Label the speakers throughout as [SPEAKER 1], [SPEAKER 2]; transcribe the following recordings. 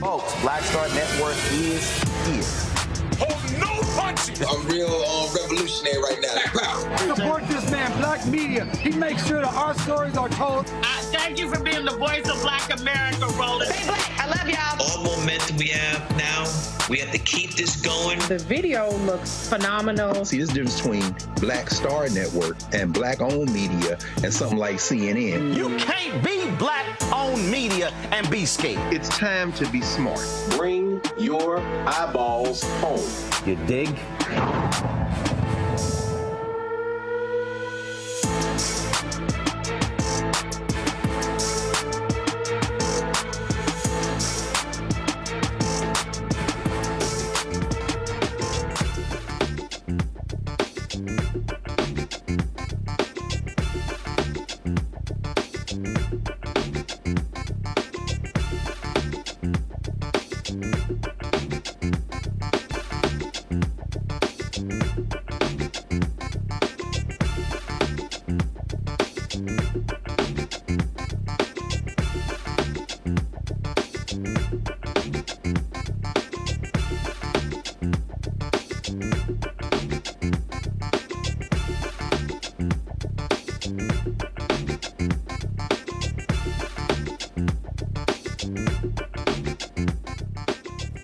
[SPEAKER 1] Folks, Black Star Network is here. punches.
[SPEAKER 2] I'm real revolutionary right now.
[SPEAKER 3] Support this man, Black media. He makes sure that our stories are told.
[SPEAKER 4] Thank you for being the voice of Black America, Roland.
[SPEAKER 5] Stay black. I love y'all.
[SPEAKER 6] All momentum we have now, we have to keep this going.
[SPEAKER 7] The video looks phenomenal.
[SPEAKER 8] See, there's a difference between Black Star Network and Black-owned media and something like CNN.
[SPEAKER 9] You can't be Black-owned media and be scared.
[SPEAKER 8] It's time to be smart.
[SPEAKER 10] Bring your eyeballs home.
[SPEAKER 9] You dig?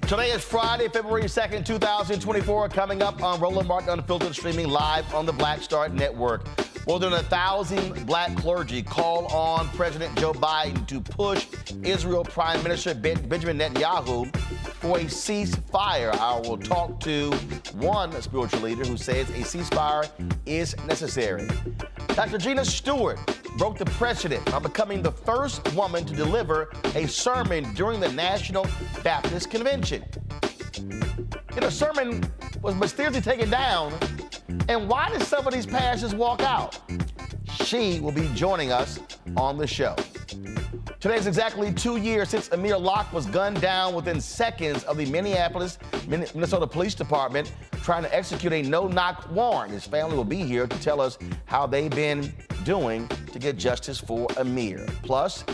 [SPEAKER 9] Today is Friday, February 2nd, 2024. Coming up on Roland Martin Unfiltered, streaming live on the Black Star Network. More than 1,000 black clergy call on President Joe Biden to push Israel Prime Minister Benjamin Netanyahu for a ceasefire. I will talk to one spiritual leader who says a ceasefire is necessary. Dr. Gina Stewart broke the precedent by becoming the first woman to deliver a sermon during the National Baptist Convention. The sermon was mysteriously taken down, and why did some of these pastors walk out? She will be joining us on the show. Today is exactly 2 years since Amir Locke was gunned down within seconds of the Minneapolis, Minnesota Police Department trying to execute a no-knock warrant. His family will be here to tell us how they've been doing to get justice for Amir. Plus,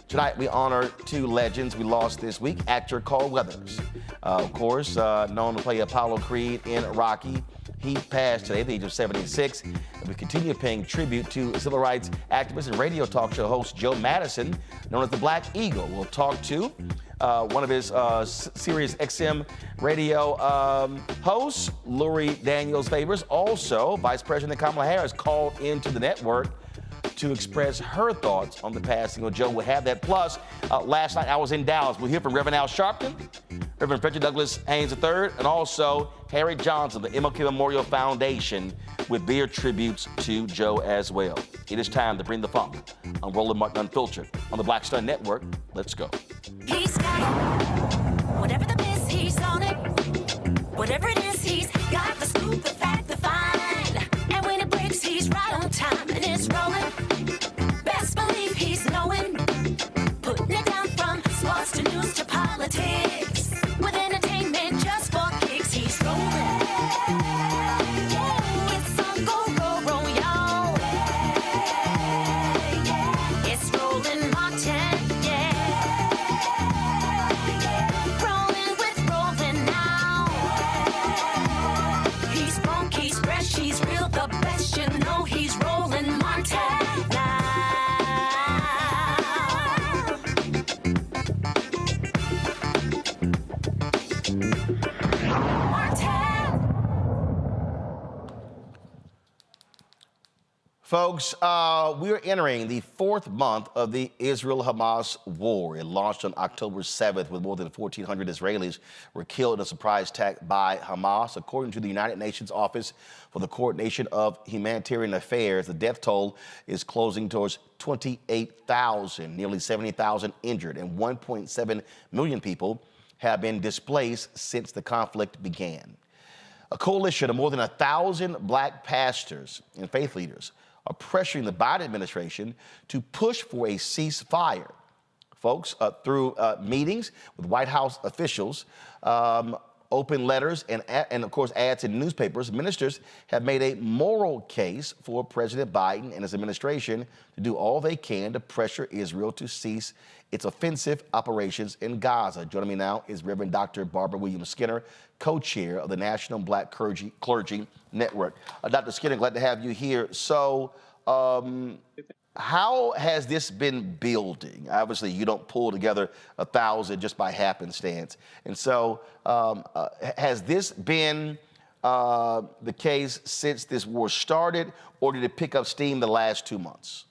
[SPEAKER 9] tonight we honor two legends we lost this week. Actor Carl Weathers, of course, known to play Apollo Creed in Rocky. He passed today at the age of 76. And we continue paying tribute to civil rights activist and radio talk show host Joe Madison, known as the Black Eagle. We'll talk to one of his Sirius XM radio hosts, Lori Daniels Favors. Also, Vice President Kamala Harris called into the network to express her thoughts on the passing of Joe. We'll have that. Plus, last night I was in Dallas. We'll hear from Reverend Al Sharpton, Reverend Frederick Douglass Haynes III, and also Harry Johnson, the MLK Memorial Foundation, with their tributes to Joe as well. It is time to bring the funk on Roland Martin Unfiltered on the Black Star Network. Let's go.
[SPEAKER 11] He's got it. Whatever the miss, he's on it. Whatever it is, he's got the scoop, the fact, the find. And when it breaks, he's right on time and it's rolling. Best believe he's knowing. Putting it down from sports to news to politics. With entertainment just for kicks, he's rolling. It's on go, y'all. It's Roland Martin, rolling with Roland now. He's funk, he's fresh, he's real, the best, you know he's Roland Martin now.
[SPEAKER 9] Folks, we are entering the fourth month of the Israel-Hamas war. It launched on October 7th with more than 1,400 Israelis were killed in a surprise attack by Hamas. According to the United Nations Office for the Coordination of Humanitarian Affairs, the death toll is closing towards 28,000, nearly 70,000 injured, and 1.7 million people have been displaced since the conflict began. A coalition of more than 1,000 black pastors and faith leaders are pressuring the Biden administration to push for a ceasefire. Folks, through meetings with White House officials, open letters and of course ads in newspapers, ministers have made a moral case for President Biden and his administration to do all they can to pressure Israel to cease its offensive operations in Gaza. Joining me now is Reverend Dr. Barbara Williams-Skinner, co-chair of the National Black Clergy Network. Dr. Skinner, glad to have you here. So, how has this been building? Obviously, you don't pull together 1,000 just by happenstance. And so, has this been the case since this war started, or did it pick up steam the last 2 months?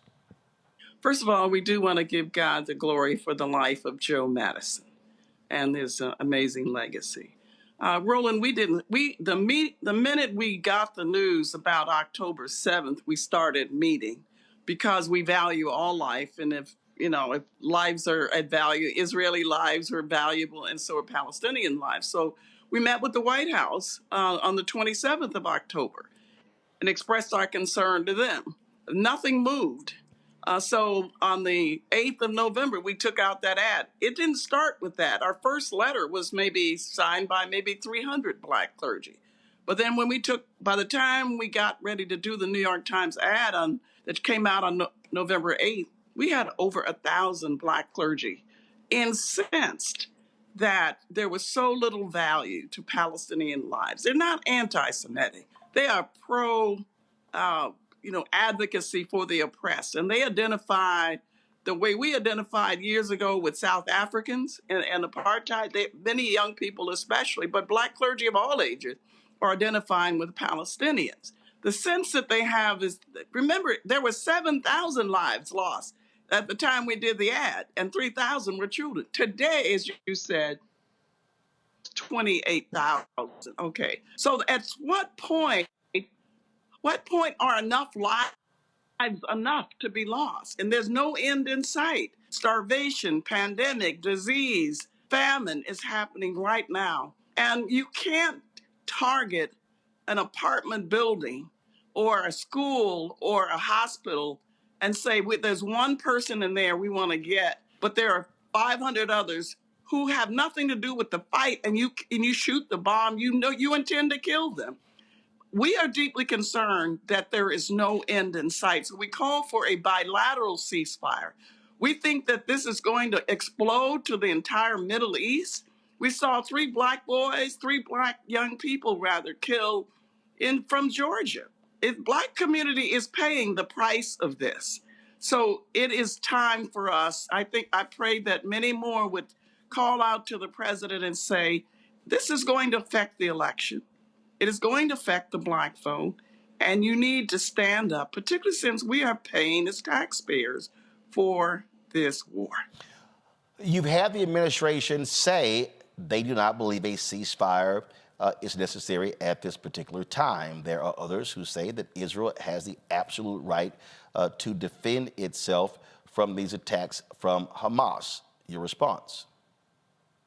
[SPEAKER 1] First of all, we do want to give God the glory for the life of Joe Madison and his amazing legacy. Roland, the minute we got the news about October 7th, we started meeting because we value all life. And if lives are at value, Israeli lives are valuable, and so are Palestinian lives. So we met with the White House on the 27th of October and expressed our concern to them. Nothing moved. So on the 8th of November, we took out that ad. It didn't start with that. Our first letter was maybe signed by maybe 300 Black clergy. But then by the time we got ready to do the New York Times ad that came out on November 8th, we had over 1,000 Black clergy incensed that there was so little value to Palestinian lives. They're not anti-Semitic. They are pro advocacy for the oppressed. And they identify the way we identified years ago with South Africans and apartheid. Many young people especially, but Black clergy of all ages are identifying with Palestinians. The sense that they have is, remember, there were 7,000 lives lost at the time we did the ad, and 3,000 were children. Today, as you said, 28,000. Okay. So at what point are enough lives enough to be lost? And there's no end in sight. Starvation, pandemic, disease, famine is happening right now. And you can't target an apartment building or a school or a hospital and say, there's one person in there we want to get, but there are 500 others who have nothing to do with the fight, and you shoot the bomb, you intend to kill them. We are deeply concerned that there is no end in sight. So we call for a bilateral ceasefire. We think that this is going to explode to the entire Middle East. We saw three black young people killed from Georgia. Black community is paying the price of this. So it is time for us. I pray that many more would call out to the president and say, this is going to affect the election. It is going to affect the Black vote, and you need to stand up, particularly since we are paying as taxpayers for this war.
[SPEAKER 9] You've had the administration say they do not believe a ceasefire is necessary at this particular time. There are others who say that Israel has the absolute right to defend itself from these attacks from Hamas. Your response?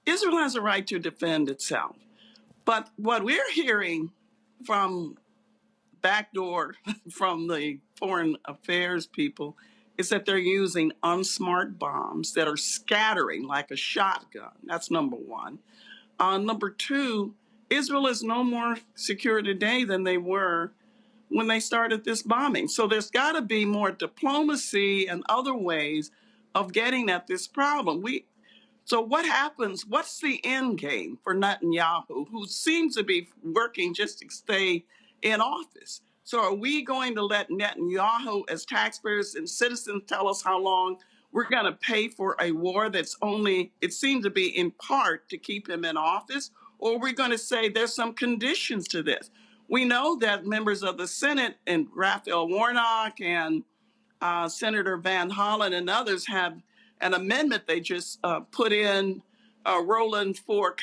[SPEAKER 1] Israel has a right to defend itself. But what we're hearing from backdoor from the foreign affairs people is that they're using unsmart bombs that are scattering like a shotgun. That's number one. Number two, Israel is no more secure today than they were when they started this bombing. So there's got to be more diplomacy and other ways of getting at this problem. So what happens? What's the end game for Netanyahu, who seems to be working just to stay in office? So are we going to let Netanyahu, as taxpayers and citizens, tell us how long we're going to pay for a war that's only, it seems to be in part to keep him in office? Or are we going to say there's some conditions to this? We know that members of the Senate and Raphael Warnock and Senator Van Hollen and others have an amendment they just put in, Roland, for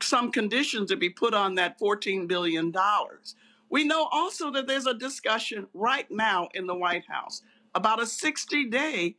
[SPEAKER 1] some conditions to be put on that $14 billion. We know also that there's a discussion right now in the White House about a 60-day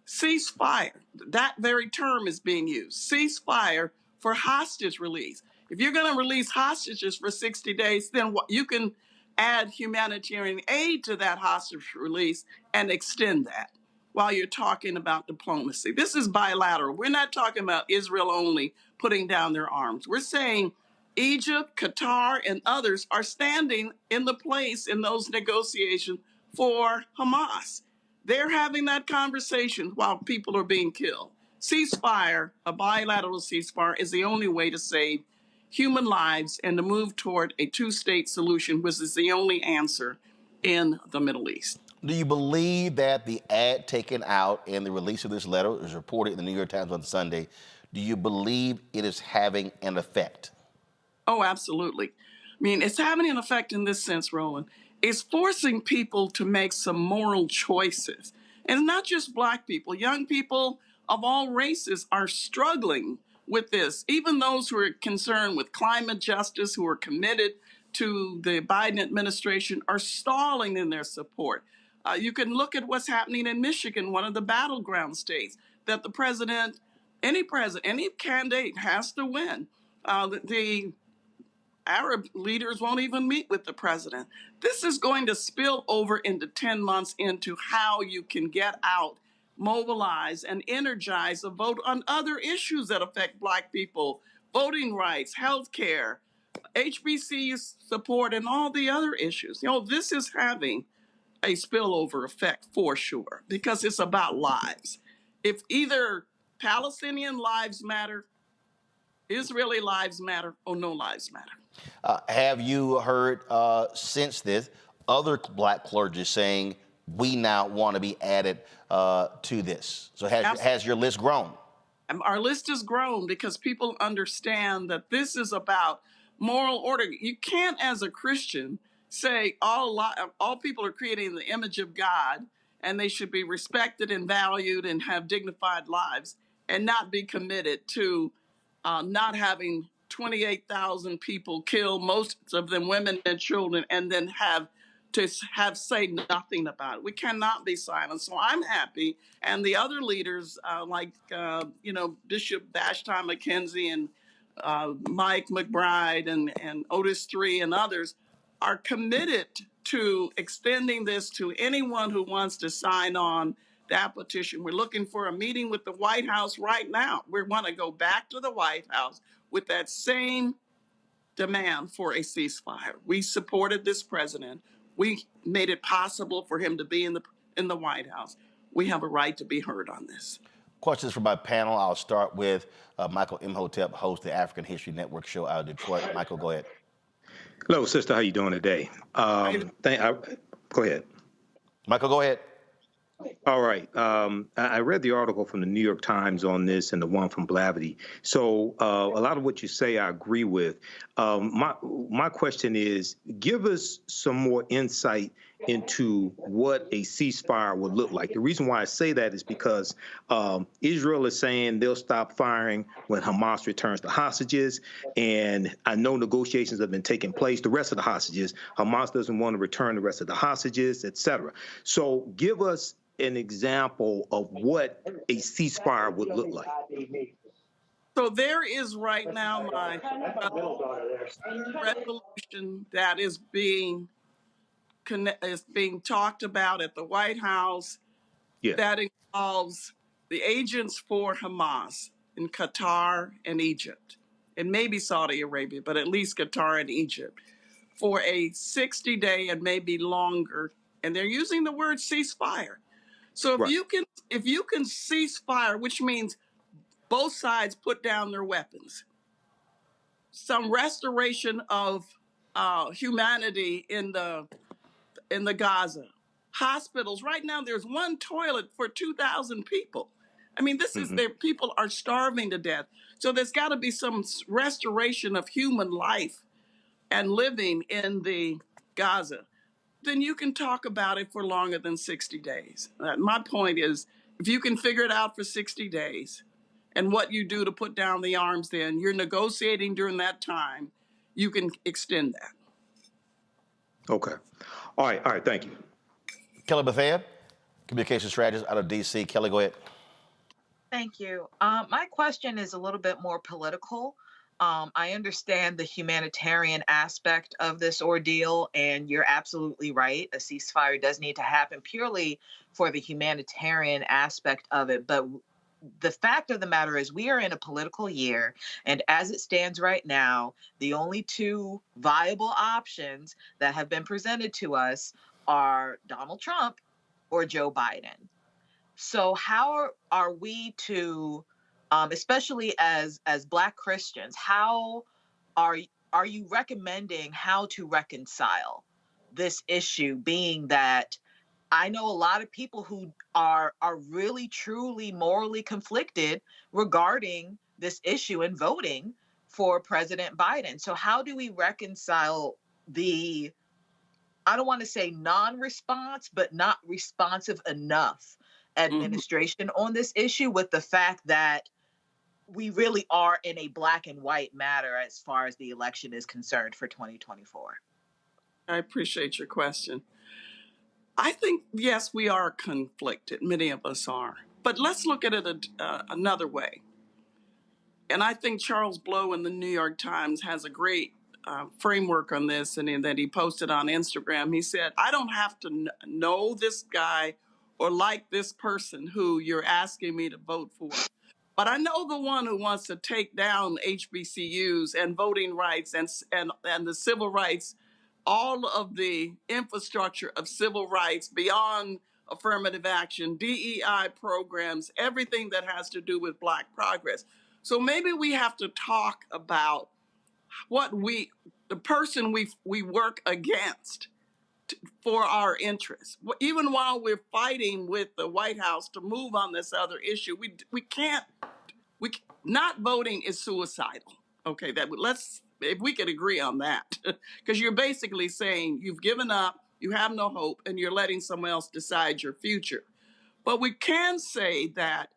[SPEAKER 1] ceasefire. That very term is being used, ceasefire for hostage release. If you're going to release hostages for 60 days, then you can add humanitarian aid to that hostage release and extend that. while you're talking about diplomacy. This is bilateral. We're not talking about Israel only putting down their arms. We're saying Egypt, Qatar, and others are standing in the place in those negotiations for Hamas. They're having that conversation while people are being killed. Ceasefire, a bilateral ceasefire, is the only way to save human lives and to move toward a two-state solution, which is the only answer in the Middle East.
[SPEAKER 9] Do you believe that the ad taken out and the release of this letter was reported in the New York Times on Sunday? Do you believe it is having an effect?
[SPEAKER 1] Oh, absolutely. I mean, it's having an effect in this sense, Roland. It's forcing people to make some moral choices. And not just Black people, young people of all races are struggling with this. Even those who are concerned with climate justice, who are committed to the Biden administration, are stalling in their support. You can look at what's happening in Michigan, one of the battleground states, that the president, any candidate has to win. The Arab leaders won't even meet with the president. This is going to spill over into 10 months into how you can get out, mobilize, and energize a vote on other issues that affect Black people, voting rights, health care, HBCU support, and all the other issues. You know, this is having a spillover effect for sure, because it's about lives. If either Palestinian lives matter, Israeli lives matter, or no lives matter.
[SPEAKER 9] Have you heard since this other Black clergy saying we now want to be added to this? So has your list grown?
[SPEAKER 1] Our list has grown because people understand that this is about moral order. You can't, as a Christian, say all people are created in the image of God and they should be respected and valued and have dignified lives, and not be committed to not having 28,000 people killed, most of them women and children, and then say nothing about it. We cannot be silent. So I'm happy, and the other leaders like Bishop Vashti McKenzie and Mike McBride and Otis III and others are committed to extending this to anyone who wants to sign on that petition. We're looking for a meeting with the White House right now. We want to go back to the White House with that same demand for a ceasefire. We supported this president. We made it possible for him to be in the White House. We have a right to be heard on this.
[SPEAKER 9] Questions from my panel. I'll start with Michael Imhotep, host of the African History Network show out of Detroit. Michael, go ahead.
[SPEAKER 5] Hello, sister. How you doing today? Go ahead.
[SPEAKER 9] Michael, go ahead.
[SPEAKER 5] All right. I read the article from the New York Times on this and the one from Blavity. So a lot of what you say I agree with. My question is, give us some more insight into what a ceasefire would look like. The reason why I say that is because Israel is saying they'll stop firing when Hamas returns the hostages. And I know negotiations have been taking place, the rest of the hostages. Hamas doesn't want to return the rest of the hostages, et cetera. So give us an example of what a ceasefire would look like.
[SPEAKER 1] So there is right now my resolution that is being talked about at the White House.
[SPEAKER 5] Yeah.
[SPEAKER 1] That involves the agents for Hamas in Qatar and Egypt, and maybe Saudi Arabia, but at least Qatar and Egypt, for a 60-day and maybe longer. And they're using the word ceasefire. So if you can cease fire, which means both sides put down their weapons, some restoration of humanity in the Gaza hospitals. Right now, there's one toilet for 2,000 people. I mean, this is people are starving to death. So there's got to be some restoration of human life and living in the Gaza. Then you can talk about it for longer than 60 days. My point is, if you can figure it out for 60 days and what you do to put down the arms, then you're negotiating during that time, you can extend that.
[SPEAKER 5] Okay. All right. Thank you.
[SPEAKER 9] Kelly Bethea, communication strategist out of D.C. Kelly, go ahead.
[SPEAKER 12] Thank you. My question is a little bit more political. I understand the humanitarian aspect of this ordeal, and you're absolutely right. A ceasefire does need to happen purely for the humanitarian aspect of it. But the fact of the matter is, we are in a political year, and as it stands right now, the only two viable options that have been presented to us are Donald Trump or Joe Biden. So how are we to, especially as Black Christians, how are you recommending how to reconcile this issue? Being that I know a lot of people who are really truly morally conflicted regarding this issue and voting for President Biden. So how do we reconcile the, I don't want to say non-response, but not responsive enough administration on this issue with the fact that we really are in a black and white matter as far as the election is concerned for 2024?
[SPEAKER 1] I appreciate your question. I think, yes, we are conflicted. Many of us are. But let's look at it another way. And I think Charles Blow in the New York Times has a great framework on this, and that he posted on Instagram. He said, I don't have to know this guy or like this person who you're asking me to vote for, but I know the one who wants to take down HBCUs and voting rights and the civil rights, all of the infrastructure of civil rights beyond affirmative action, DEI programs, everything that has to do with Black progress. So maybe we have to talk about the person we work against for our interests. Even while we're fighting with the White House to move on this other issue, not voting is suicidal. Okay, if we could agree on that, because you're basically saying you've given up, you have no hope, and you're letting someone else decide your future. But we can say that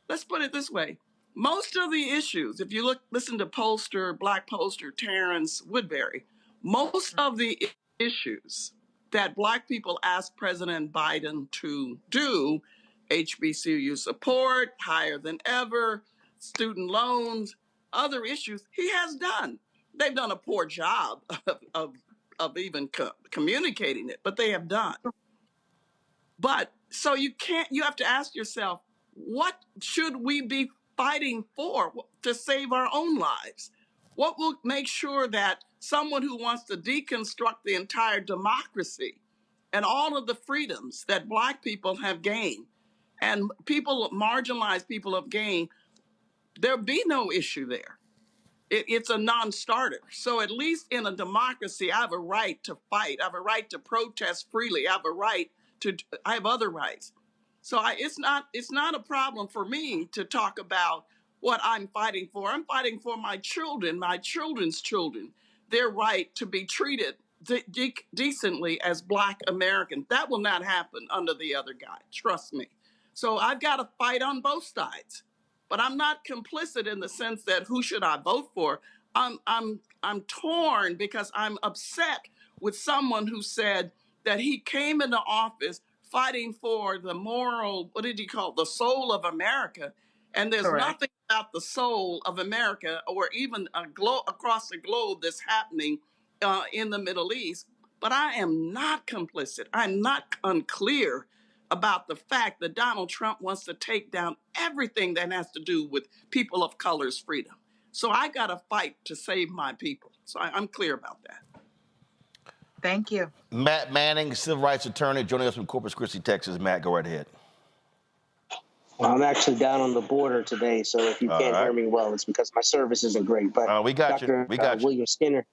[SPEAKER 1] let's put it this way. Most of the issues, if you listen to Black pollster Terrence Woodbury, most of the issues that Black people ask President Biden to do, HBCU support, higher than ever, student loans, other issues, he has done. They've done a poor job of even communicating it, but they have done. But so you have to ask yourself, what should we be fighting for to save our own lives? What will make sure that someone who wants to deconstruct the entire democracy and all of the freedoms that Black people have gained and marginalized people have gained, there'll be no issue there. It's a non-starter. So at least in a democracy, I have a right to fight. I have a right to protest freely. I have other rights. So it's not a problem for me to talk about what I'm fighting for. I'm fighting for my children, my children's children, their right to be treated decently as Black Americans. That will not happen under the other guy. Trust me. So I've got to fight on both sides. But I'm not complicit in the sense that who should I vote for? I'm torn because I'm upset with someone who said that he came into office fighting for the moral, what did he call it? The soul of America. And there's nothing about the soul of America or even across the globe that's happening in the Middle East. But I am not complicit. I'm not unclear about the fact that Donald Trump wants to take down everything that has to do with people of color's freedom. So I got to fight to save my people. So I'm clear about that.
[SPEAKER 12] Thank you.
[SPEAKER 9] Matt Manning, civil rights attorney, joining us from Corpus Christi, Texas. Matt, go right ahead.
[SPEAKER 13] Well, I'm actually down on the border today, so if you can't hear me well, it's because my service isn't great. But
[SPEAKER 9] we got
[SPEAKER 13] Dr.
[SPEAKER 9] you.
[SPEAKER 13] William Skinner,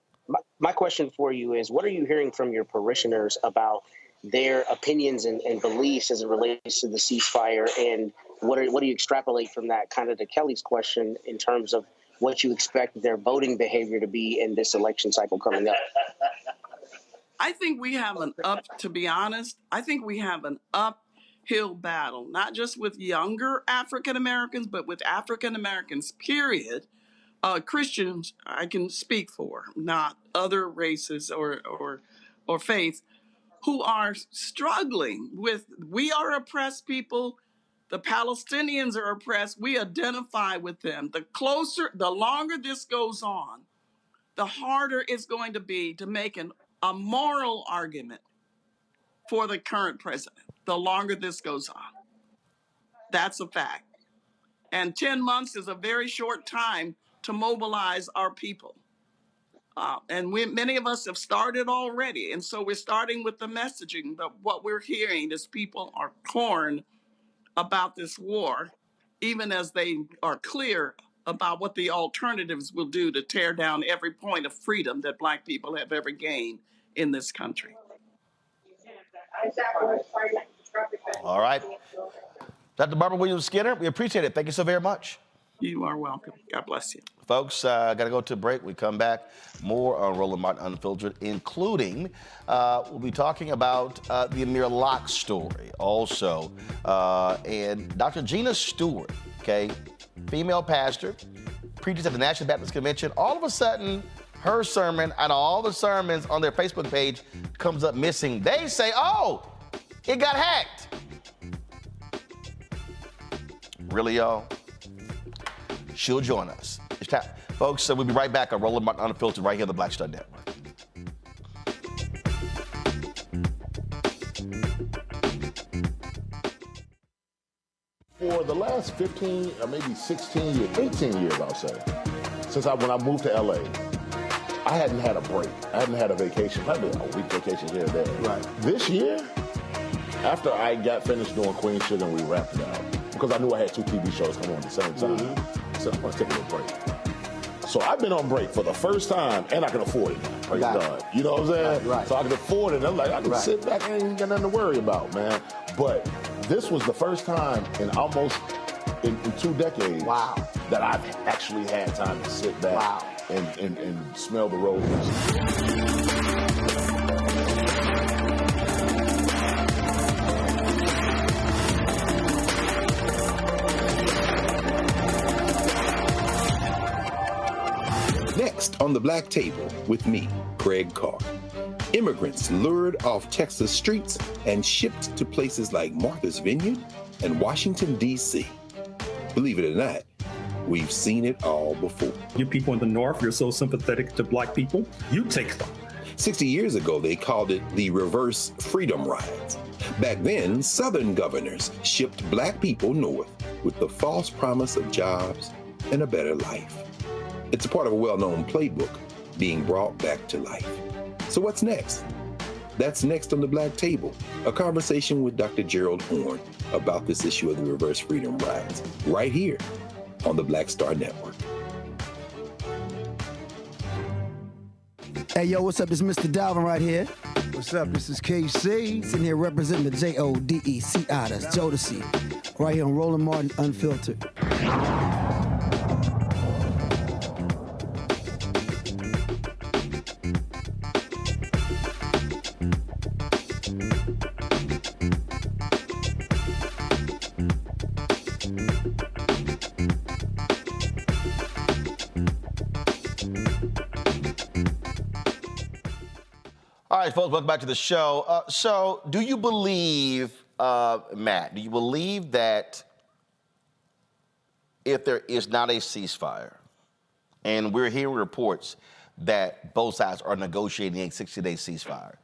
[SPEAKER 13] my question for you is, what are you hearing from your parishioners about their opinions and beliefs as it relates to the ceasefire, and what do you extrapolate from that, kind of to Kelly's question, in terms of what you expect their voting behavior to be in this election cycle coming up?
[SPEAKER 1] I think we have to be honest, I think we have an uphill battle, not just with younger African Americans, but with African Americans, period. Christians, I can speak for, not other races or faiths, who are struggling with, we are oppressed people, The Palestinians are oppressed. We identify with them. The longer this goes on, the harder it's going to be to make a moral argument for the current president, the longer this goes on. That's a fact. And 10 months is a very short time to mobilize our people. And many of us have started already. And so we're starting with the messaging. But what we're hearing is people are torn about this war, even as they are clear about what the alternatives will do to tear down every point of freedom that Black people have ever gained in this country.
[SPEAKER 9] All right. Dr. Barbara Williams-Skinner, we appreciate it. Thank you so very much.
[SPEAKER 1] You are welcome. God bless you.
[SPEAKER 9] Folks, got to go to a break. We come back, more on Roland Martin Unfiltered, including we'll be talking about the Amir Locke story also. And Dr. Gina Stewart, okay, female pastor, preaches at the National Baptist Convention. All of a sudden, her sermon, out of all the sermons on their Facebook page, comes up missing. They say, oh, it got hacked. Really, y'all? She'll join us. It's time. Folks, we'll be right back on Roland Martin Unfiltered right here on the Black Star Network.
[SPEAKER 14] For the last 15 or maybe 16 years, 18 years, I'll say, since when I moved to LA, I hadn't had a break. I hadn't had a vacation, probably a week vacation here and there. Right. This year, after I got finished doing Queen Sugar and we wrapped it out, because I knew I had 2 TV shows coming on at the same time, I said, I'm going to take a little break. So I've been on break for the first time, and I can afford it now. Praise God. You know what I'm saying? Right. So I can afford it. I'm like, I can sit back and ain't got nothing to worry about, man. But this was the first time in almost in 2 decades that I've actually had time to sit back and smell the roses.
[SPEAKER 15] Next on the Black Table with me, Craig Carr. Immigrants lured off Texas streets and shipped to places like Martha's Vineyard and Washington, D.C. Believe it or not, we've seen it all before.
[SPEAKER 16] You people in the North, you're so sympathetic to Black people, you take them.
[SPEAKER 15] 60 years ago, they called it the reverse freedom rides. Back then, Southern governors shipped Black people north with the false promise of jobs and a better life. It's a part of a well-known playbook being brought back to life. So what's next? That's next on the Black Table, a conversation with Dr. Gerald Horne about this issue of the reverse freedom rides, right here on the Black Star Network.
[SPEAKER 3] Hey, yo, what's up? This is Mr. Dalvin right here. What's up? This is KC. Sitting here representing the JODECI, that's Jodeci, right here on Roland Martin Unfiltered.
[SPEAKER 9] All right, folks, welcome back to the show. So do you believe, Matt, do you believe that if there is not a ceasefire, and we're hearing reports that both sides are negotiating a 60-day ceasefire,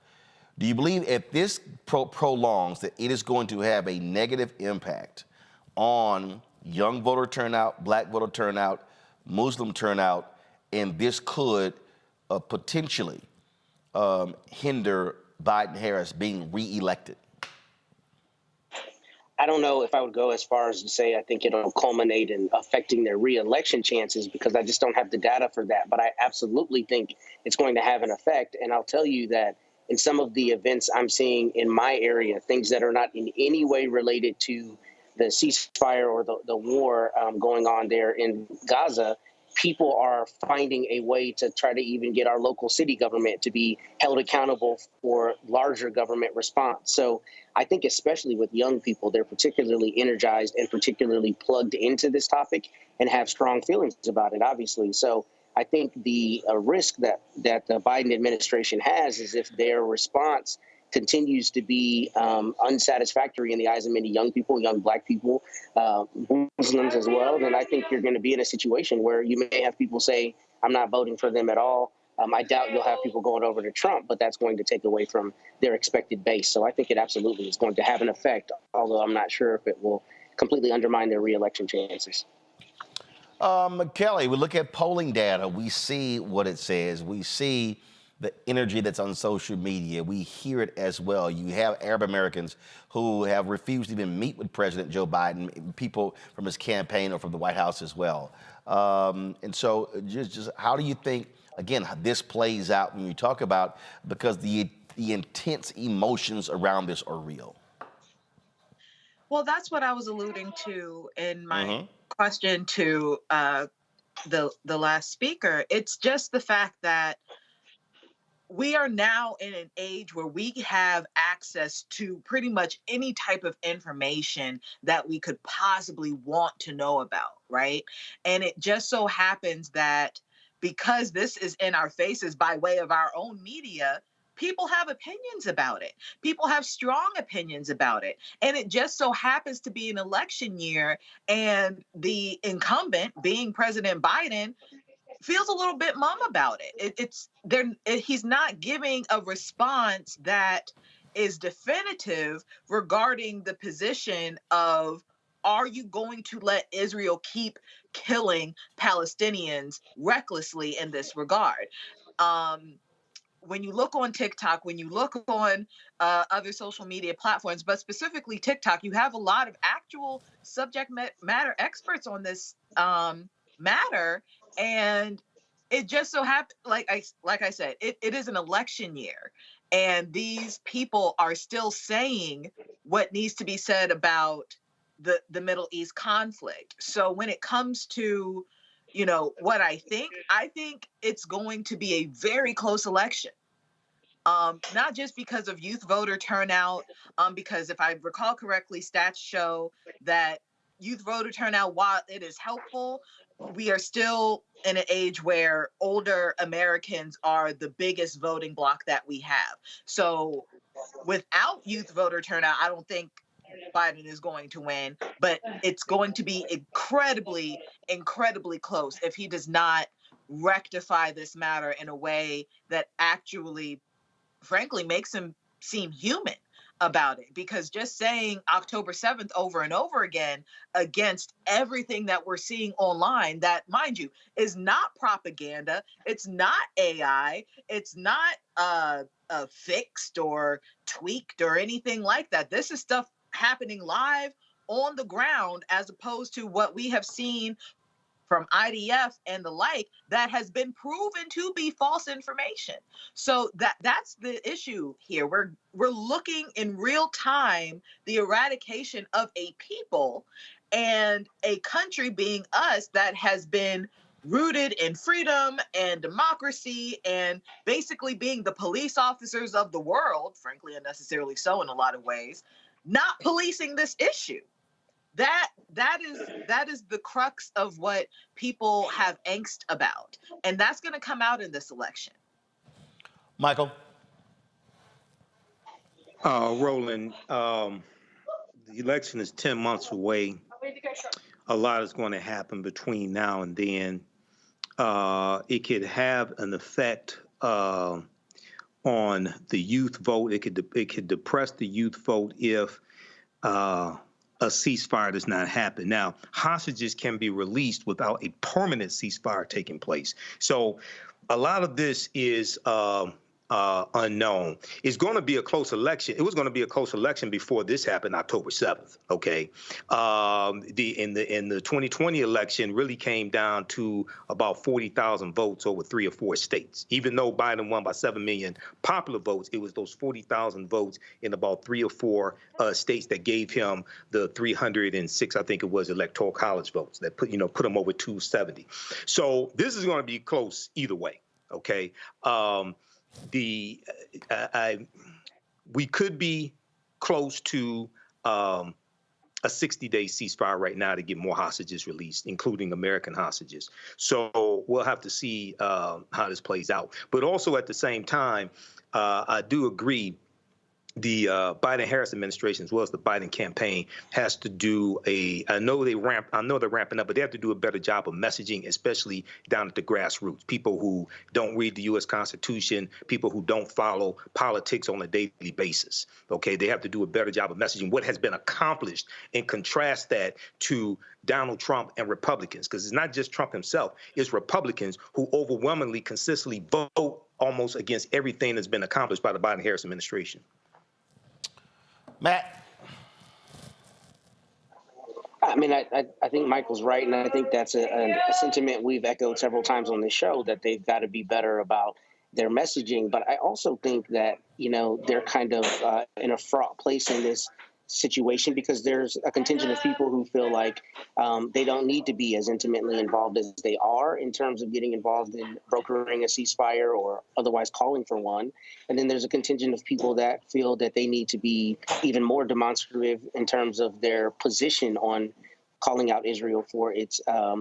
[SPEAKER 9] do you believe if this prolongs that it is going to have a negative impact on young voter turnout, Black voter turnout, Muslim turnout, and this could potentially hinder Biden-Harris being reelected?
[SPEAKER 13] I don't know if I would go as far as to say I think it'll culminate in affecting their reelection chances, because I just don't have the data for that. But I absolutely think it's going to have an effect. And I'll tell you that in some of the events I'm seeing in my area, things that are not in any way related to the ceasefire or the war going on there in Gaza, people are finding a way to try to even get our local city government to be held accountable for larger government response. So I think especially with young people, they're particularly energized and particularly plugged into this topic and have strong feelings about it, obviously. So I think the risk that the Biden administration has is if their response continues to be unsatisfactory in the eyes of many young people, young Black people, Muslims as well, then I think you're going to be in a situation where you may have people say, I'm not voting for them at all. I doubt you'll have people going over to Trump, but that's going to take away from their expected base. So I think it absolutely is going to have an effect, although I'm not sure if it will completely undermine their reelection chances.
[SPEAKER 9] Kelly, we look at polling data. We see what it says. We see the energy that's on social media. We hear it as well. You have Arab Americans who have refused to even meet with President Joe Biden, people from his campaign or from the White House as well. And so just how do you think, again, this plays out when you talk about, because the intense emotions around this are real?
[SPEAKER 12] Well, that's what I was alluding to in my question to the last speaker. It's just the fact that we are now in an age where we have access to pretty much any type of information that we could possibly want to know about, right? And it just so happens that because this is in our faces by way of our own media, people have opinions about it. People have strong opinions about it. And it just so happens to be an election year, and the incumbent, being President Biden, feels a little bit mum about it. He's not giving a response that is definitive regarding the position of, are you going to let Israel keep killing Palestinians recklessly in this regard? When you look on TikTok, when you look on other social media platforms, but specifically TikTok, you have a lot of actual subject matter experts on this matter. And it just so happened, like I said, it is an election year, and these people are still saying what needs to be said about the Middle East conflict. So when it comes to, what I think it's going to be a very close election. Not just because of youth voter turnout, because if I recall correctly, stats show that youth voter turnout, while it is helpful, we are still in an age where older Americans are the biggest voting bloc that we have. So without youth voter turnout, I don't think Biden is going to win, but it's going to be incredibly, incredibly close if he does not rectify this matter in a way that actually, frankly, makes him seem human about it. Because just saying October 7th over and over again against everything that we're seeing online, that, mind you, is not propaganda, it's not AI, it's not fixed or tweaked or anything like that. This is stuff happening live on the ground, as opposed to what we have seen from IDF and the like that has been proven to be false information. So that's the issue here. We're looking in real time the eradication of a people and a country, being us, that has been rooted in freedom and democracy and basically being the police officers of the world, frankly, unnecessarily so in a lot of ways, not policing this issue. That is the crux of what people have angst about, and that's going to come out in this election.
[SPEAKER 9] Michael?
[SPEAKER 5] Roland, the election is 10 months away. A lot is going to happen between now and then. It could have an effect on the youth vote. It could depress the youth vote if a ceasefire does not happen. Now, hostages can be released without a permanent ceasefire taking place. So a lot of this is unknown. It's going to be a close election. It was going to be a close election before this happened, October 7th. Okay, in the 2020 election really came down to about 40,000 votes over 3 or 4 states. Even though Biden won by 7 million popular votes, it was those 40,000 votes in about 3 or 4 states that gave him the 306, I think it was, electoral college votes that put him over 270. So this is going to be close either way. Okay. We could be close to a 60-day ceasefire right now to get more hostages released, including American hostages. So we'll have to see how this plays out. But also at the same time, I do agree the Biden-Harris administration, as well as the Biden campaign, has to do I know they're ramping up, but they have to do a better job of messaging, especially down at the grassroots. People who don't read the U.S. Constitution, people who don't follow politics on a daily basis. Okay, they have to do a better job of messaging what has been accomplished, and contrast that to Donald Trump and Republicans, because it's not just Trump himself, it's Republicans who overwhelmingly, consistently vote almost against everything that's been accomplished by the Biden-Harris administration.
[SPEAKER 9] Matt.
[SPEAKER 13] I mean, I think Michael's right, and I think that's a sentiment we've echoed several times on this show, that they've got to be better about their messaging. But I also think that, they're kind of in a fraught place in this situation, because there's a contingent of people who feel like they don't need to be as intimately involved as they are in terms of getting involved in brokering a ceasefire or otherwise calling for one. And then there's a contingent of people that feel that they need to be even more demonstrative in terms of their position on calling out Israel for its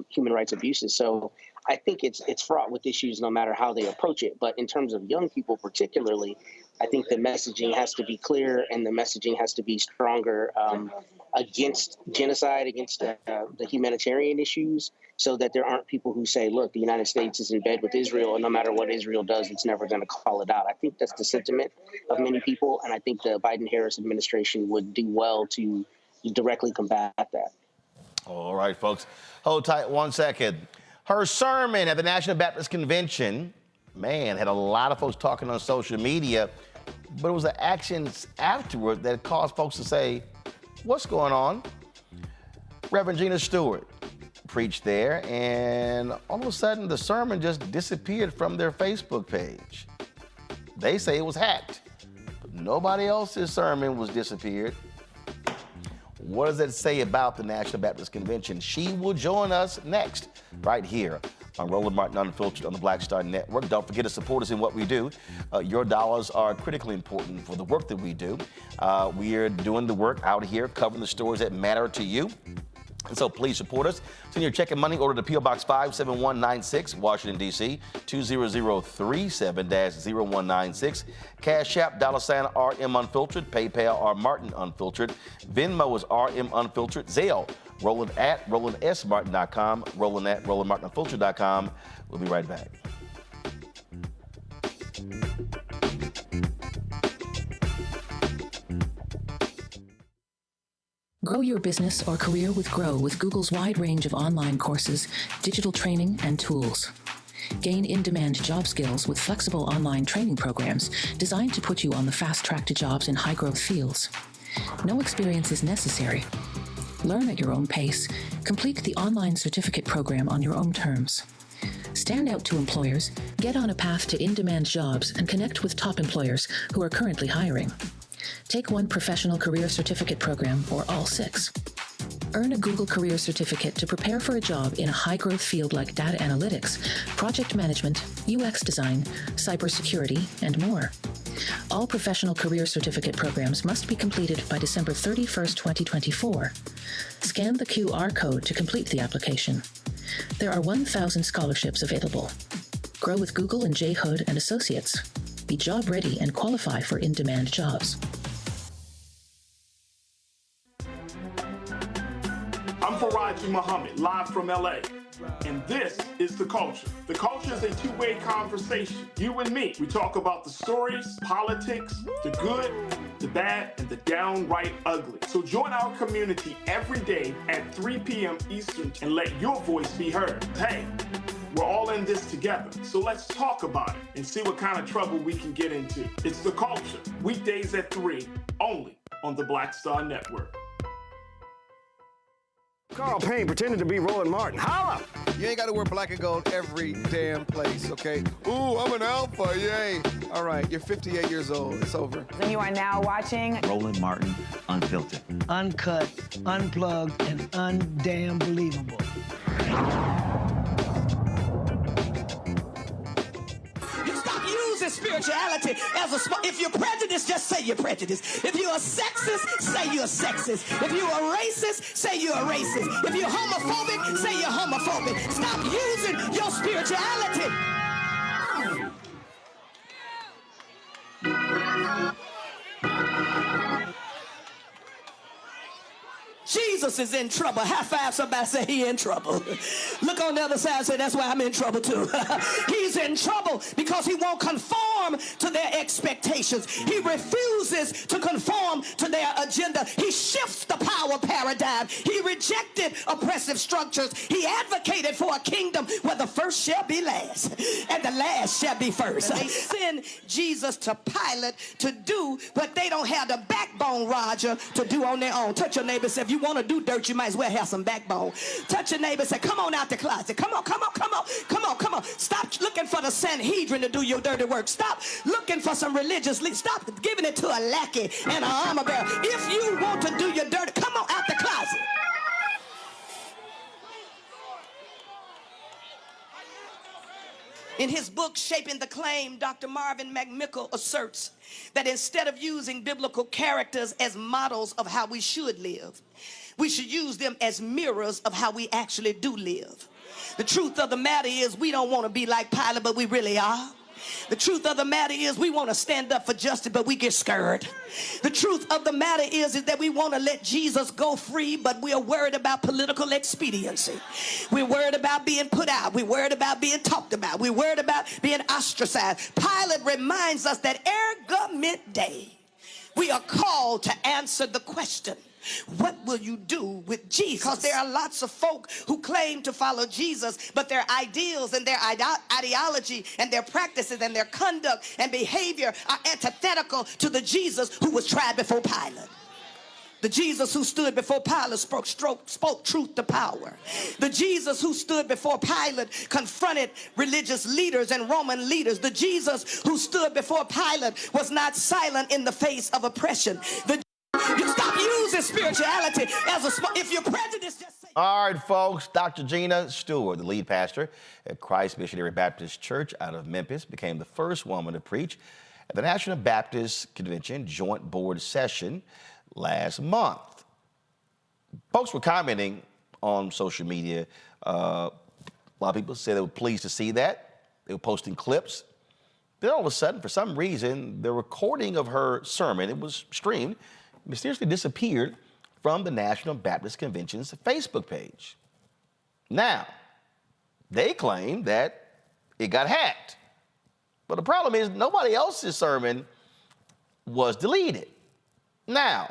[SPEAKER 13] human rights abuses. So I think it's fraught with issues no matter how they approach it. But in terms of young people particularly, I think the messaging has to be clear, and the messaging has to be stronger against genocide, against the humanitarian issues, so that there aren't people who say, look, the United States is in bed with Israel, and no matter what Israel does, it's never going to call it out. I think that's the sentiment of many people, and I think the Biden-Harris administration would do well to directly combat that.
[SPEAKER 9] All right, folks. Hold tight 1 second. Her sermon at the National Baptist Convention, man, had a lot of folks talking on social media, but it was the actions afterward that caused folks to say, what's going on? Reverend Gina Stewart preached there, and all of a sudden the sermon just disappeared from their Facebook page. They say it was hacked, but nobody else's sermon was disappeared. What does that say about the National Baptist Convention? She will join us next, right here on Roland Martin Unfiltered on the Black Star Network. Don't forget to support us in what we do. Your dollars are critically important for the work that we do. We are doing the work out here, covering the stories that matter to you. And so please support us. Send your check and money order to P.O. Box 57196, Washington, D.C., 20037-0196. Cash App, $RM Unfiltered. PayPal, R Martin Unfiltered. Venmo is RM Unfiltered. Zelle, Roland at RolandSMartin.com. Roland at RolandMartinUnfiltered.com. We'll be right back.
[SPEAKER 17] Grow your business or career with Grow with Google's wide range of online courses, digital training, and tools. Gain in-demand job skills with flexible online training programs designed to put you on the fast track to jobs in high-growth fields. No experience is necessary. Learn at your own pace. Complete the online certificate program on your own terms. Stand out to employers, get on a path to in-demand jobs, and connect with top employers who are currently hiring. Take one professional career certificate program or all 6. Earn a Google Career Certificate to prepare for a job in a high-growth field like data analytics, project management, UX design, cybersecurity, and more. All professional career certificate programs must be completed by December 31st, 2024. Scan the QR code to complete the application. There are 1,000 scholarships available. Grow with Google and J. Hood and Associates. Be job ready and qualify for in-demand jobs.
[SPEAKER 18] I'm Faraji Muhammad, live from LA. And this is The Culture. The Culture is a two-way conversation. You and me. We talk about the stories, politics, the good, the bad, and the downright ugly. So join our community every day at 3 p.m. Eastern and let your voice be heard. Hey, we're all in this together. So let's talk about it and see what kind of trouble we can get into. It's The Culture. Weekdays at 3, only on the Black Star Network.
[SPEAKER 19] Carl Payne pretending to be Roland Martin. Holla!
[SPEAKER 20] You ain't got to wear black and gold every damn place, okay? Ooh, I'm an alpha, yay. All right, you're 58 years old. It's over.
[SPEAKER 21] And you are now watching
[SPEAKER 22] Roland Martin Unfiltered.
[SPEAKER 23] Uncut, unplugged, and undamn believable.
[SPEAKER 24] Spirituality as a if you're prejudiced, just say you're prejudiced. If you're a sexist, say you're a sexist. If you're a racist, say you're a racist. If you're homophobic, say you're homophobic. Stop using your spirituality. Jesus is in trouble. High five somebody, say he in trouble. Look on the other side and say, that's why I'm in trouble too. He's in trouble because he won't conform to their expectations. He refuses to conform to their agenda. He shifts the power paradigm. He rejected oppressive structures. He advocated for a kingdom where the first shall be last and the last shall be first. They send Jesus to Pilate to do what they don't have the backbone, Roger, to do on their own. Touch your neighbor and say, if you want to do dirt, you might as well have some backbone. Touch your neighbor and say, come on out the closet. Come on, come on, come on, come on, come on. Stop looking for the Sanhedrin to do your dirty work. Stop looking for some religious leader. Stop giving it to a lackey and an armor bearer. If you want to do your dirty, come on out the closet. In his book, Shaping the Claim, Dr. Marvin McMichael asserts that instead of using biblical characters as models of how we should live, we should use them as mirrors of how we actually do live. The truth of the matter is we don't want to be like Pilate, but we really are. The truth of the matter is we want to stand up for justice, but we get scared. The truth of the matter is that we want to let Jesus go free, but we are worried about political expediency. We're worried about being put out. We're worried about being talked about. We're worried about being ostracized. Pilate reminds us that ergument day, we are called to answer the question, what will you do with Jesus? Because there are lots of folk who claim to follow Jesus, but their ideals and their ideology and their practices and their conduct and behavior are antithetical to the Jesus who was tried before Pilate. The Jesus who stood before Pilate spoke truth to power. The Jesus who stood before Pilate confronted religious leaders and Roman leaders. The Jesus who stood before Pilate was not silent in the face of oppression. You stop using spirituality as if you're prejudiced, just say.
[SPEAKER 9] All right, folks. Dr. Gina Stewart, the lead pastor at Christ Missionary Baptist Church out of Memphis, became the first woman to preach at the National Baptist Convention Joint Board Session last month. Folks were commenting on social media. A lot of people said they were pleased to see that. They were posting clips. Then all of a sudden, for some reason, the recording of her sermon, it was streamed, mysteriously disappeared from the National Baptist Convention's Facebook page. Now, they claim that it got hacked. But the problem is nobody else's sermon was deleted. Now,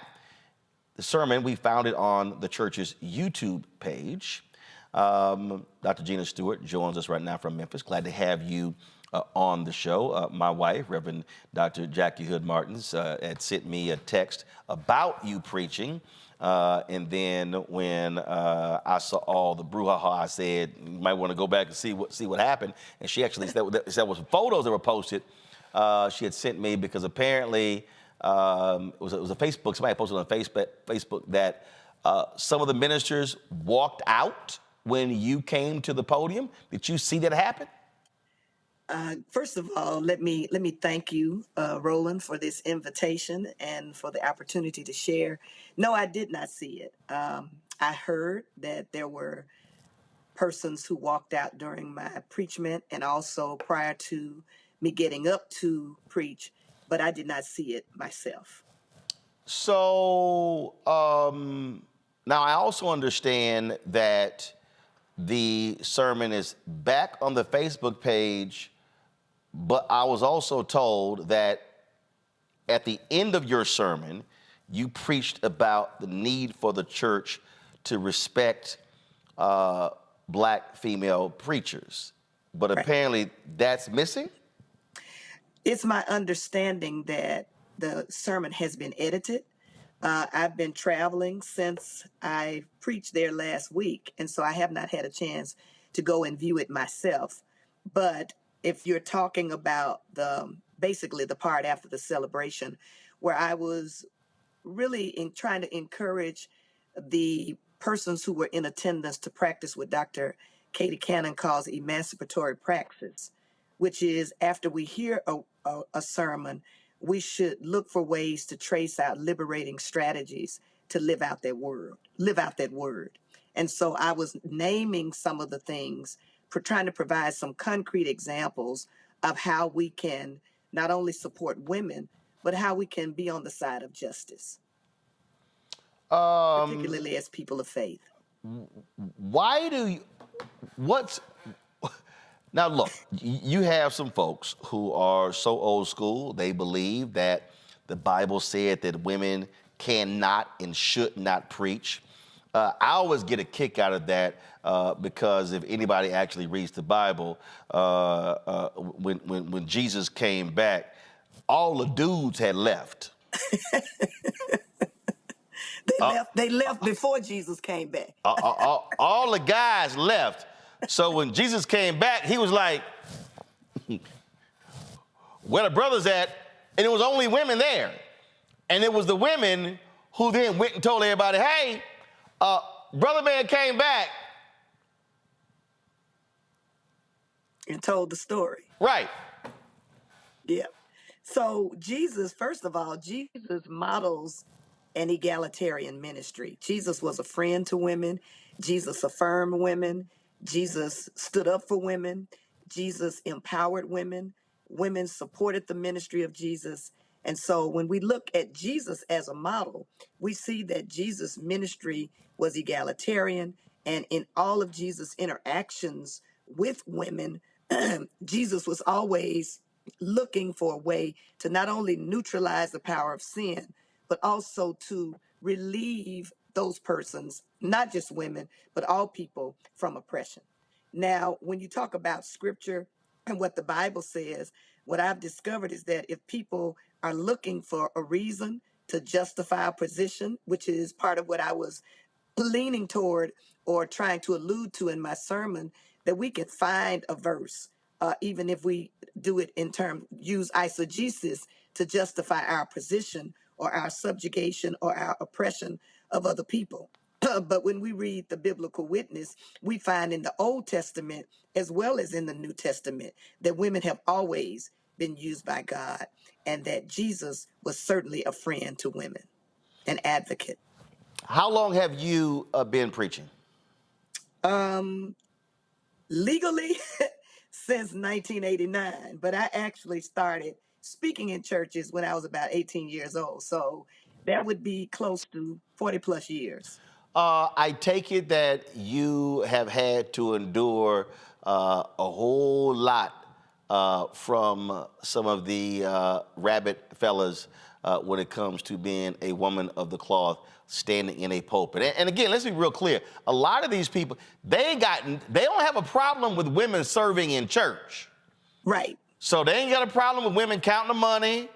[SPEAKER 9] the sermon, we found it on the church's YouTube page. Dr. Gina Stewart joins us right now from Memphis. Glad to have you on the show. My wife, Reverend Dr. Jackie Hood Martins, had sent me a text about you preaching. And then when I saw all the brouhaha, I said, you might want to go back and see what happened. And she actually said there was photos that were posted. She had sent me because apparently it was a Facebook, somebody posted on Facebook that some of the ministers walked out when you came to the podium. Did you see that happen?
[SPEAKER 2] First of all, let me thank you, Roland, for this invitation and for the opportunity to share. No, I did not see it. I heard that there were persons who walked out during my preachment and also prior to me getting up to preach, but I did not see it myself.
[SPEAKER 9] So now I also understand that the sermon is back on the Facebook page, but I was also told that at the end of your sermon, you preached about the need for the church to respect black female preachers. But apparently that's missing?
[SPEAKER 2] It's my understanding that the sermon has been edited. I've been traveling since I preached there last week, and so I have not had a chance to go and view it myself. But if you're talking about basically the part after the celebration, where I was really trying to encourage the persons who were in attendance to practice what Dr. Katie Cannon calls emancipatory praxis, which is after we hear a sermon, we should look for ways to trace out liberating strategies to live out that word. And so I was naming some of the things, trying to provide some concrete examples of how we can not only support women, but how we can be on the side of justice. particularly as people of faith.
[SPEAKER 9] Why do you, now look, you have some folks who are so old school, they believe that the Bible said that women cannot and should not preach. I always get a kick out of that because if anybody actually reads the Bible, when Jesus came back, all the dudes had left.
[SPEAKER 2] They left before Jesus came back.
[SPEAKER 9] All the guys left. So when Jesus came back, he was like, where the brothers at? And it was only women there. And it was the women who then went and told everybody, hey, brother man came back.
[SPEAKER 2] And told the story.
[SPEAKER 9] Right.
[SPEAKER 2] Yeah. So Jesus, first of all, Jesus models an egalitarian ministry. Jesus was a friend to women. Jesus affirmed women. Jesus stood up for women. Jesus empowered women. Women supported the ministry of Jesus. And so when we look at Jesus as a model, we see that Jesus' ministry was egalitarian. And in all of Jesus' interactions with women, Jesus was always looking for a way to not only neutralize the power of sin, but also to relieve those persons, not just women, but all people from oppression. Now, when you talk about scripture and what the Bible says, what I've discovered is that if people are looking for a reason to justify a position, which is part of what I was leaning toward or trying to allude to in my sermon, that we can find a verse, even if we do it in terms, use eisegesis to justify our position or our subjugation or our oppression of other people. But when we read the biblical witness, we find in the Old Testament as well as in the New Testament that women have always been used by God and that Jesus was certainly a friend to women, an advocate.
[SPEAKER 9] How long have you been preaching?
[SPEAKER 2] Legally since 1989, but I actually started speaking in churches when I was about 18 years old. So that would be close to 40 plus years.
[SPEAKER 9] I take it that you have had to endure a whole lot from some of the rabbit fellas when it comes to being a woman of the cloth standing in a pulpit. And again, let's be real clear. A lot of these people, they don't have a problem with women serving in church.
[SPEAKER 2] Right.
[SPEAKER 9] So they ain't got a problem with women counting the money,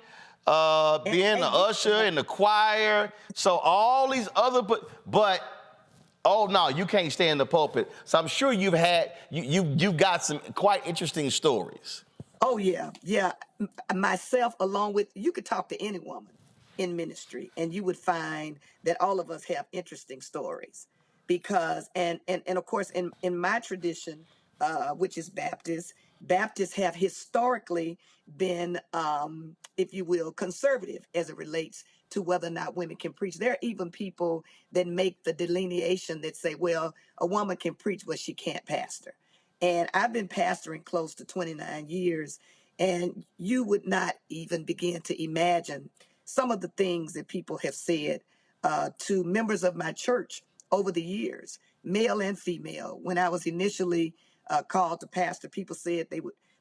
[SPEAKER 9] being the usher in the choir. So all these other, but oh no, you can't stay in the pulpit. So I'm sure you've got some quite interesting stories.
[SPEAKER 2] Oh yeah, yeah. Myself, along with, you could talk to any woman in ministry and you would find that all of us have interesting stories because, and of course in my tradition, which is Baptists have historically been, if you will, conservative as it relates to whether or not women can preach. There are even people that make the delineation that say, well, a woman can preach, but she can't pastor. And I've been pastoring close to 29 years, and you would not even begin to imagine some of the things that people have said to members of my church over the years, male and female. When I was initially called to pastor, people said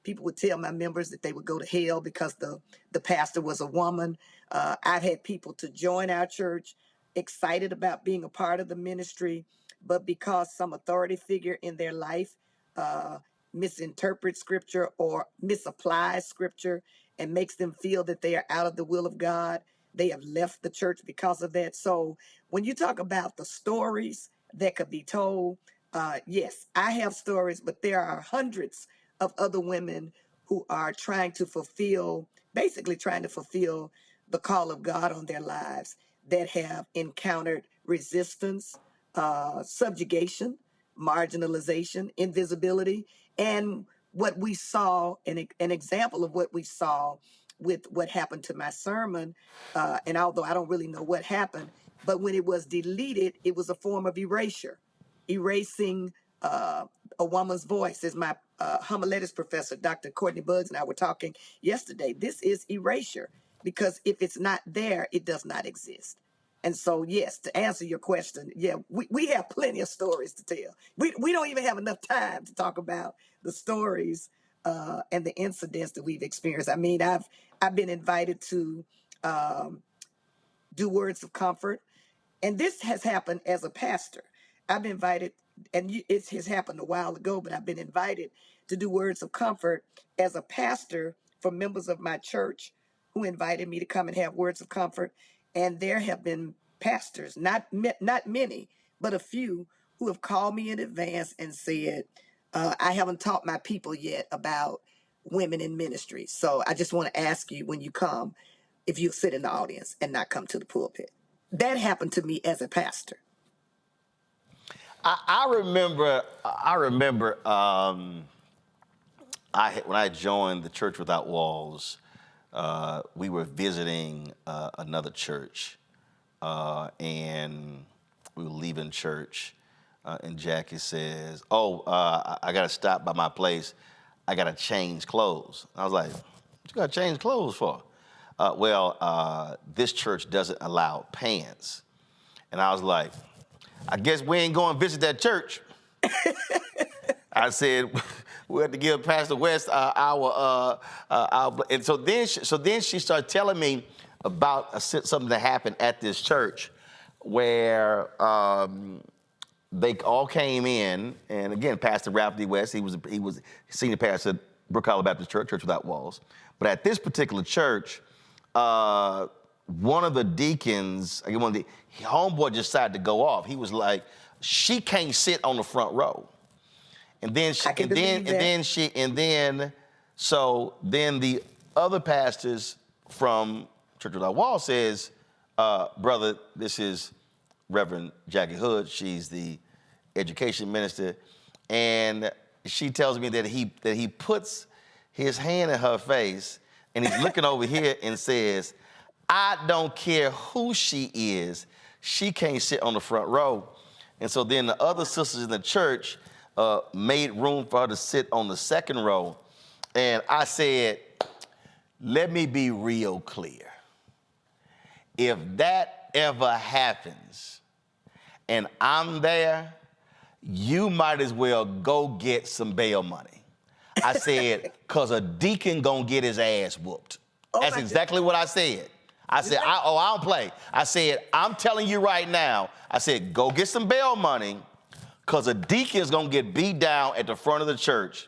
[SPEAKER 2] people would tell my members that they would go to hell because the pastor was a woman. I've had people to join our church excited about being a part of the ministry, but because some authority figure in their life misinterprets scripture or misapplies scripture and makes them feel that they are out of the will of God, they have left the church because of that. So when you talk about the stories that could be told, yes, I have stories, but there are hundreds of other women who are basically trying to fulfill the call of God on their lives that have encountered resistance, subjugation, marginalization, invisibility, and what we saw, an example of what we saw with what happened to my sermon, and although I don't really know what happened, but when it was deleted, it was a form of erasing a woman's voice. As my homiletics professor, Dr. Courtney Buggs, and I were talking yesterday, this is erasure, because if it's not there, it does not exist. And so, yes, to answer your question, yeah, we have plenty of stories to tell. We don't even have enough time to talk about the stories and the incidents that we've experienced. I mean, I've been invited to do words of comfort, and this has happened as a pastor. I've been invited, and it has happened a while ago, but I've been invited to do words of comfort as a pastor for members of my church who invited me to come and have words of comfort. And there have been pastors, not many, but a few, who have called me in advance and said, I haven't taught my people yet about women in ministry. So I just want to ask you, when you come, if you sit in the audience and not come to the pulpit. That happened to me as a pastor.
[SPEAKER 9] I remember. When I joined the Church Without Walls, we were visiting another church, and we were leaving church, and Jackie says, I got to stop by my place. I got to change clothes. I was like, what you got to change clothes for? This church doesn't allow pants. And I was like, I guess we ain't going to visit that church. I said, we have to give Pastor West our and so then she started telling me about something that happened at this church where they all came in, and again, Pastor Ralph D. West, he was senior pastor at Brook Hollow Baptist Church, Church Without Walls. But at this particular church, one of the deacons, the homeboy decided to go off. He was like, she can't sit on the front row. And then the other pastors from Church Without Walls says, brother, this is Reverend Jackie Hood. She's the education minister. And she tells me that he puts his hand in her face and he's looking over here and says, I don't care who she is, she can't sit on the front row. And so then the other sisters in the church made room for her to sit on the second row. And I said, let me be real clear. If that ever happens and I'm there, you might as well go get some bail money. I said, because a deacon gonna get his ass whooped. That's exactly what I said. I said, I don't play. I said, I'm telling you right now, I said, go get some bail money, because a deacon's gonna get beat down at the front of the church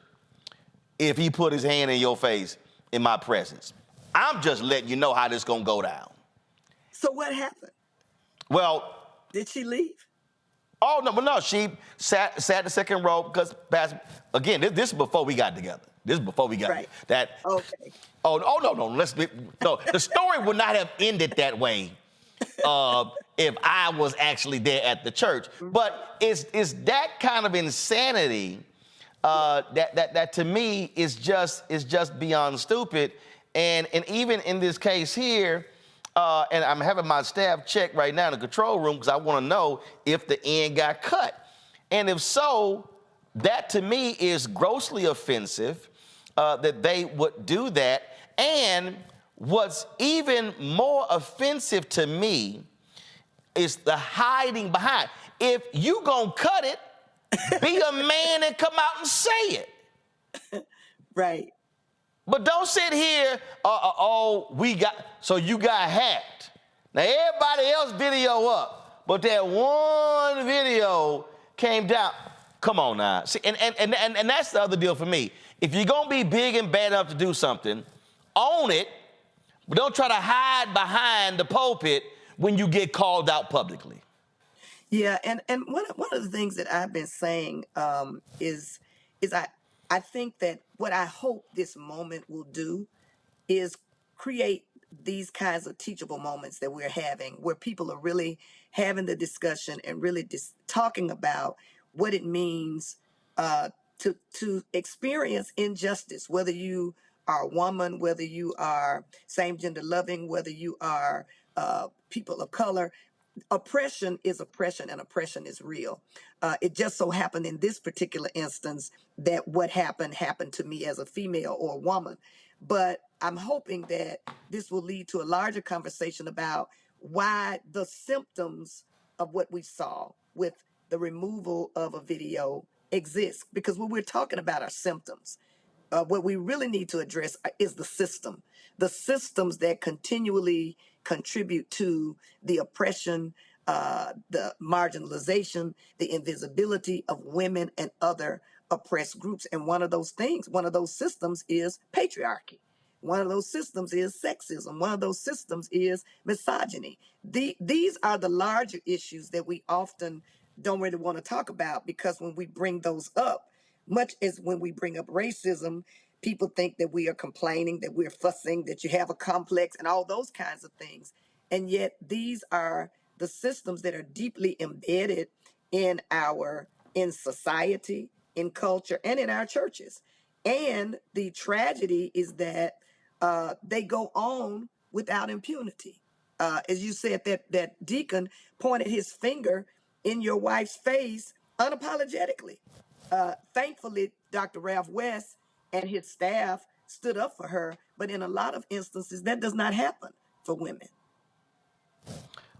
[SPEAKER 9] if he put his hand in your face in my presence. I'm just letting you know how this gonna go down.
[SPEAKER 2] So what happened?
[SPEAKER 9] Well,
[SPEAKER 2] did she leave?
[SPEAKER 9] Oh, no, she sat the second row because, again, this is before we got together. This is before we got together.
[SPEAKER 2] Okay.
[SPEAKER 9] No, the story would not have ended that way if I was actually there at the church. But it's that kind of insanity that to me is just beyond stupid. And even in this case here, and I'm having my staff check right now in the control room because I want to know if the end got cut. And if so, that to me is grossly offensive that they would do that. And what's even more offensive to me is the hiding behind. If you gonna cut it, be a man and come out and say it.
[SPEAKER 2] Right.
[SPEAKER 9] But don't sit here, so you got hacked. Now, everybody else video up, but that one video came down. Come on now. See, and that's the other deal for me. If you're going to be big and bad enough to do something, own it, but don't try to hide behind the pulpit when you get called out publicly.
[SPEAKER 2] Yeah, and one of the things that I've been saying is I think that what I hope this moment will do is create these kinds of teachable moments that we're having, where people are really having the discussion and really talking about what it means to experience injustice, whether you are a woman, whether you are same gender loving, whether you are people of color. Oppression is oppression, and oppression is real. It just so happened in this particular instance that what happened to me as a female or a woman. But I'm hoping that this will lead to a larger conversation about why the symptoms of what we saw with the removal of a video exist. Because what we're talking about are symptoms. What we really need to address is the systems that continually contribute to the oppression, the marginalization, the invisibility of women and other oppressed groups. And one of those things, one of those systems is patriarchy. One of those systems is sexism. One of those systems is misogyny. These are the larger issues that we often don't really want to talk about, because when we bring those up, much as when we bring up racism, people think that we are complaining, that we're fussing, that you have a complex and all those kinds of things. And yet these are the systems that are deeply embedded in society, in culture, and in our churches. And the tragedy is that they go on without impunity. As you said, that deacon pointed his finger in your wife's face unapologetically. Thankfully, Dr. Ralph West and his staff stood up for her, but in a lot of instances, that does not happen for women.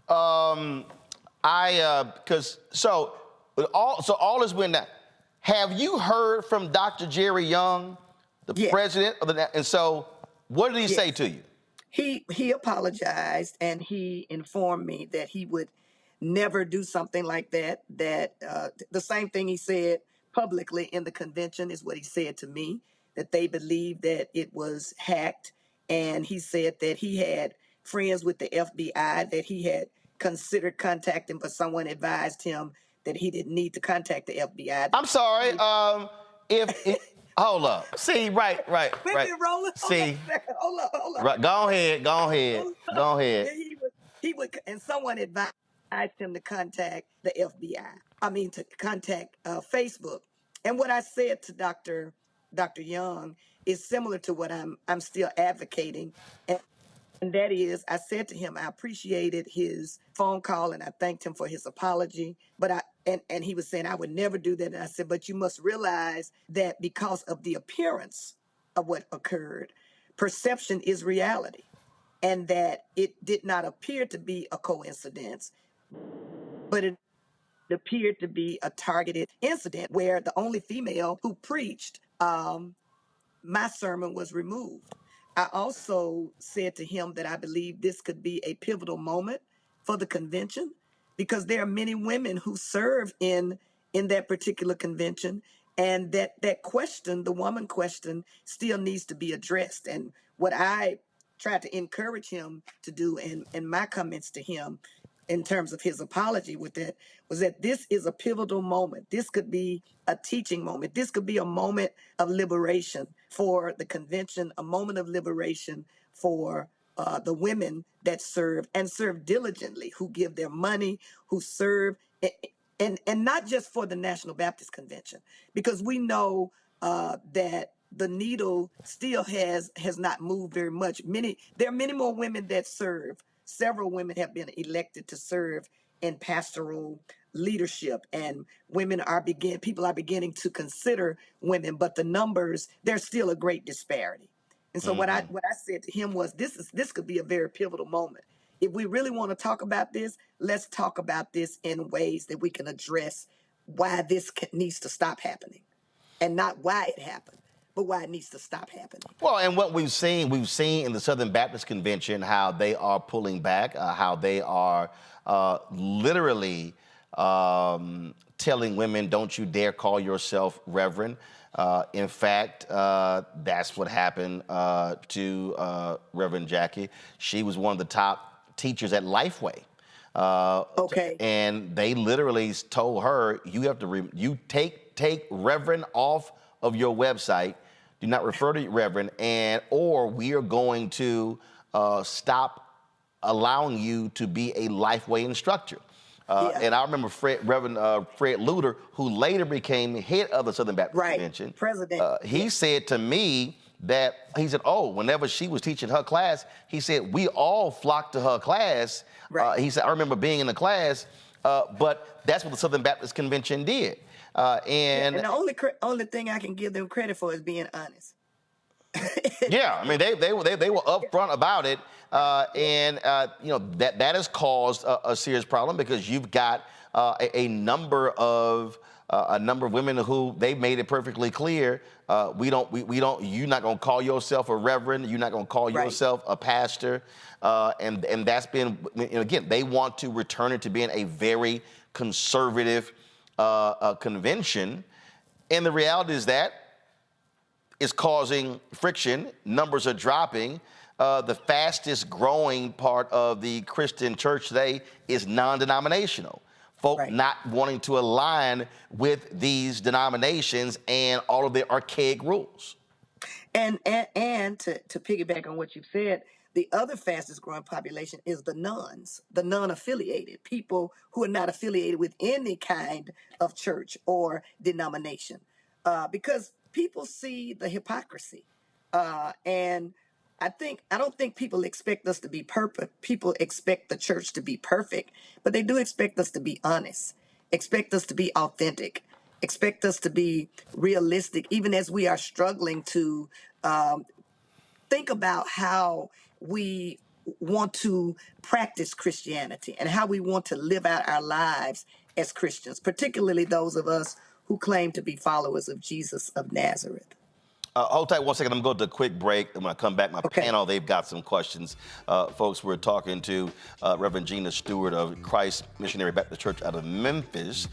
[SPEAKER 9] So all is when that. Have you heard from Dr. Jerry Young, the president of the? And so, what did he say to you?
[SPEAKER 2] He apologized, and he informed me that he would never do something like that. That the same thing he said publicly in the convention is what he said to me, that they believed that it was hacked. And he said that he had friends with the FBI that he had considered contacting, but someone advised him that he didn't need to contact the FBI.
[SPEAKER 9] I'm sorry. Hold up. See, right. See,
[SPEAKER 2] hold up.
[SPEAKER 9] Right, go ahead.
[SPEAKER 2] He would, and someone advised him to contact the FBI. I mean, to contact Facebook. And what I said to Dr. Young is similar to what I'm still advocating. And that is, I said to him, I appreciated his phone call and I thanked him for his apology. But and he was saying, I would never do that. And I said, but you must realize that because of the appearance of what occurred, perception is reality. And that it did not appear to be a coincidence, but it appeared to be a targeted incident where the only female who preached my sermon was removed. I also said to him that I believe this could be a pivotal moment for the convention, because there are many women who serve in that particular convention, and that question, the woman question, still needs to be addressed. And what I tried to encourage him to do, and my comments to him in terms of his apology with it, was that this is a pivotal moment. This could be a teaching moment. This could be a moment of liberation for the convention, a moment of liberation for the women that serve and serve diligently, who give their money, who serve, and not just for the National Baptist Convention, because we know that the needle still has not moved very much. There are many more women that serve. Several women have been elected to serve in pastoral leadership, and people are beginning to consider women, but the numbers, there's still a great disparity. And so what I said to him was, this could be a very pivotal moment. If we really want to talk about this, let's talk about this in ways that we can address why this needs to stop happening, and not why it happened, but why it needs to stop happening.
[SPEAKER 9] Well, and what we've seen in the Southern Baptist Convention, how they are pulling back, how they are literally telling women, don't you dare call yourself reverend. In fact, that's what happened to Reverend Jackie. She was one of the top teachers at Lifeway. And they literally told her, you have to you take reverend off of your website. Do not refer to Reverend, or we are going to stop allowing you to be a Lifeway instructor. And I remember Reverend Fred Luter, who later became head of the Southern Baptist Convention.
[SPEAKER 2] President.
[SPEAKER 9] He said to me that, whenever she was teaching her class, he said, we all flocked to her class. He said, I remember being in the class, but that's what the Southern Baptist Convention did. And
[SPEAKER 2] the only thing I can give them credit for is being honest.
[SPEAKER 9] Yeah, I mean, they were upfront about it, and that has caused a serious problem because you've got a number of women who they made it perfectly clear we don't you're not gonna call yourself a reverend, you're not gonna call yourself a pastor, and that's been, again, they want to return it to being a very conservative convention, and the reality is that is causing friction. Numbers are dropping. The fastest growing part of the Christian church today is non-denominational. Folk not wanting to align with these denominations and all of their archaic rules.
[SPEAKER 2] And to piggyback on what you've said, the other fastest growing population is the nuns, the non-affiliated, people who are not affiliated with any kind of church or denomination, because people see the hypocrisy, and I don't think people expect us to be perfect. People expect the church to be perfect, but they do expect us to be honest, expect us to be authentic, expect us to be realistic, even as we are struggling to think about how we want to practice Christianity and how we want to live out our lives as Christians, particularly those of us who claim to be followers of Jesus of Nazareth.
[SPEAKER 9] Hold tight 1 second. I'm going to go to a quick break. And when I come back, my panel, they've got some questions. Folks, we're talking to Reverend Gina Stewart of Christ Missionary Baptist Church out of Memphis,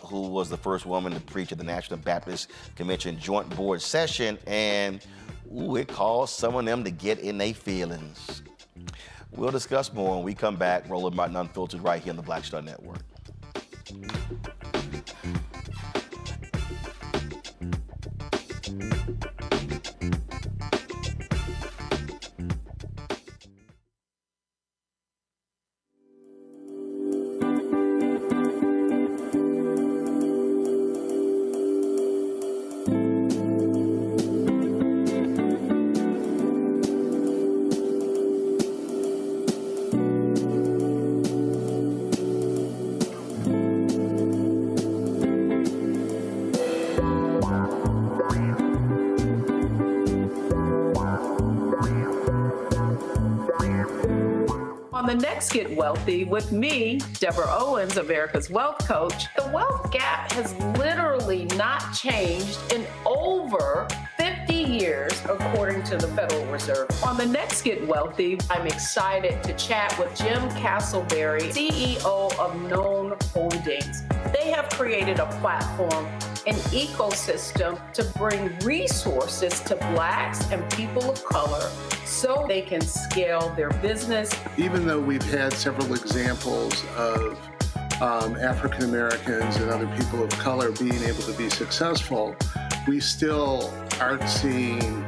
[SPEAKER 9] who was the first woman to preach at the National Baptist Convention Joint Board Session. And it caused some of them to get in their feelings. We'll discuss more when we come back. Roland Martin Unfiltered right here on the Black Star Network.
[SPEAKER 4] On the next Get Wealthy with me, Deborah Owens, America's Wealth Coach, the wealth gap has literally not changed in over 50 years, according to the Federal Reserve. On the next Get Wealthy, I'm excited to chat with Jim Castleberry, CEO of Known Holdings. They have created a platform, an ecosystem to bring resources to Blacks and people of color so they can scale their business.
[SPEAKER 6] Even though we've had several examples of African Americans and other people of color being able to be successful, we still aren't seeing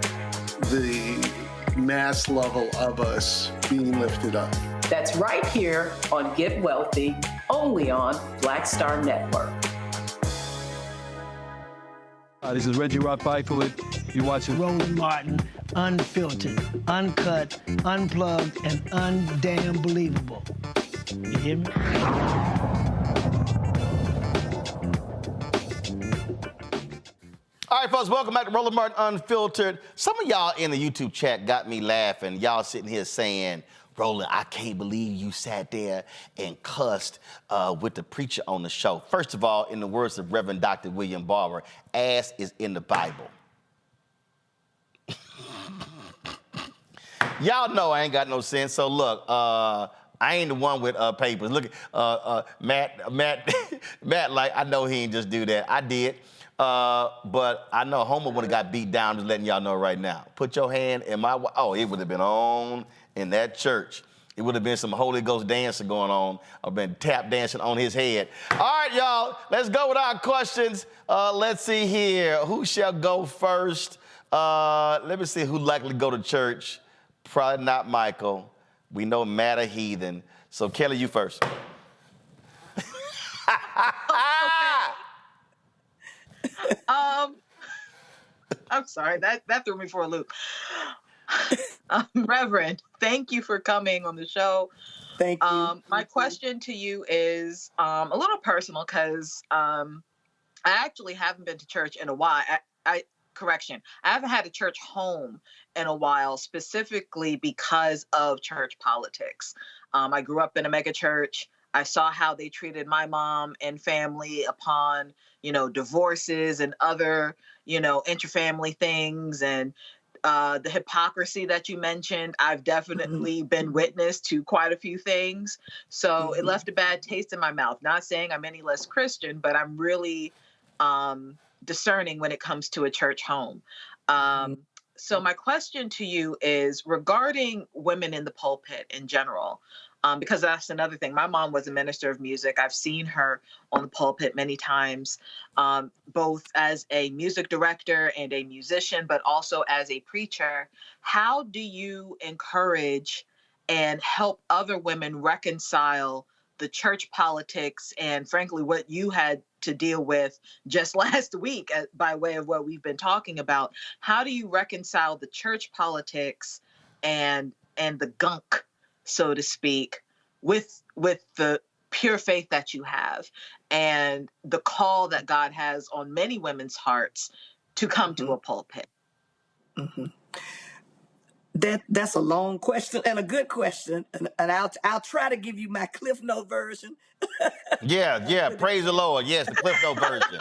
[SPEAKER 6] the mass level of us being lifted up.
[SPEAKER 4] That's right here on Get Wealthy, only on Black Star Network.
[SPEAKER 7] This is Reggie Rock Byford. You're watching
[SPEAKER 23] Roland Martin, unfiltered, uncut, unplugged, and undamn believable. You hear me?
[SPEAKER 9] All right, folks, welcome back to Roland Martin Unfiltered. Some of y'all in the YouTube chat got me laughing. Y'all sitting here saying, Roland, I can't believe you sat there and cussed with the preacher on the show. First of all, in the words of Reverend Dr. William Barber, ass is in the Bible. Y'all know I ain't got no sense, so look, I ain't the one with papers. Look, Matt, like, I know he ain't just do that. I did. But I know Homer would have got beat down, just letting y'all know right now. Put your hand in my, it would have been on in that church. It would have been some Holy Ghost dancing going on. I've been tap dancing on his head. All right, y'all, let's go with our questions. Let's see here. Who shall go first? Let me see who'd likely go to church. Probably not Michael. We know Matt a heathen. So Kelly, you first.
[SPEAKER 12] I'm sorry, that threw me for a loop. Reverend, thank you for coming on the show.
[SPEAKER 2] Thank you.
[SPEAKER 12] My question to you is a little personal because I actually haven't been to church in a while. correction. I haven't had a church home in a while, specifically because of church politics. I grew up in a mega church. I saw how they treated my mom and family upon, divorces and other, interfamily things, and the hypocrisy that you mentioned. I've definitely been witness to quite a few things. So it left a bad taste in my mouth. Not saying I'm any less Christian, but I'm really discerning when it comes to a church home. So my question to you is regarding women in the pulpit in general, because that's another thing. My mom was a minister of music. I've seen her on the pulpit many times, both as a music director and a musician, but also as a preacher. How do you encourage and help other women reconcile the church politics and, frankly, what you had to deal with just last week by way of what we've been talking about? How do you reconcile the church politics and the gunk, so to speak, with the pure faith that you have and the call that God has on many women's hearts to come to a pulpit?
[SPEAKER 2] That's a long question and a good question, and I'll try to give you my Cliff Note version.
[SPEAKER 9] Yeah. Praise the Lord. Yes, the Cliff Note version.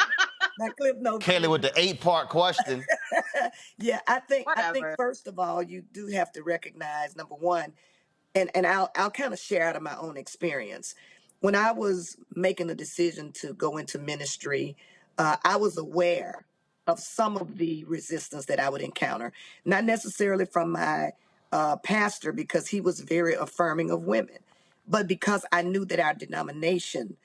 [SPEAKER 2] My Cliff Note
[SPEAKER 9] Kelly
[SPEAKER 2] version.
[SPEAKER 9] with the 8-part question.
[SPEAKER 2] Yeah, I think first of all, you do have to recognize, number one, and I'll kind of share out of my own experience. When I was making the decision to go into ministry, I was aware of some of the resistance that I would encounter, not necessarily from my pastor, because he was very affirming of women, but because I knew that our denomination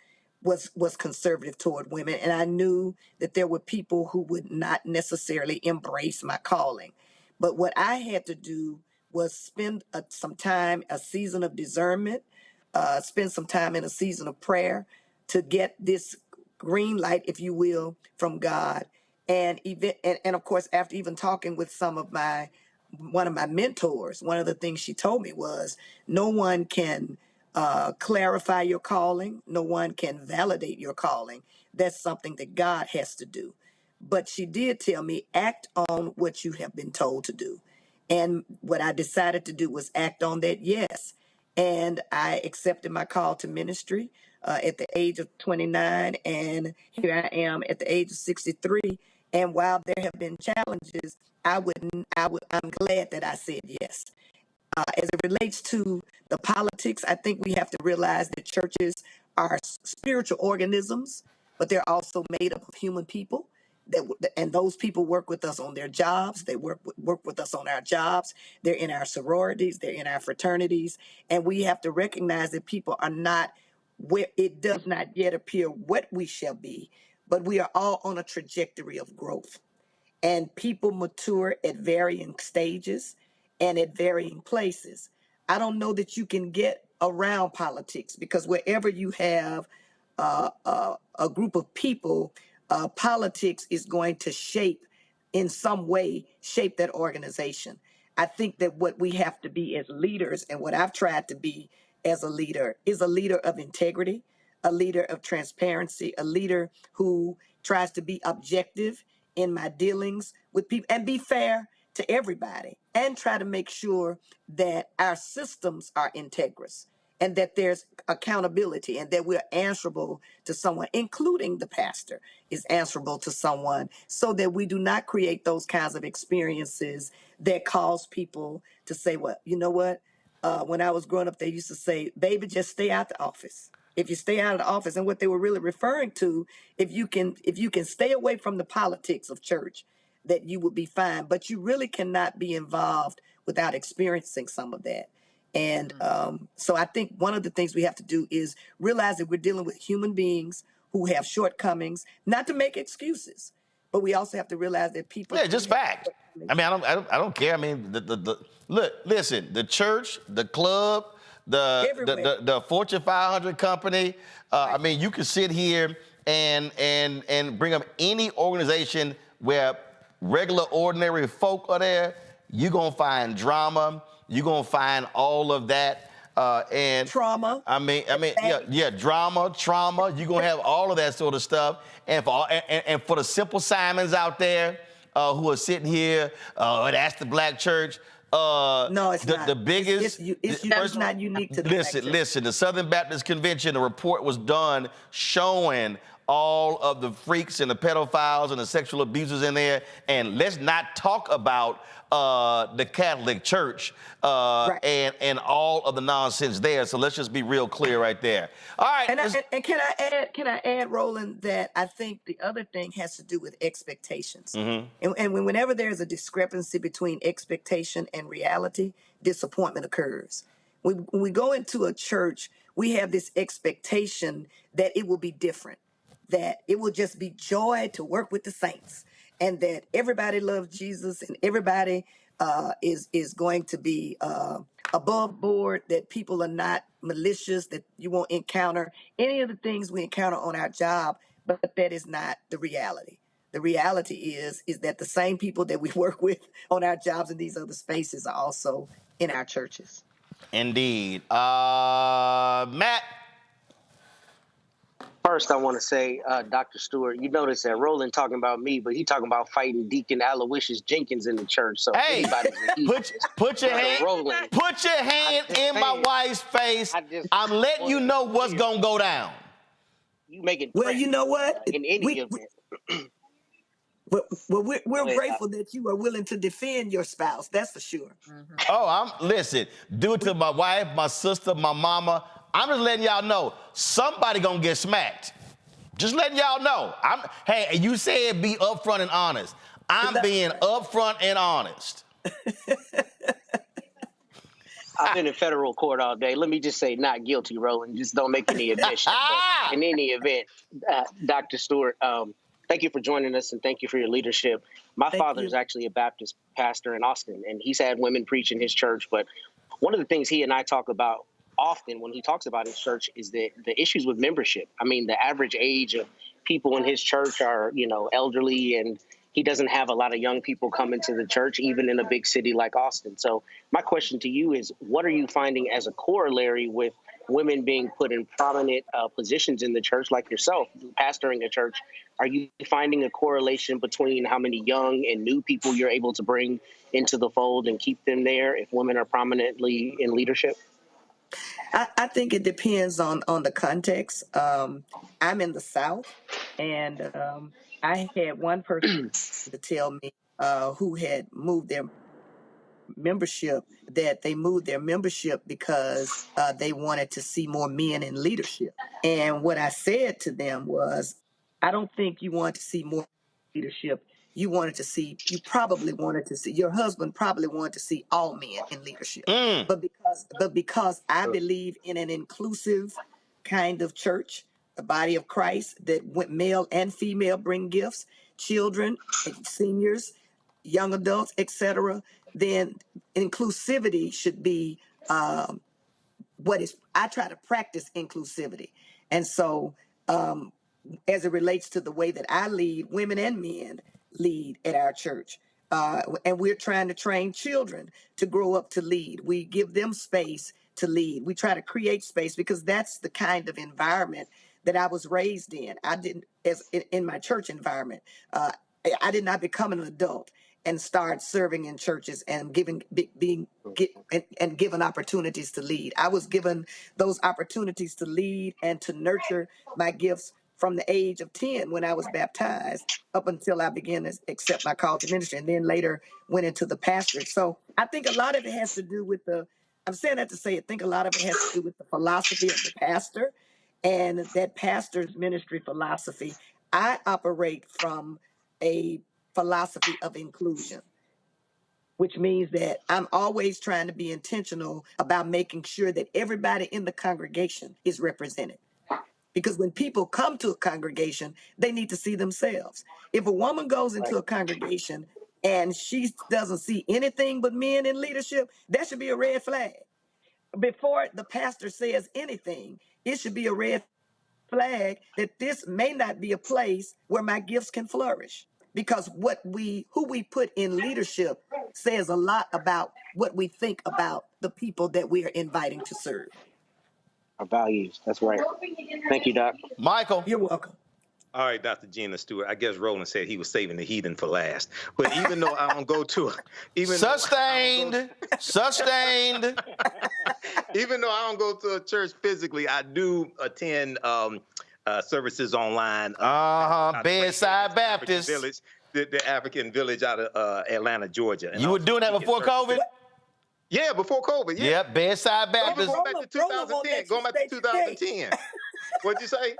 [SPEAKER 2] was conservative toward women, and I knew that there were people who would not necessarily embrace my calling. But what I had to do was spend some time, a season of discernment, spend some time in a season of prayer to get this green light, if you will, from God. And of course, after even talking with one of my mentors, one of the things she told me was, no one can clarify your calling. No one can validate your calling. That's something that God has to do. But she did tell me, act on what you have been told to do. And what I decided to do was act on that, yes. And I accepted my call to ministry at the age of 29, and here I am at the age of 63. And while there have been challenges, I'm glad that I said yes. As it relates to the politics, I think we have to realize that churches are spiritual organisms, but they're also made up of human people. And those people work with us on their jobs. They work with us on our jobs. They're in our sororities. They're in our fraternities. And we have to recognize that people are not where it does not yet appear what we shall be, but we are all on a trajectory of growth. And people mature at varying stages and at varying places. I don't know that you can get around politics, because wherever you have a group of people, politics is going to in some way, shape that organization. I think that what we have to be as leaders, and what I've tried to be as a leader, is a leader of integrity, a leader of transparency, a leader who tries to be objective in my dealings with people and be fair to everybody, and try to make sure that our systems are integrous and that there's accountability and that we're answerable to someone, including the pastor is answerable to someone, so that we do not create those kinds of experiences that cause people to say, well, you know what? When I was growing up, they used to say, baby, just stay out the office. If you stay out of the office, and what they were really referring to, if you can stay away from the politics of church, that you will be fine. But you really cannot be involved without experiencing some of that. And so I think one of the things we have to do is realize that we're dealing with human beings who have shortcomings, not to make excuses, but we also have to realize that people.
[SPEAKER 9] Yeah, just fact. I mean, I don't care. I mean, look, listen, the church, the club, the Fortune 500 company. I mean, you can sit here and bring up any organization where regular, ordinary folk are there. You're gonna find drama. You're gonna find all of that. And
[SPEAKER 2] trauma.
[SPEAKER 9] I mean, drama, trauma. You're gonna have all of that sort of stuff. And for the Simple Simons out there, who are sitting here, that's the black church.
[SPEAKER 2] No, it's not.
[SPEAKER 9] The biggest.
[SPEAKER 2] It's not unique to the black church.
[SPEAKER 9] Listen. The Southern Baptist Convention, a report was done showing all of the freaks and the pedophiles and the sexual abusers in there. And let's not talk about the Catholic Church and all of the nonsense there. So let's just be real clear right there. All right.
[SPEAKER 2] And can I add, Roland, that I think the other thing has to do with expectations.
[SPEAKER 9] Mm-hmm.
[SPEAKER 2] And whenever there's a discrepancy between expectation and reality, disappointment occurs. When we go into a church, we have this expectation that it will be different, that it will just be joy to work with the saints, and that everybody loves Jesus and everybody is going to be above board, that people are not malicious, that you won't encounter any of the things we encounter on our job, but that is not the reality. The reality is that the same people that we work with on our jobs in these other spaces are also in our churches.
[SPEAKER 9] Indeed. Matt?
[SPEAKER 13] First, I want to say, Dr. Stewart, you notice that Roland talking about me, but he talking about fighting Deacon Aloysius Jenkins in the church. So
[SPEAKER 9] hey, put your hand in my wife's face. I'm letting you know what's gonna go down.
[SPEAKER 13] You make it.
[SPEAKER 2] Well, you know what?
[SPEAKER 13] In any event.
[SPEAKER 2] We're grateful that you are willing to defend your spouse. That's for sure.
[SPEAKER 13] Mm-hmm.
[SPEAKER 9] Oh, listen. Do it to my wife, my sister, my mama. I'm just letting y'all know somebody gonna get smacked. Just letting y'all know. Hey, you said be upfront and honest. I'm being upfront and honest.
[SPEAKER 13] I've been in federal court all day. Let me just say, not guilty, Roland. Just don't make any admission. But in any event, Dr. Stewart, thank you for joining us and thank you for your leadership. My father is actually a Baptist pastor in Austin, and he's had women preach in his church. But one of the things he and I talk about often when he talks about his church is the issues with membership. I mean, the average age of people in his church are, elderly, and he doesn't have a lot of young people coming to the church, even in a big city like Austin. So my question to you is, what are you finding as a corollary with women being put in prominent positions in the church like yourself, pastoring a church? Are you finding a correlation between how many young and new people you're able to bring into the fold and keep them there if women are prominently in leadership?
[SPEAKER 2] I think it depends on the context. I'm in the South, and I had one person to tell me who had moved their membership, that they moved their membership because they wanted to see more men in leadership. And what I said to them was, I don't think you want to see more leadership. You probably wanted to see, your husband probably wanted to see all men in leadership. But because I believe in an inclusive kind of church, the body of Christ, that male and female bring gifts, children, seniors, young adults, etc., then inclusivity should be I try to practice inclusivity. And so as it relates to the way that I lead, women and men lead at our church. And we're trying to train children to grow up to lead. We give them space to lead. We try to create space because that's the kind of environment that I was raised in. In my church environment, I did not become an adult and start serving in churches and given opportunities to lead. I was given those opportunities to lead and to nurture my gifts from the age of 10 when I was baptized up until I began to accept my call to ministry, and then later went into the pastorate. So I think a lot of it has to do with I'm saying that to say, I think a lot of it has to do with the philosophy of the pastor and that pastor's ministry philosophy. I operate from a philosophy of inclusion, which means that I'm always trying to be intentional about making sure that everybody in the congregation is represented. Because when people come to a congregation, they need to see themselves. If a woman goes into a congregation and she doesn't see anything but men in leadership, that should be a red flag. Before the pastor says anything, it should be a red flag that this may not be a place where my gifts can flourish. Because who we put in leadership says a lot about what we think about the people that we are inviting to serve.
[SPEAKER 13] Our values. That's right. Thank you, Doc.
[SPEAKER 9] Michael.
[SPEAKER 2] You're welcome.
[SPEAKER 5] All right, Dr. Gina Stewart. I guess Roland said he was saving the heathen for last. But even though I don't go to
[SPEAKER 9] Sustained.
[SPEAKER 5] Even though I don't go to a church physically, I do attend services online.
[SPEAKER 9] Bedside Baptist.
[SPEAKER 5] The African Village out of Atlanta, Georgia. And
[SPEAKER 9] you were doing that before COVID?
[SPEAKER 5] Yeah, before COVID. Yeah.
[SPEAKER 9] Yep, Bedside Baptist.
[SPEAKER 5] Going back to 2010. Going back to 2010. What'd you say?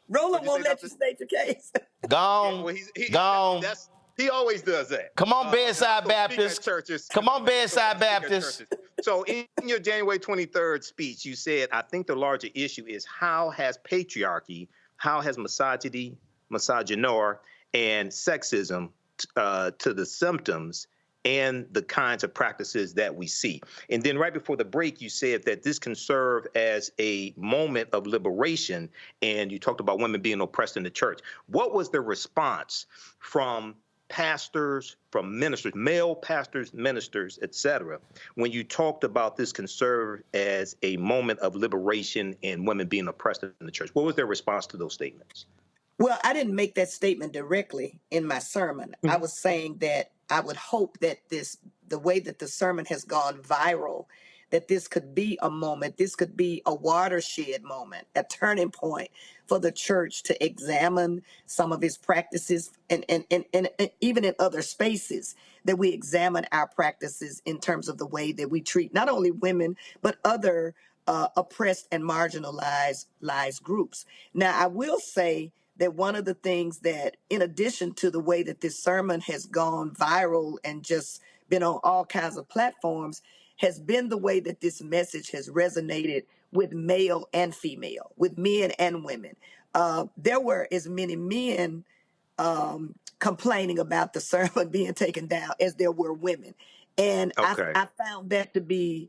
[SPEAKER 2] Roland won't let you state your case.
[SPEAKER 9] Gone. Gone.
[SPEAKER 5] He always does that.
[SPEAKER 9] Come on, Bedside Baptist. Come on, Bedside Baptist.
[SPEAKER 5] So in your January 23rd speech, you said, I think the larger issue is how has patriarchy, how has misogyny, misogynoir, and sexism to the symptoms and the kinds of practices that we see. And then right before the break, you said that this can serve as a moment of liberation, and you talked about women being oppressed in the church. What was the response from pastors, from ministers, male pastors, ministers, etc., when you talked about this can serve as a moment of liberation and women being oppressed in the church? What was their response to those statements?
[SPEAKER 2] Well, I didn't make that statement directly in my sermon. I was saying that I would hope that the way that the sermon has gone viral, that this could be a moment, this could be a watershed moment, a turning point for the church to examine some of its practices and even in other spaces, that we examine our practices in terms of the way that we treat not only women, but other oppressed and marginalized groups. Now, I will say that one of the things that, in addition to the way that this sermon has gone viral and just been on all kinds of platforms, has been the way that this message has resonated with male and female, with men and women. There were as many men complaining about the sermon being taken down as there were women. And I found that to be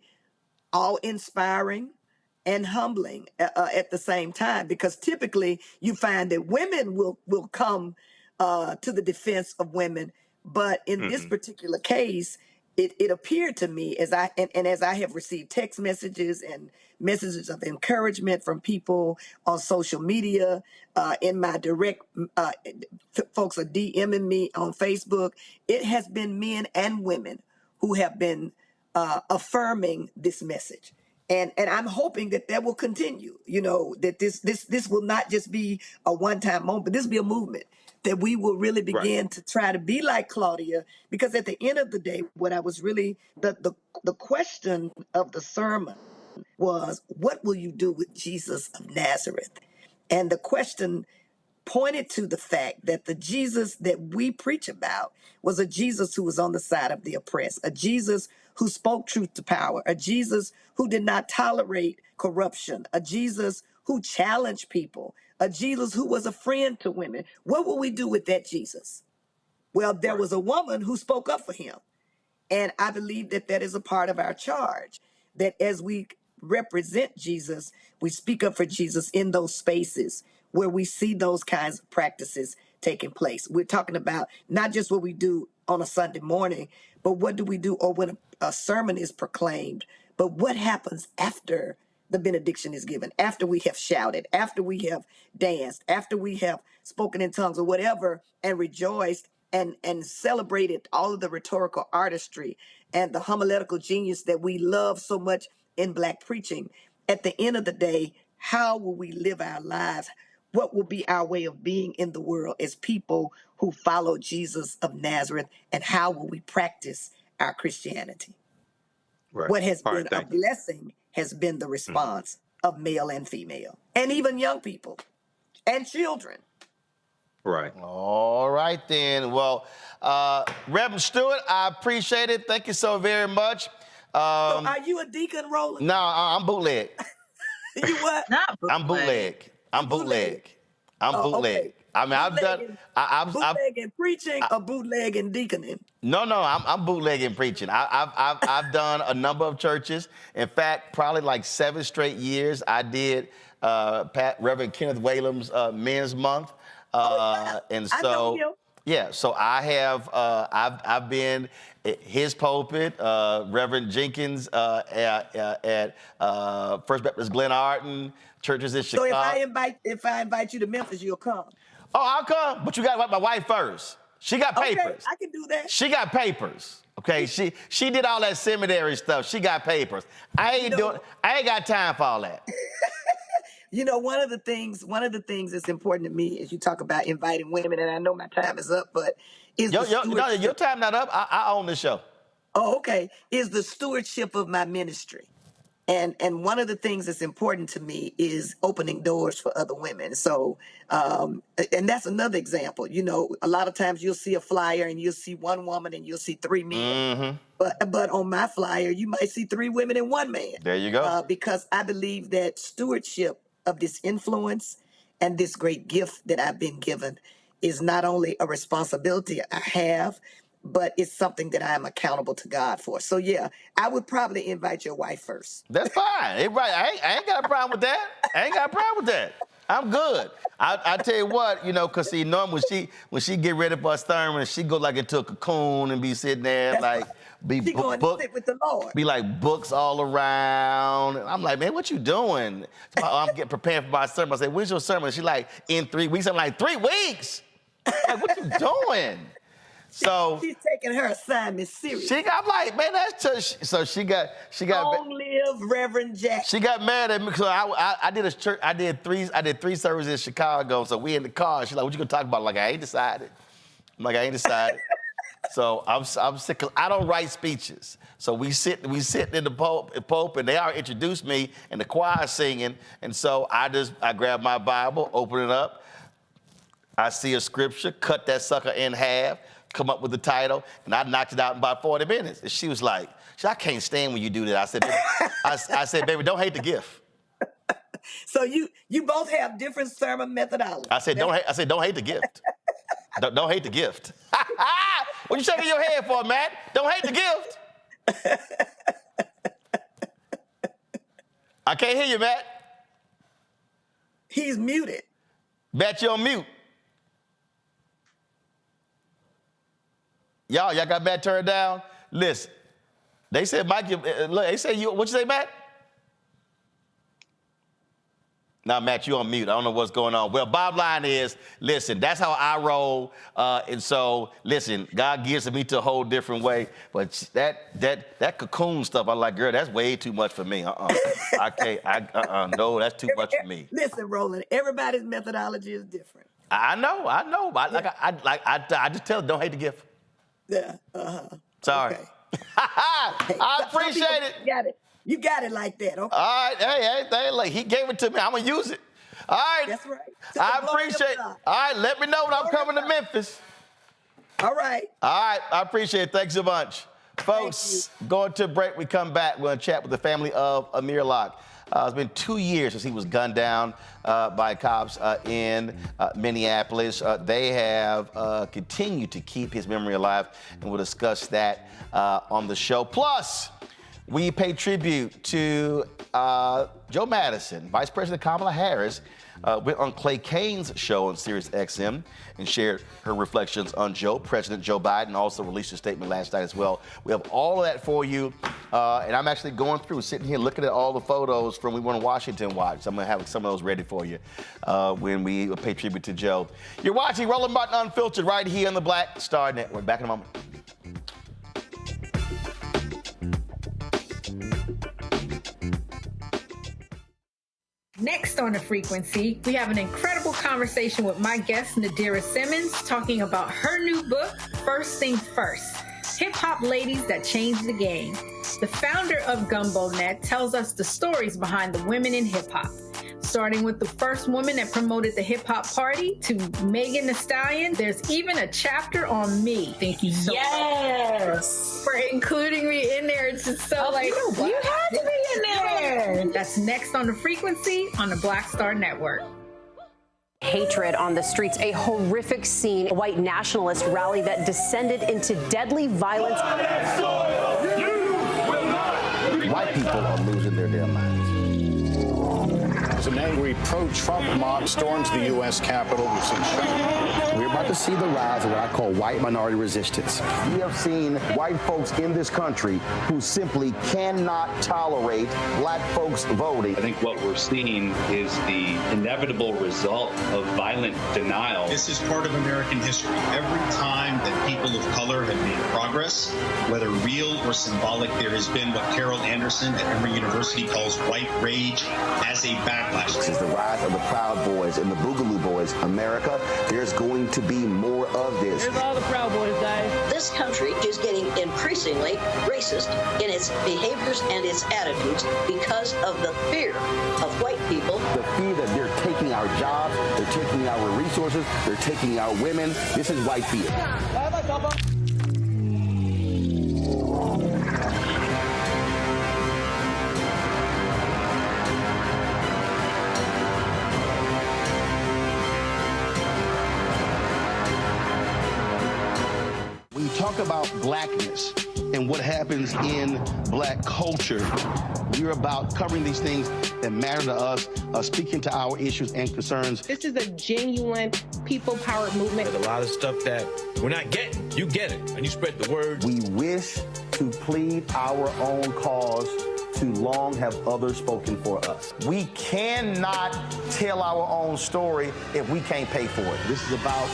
[SPEAKER 2] awe-inspiring and humbling at the same time, because typically you find that women will come to the defense of women, but in this particular case, it appeared to me as I have received text messages and messages of encouragement from people on social media, in my direct, folks are DMing me on Facebook. It has been men and women who have been affirming this message. And I'm hoping that will continue, that this will not just be a one-time moment, but this will be a movement, that we will really begin to try to be like Claudia, because at the end of the day, what I was really, the question of the sermon was, what will you do with Jesus of Nazareth? And the question pointed to the fact that the Jesus that we preach about was a Jesus who was on the side of the oppressed, a Jesus who spoke truth to power, a Jesus who did not tolerate corruption, a Jesus who challenged people, a Jesus who was a friend to women. What will we do with that Jesus? Well, there was a woman who spoke up for him. And I believe that is a part of our charge, that as we represent Jesus, we speak up for Jesus in those spaces where we see those kinds of practices taking place. We're talking about not just what we do on a Sunday morning, but what do we do, or when a sermon is proclaimed, but what happens after the benediction is given, after we have shouted, after we have danced, after we have spoken in tongues or whatever, and rejoiced and celebrated all of the rhetorical artistry and the homiletical genius that we love so much in Black preaching. At the end of the day, how will we live our lives? What will be our way of being in the world as people who follow Jesus of Nazareth? And how will we practice our Christianity? What has been a blessing has been the response of male and female, and even young people and children.
[SPEAKER 5] Right.
[SPEAKER 9] All right, then. Well, Reverend Stewart, I appreciate it. Thank you so very much.
[SPEAKER 2] So are you a deacon, Roland?
[SPEAKER 9] No, I'm bootleg.
[SPEAKER 2] You what?
[SPEAKER 12] Not bootleg.
[SPEAKER 9] I'm bootleg. I'm bootleg. I'm bootleg.
[SPEAKER 2] Okay.
[SPEAKER 9] I mean, I've
[SPEAKER 2] bootlegging preaching or bootlegging deaconing?
[SPEAKER 9] No, I'm bootlegging preaching. I've done a number of churches. In fact, probably like 7 straight years, I did Reverend Kenneth Whalem's Men's Month. And so Yeah, so I have, I've been his pulpit, Reverend Jenkins at First Baptist Glen Arden, churches in Chicago.
[SPEAKER 2] So if I invite you to Memphis, you'll come.
[SPEAKER 9] Oh, I'll come, but you got to invite my wife first. She got papers.
[SPEAKER 2] Okay, I can do that.
[SPEAKER 9] She got papers. Okay, she did all that seminary stuff. She got papers. I ain't got time for all that.
[SPEAKER 2] You know, one of the things that's important to me is you talk about inviting women, and I know my time is up, but is
[SPEAKER 9] your time not up. I own the show.
[SPEAKER 2] Oh, okay. Is the stewardship of my ministry. And one of the things that's important to me is opening doors for other women. So, and that's another example. You know, a lot of times you'll see a flyer and you'll see one woman and you'll see 3 men. Mm-hmm. But on my flyer, you might see 3 women and 1 man.
[SPEAKER 9] There you go.
[SPEAKER 2] Because I believe that stewardship of this influence and this great gift that I've been given is not only a responsibility I have, but it's something that I am accountable to God for. So yeah, I would probably invite your wife first.
[SPEAKER 9] That's fine. Right. I ain't got a problem with that. I'm good. I tell you what, you know, because see, normally when she get ready for a sermon, she go like into a cocoon and be sitting there
[SPEAKER 2] she going to sit with the Lord.
[SPEAKER 9] Be like books all around. And I'm like, man, what you doing? So I'm getting prepared for my sermon. I say, when's your sermon? She like, in 3 weeks. I'm like, 3 weeks? Like, what you doing? So
[SPEAKER 2] she's taking her assignment serious.
[SPEAKER 9] I'm like, man, that's just, so she got.
[SPEAKER 2] Long live Reverend Jack.
[SPEAKER 9] She got mad at me because I did a church. I did 3 services in Chicago. So we in the car. She's like, what you gonna talk about? I'm like, I ain't decided. So I'm sick. 'Cause I don't write speeches. So we sit in the Pope, and they already introduced me, and the choir singing, and so I grab my Bible, open it up. I see a scripture, cut that sucker in half, come up with the title, and I knocked it out in about 40 minutes. And she was like, I can't stand when you do that. I said, baby, don't hate the gift.
[SPEAKER 2] So you both have different sermon methodology.
[SPEAKER 9] I said, don't hate the gift. Don't hate the gift. What you shaking your head for, Matt? Don't hate the gift. I can't hear you, Matt.
[SPEAKER 2] He's muted.
[SPEAKER 9] Matt, you're on mute. Y'all got Matt turned down? Listen, they said, Mike, what you say, Matt? Now, Matt, you on mute. I don't know what's going on. Well, bottom line is, listen, that's how I roll. And so, listen, God gives me to a whole different way. But that cocoon stuff, I'm like, girl, that's way too much for me. I can't. No, that's too much for me.
[SPEAKER 2] Listen, Roland, everybody's methodology is different.
[SPEAKER 9] I know. I just tell them, don't hate the gift.
[SPEAKER 2] Yeah.
[SPEAKER 9] Sorry.
[SPEAKER 2] Okay.
[SPEAKER 9] I appreciate it.
[SPEAKER 2] You got it like that, okay?
[SPEAKER 9] All right, hey, like he gave it to me. I'm gonna use it. All right.
[SPEAKER 2] That's right.
[SPEAKER 9] I appreciate it. All right, let me know when I'm coming to Memphis.
[SPEAKER 2] All right.
[SPEAKER 9] All right, I appreciate it. Thanks so much. Folks, going to a break. We come back. We're gonna chat with the family of Amir Locke. It's been 2 years since he was gunned down by cops in Minneapolis. They have continued to keep his memory alive, and we'll discuss that on the show. Plus, we pay tribute to Joe Madison. Vice President Kamala Harris went on Clay Kane's show on Sirius XM and shared her reflections on Joe. President Joe Biden also released a statement last night as well. We have all of that for you. And I'm actually going through, sitting here looking at all the photos from We Want Washington Watch. I'm going to have some of those ready for you when we pay tribute to Joe. You're watching Roland Martin Unfiltered right here on the Black Star Network. Back in a moment.
[SPEAKER 8] Next on The Frequency, we have an incredible conversation with my guest, Nadira Simmons, talking about her new book, First Thing First, Hip-Hop Ladies That Changed the Game. The founder of GumboNet tells us the stories behind the women in hip-hop, starting with the first woman that promoted the hip-hop party to Megan Thee Stallion. There's even a chapter on me. Thank you so much for including me in there. It's just so you had to be in there. That's next on The Frequency on the Black Star Network.
[SPEAKER 10] Hatred on the streets, a horrific scene, a white nationalist rally that descended into deadly violence.
[SPEAKER 9] White people are losing their damn minds.
[SPEAKER 1] As an angry pro-Trump mob storms the U.S. Capitol, we've seen shooting.
[SPEAKER 11] We're about to see the rise of what I call white minority resistance. We have seen white folks in this country who simply cannot tolerate black folks voting.
[SPEAKER 14] I think what we're seeing is the inevitable result of violent denial.
[SPEAKER 21] This is part of American history. Every time that people of color have made progress, whether real or symbolic, there has been what Carol Anderson at Emory University calls white rage as a backlash.
[SPEAKER 11] This is the rise of the Proud Boys and the Boogaloo Boys. America, there's going to be more of this.
[SPEAKER 25] Here's all the Proud Boys, guys.
[SPEAKER 26] This country is getting increasingly racist in its behaviors and its attitudes because of the fear of white people.
[SPEAKER 11] The fear that they're taking our jobs, they're taking our resources, they're taking our women. This is white fear.
[SPEAKER 27] When you talk about blackness and what happens in black culture, we're about covering these things that matter to us, speaking to our issues and concerns.
[SPEAKER 28] This is a genuine people-powered movement.
[SPEAKER 29] There's a lot of stuff that we're not getting. You get it, and you spread the word.
[SPEAKER 11] We wish to plead our own cause. Too long have others spoken for us. We cannot tell our own story if we can't pay for it.
[SPEAKER 27] This is about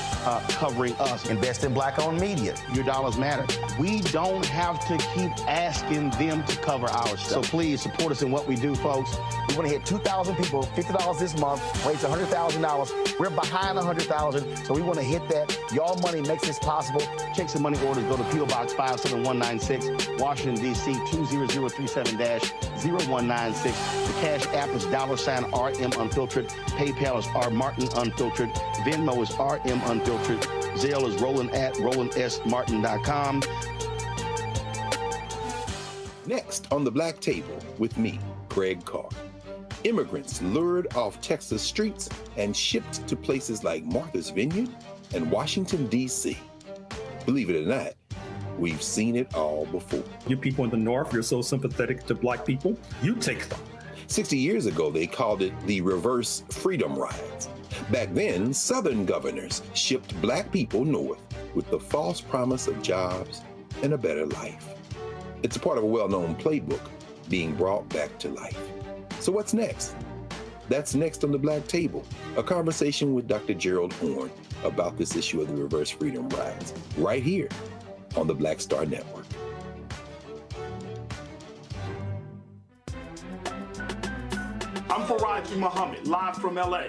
[SPEAKER 27] covering us.
[SPEAKER 11] Invest in black-owned media.
[SPEAKER 27] Your dollars matter. We don't have to keep asking them to cover our stuff. So please support us in what we do, folks.
[SPEAKER 11] We want to hit 2,000 people, $50 this month, raise $100,000. We're behind $100,000, so we want to hit that. Y'all money makes this possible.
[SPEAKER 27] Checks and money orders go to P.O. Box 57196, Washington, D.C. 20037-0196. The Cash App is $RM Unfiltered. PayPal is R Martin Unfiltered. Venmo is RM Unfiltered. Zelle is Roland at RolandSMartin.com.
[SPEAKER 15] Next on the Black Table with me, Greg Carr. Immigrants lured off Texas streets and shipped to places like Martha's Vineyard and Washington, D.C. Believe it or not, we've seen it all before.
[SPEAKER 16] You people in the North, you're so sympathetic to black people, you take them.
[SPEAKER 15] 60 years ago, they called it the reverse freedom rides. Back then, Southern governors shipped black people north with the false promise of jobs and a better life. It's a part of a well-known playbook being brought back to life. So what's next? That's next on the Black Table, a conversation with Dr. Gerald Horne about this issue of the reverse freedom rides, right here on the Black Star Network.
[SPEAKER 18] I'm Faraji Muhammad, live from LA.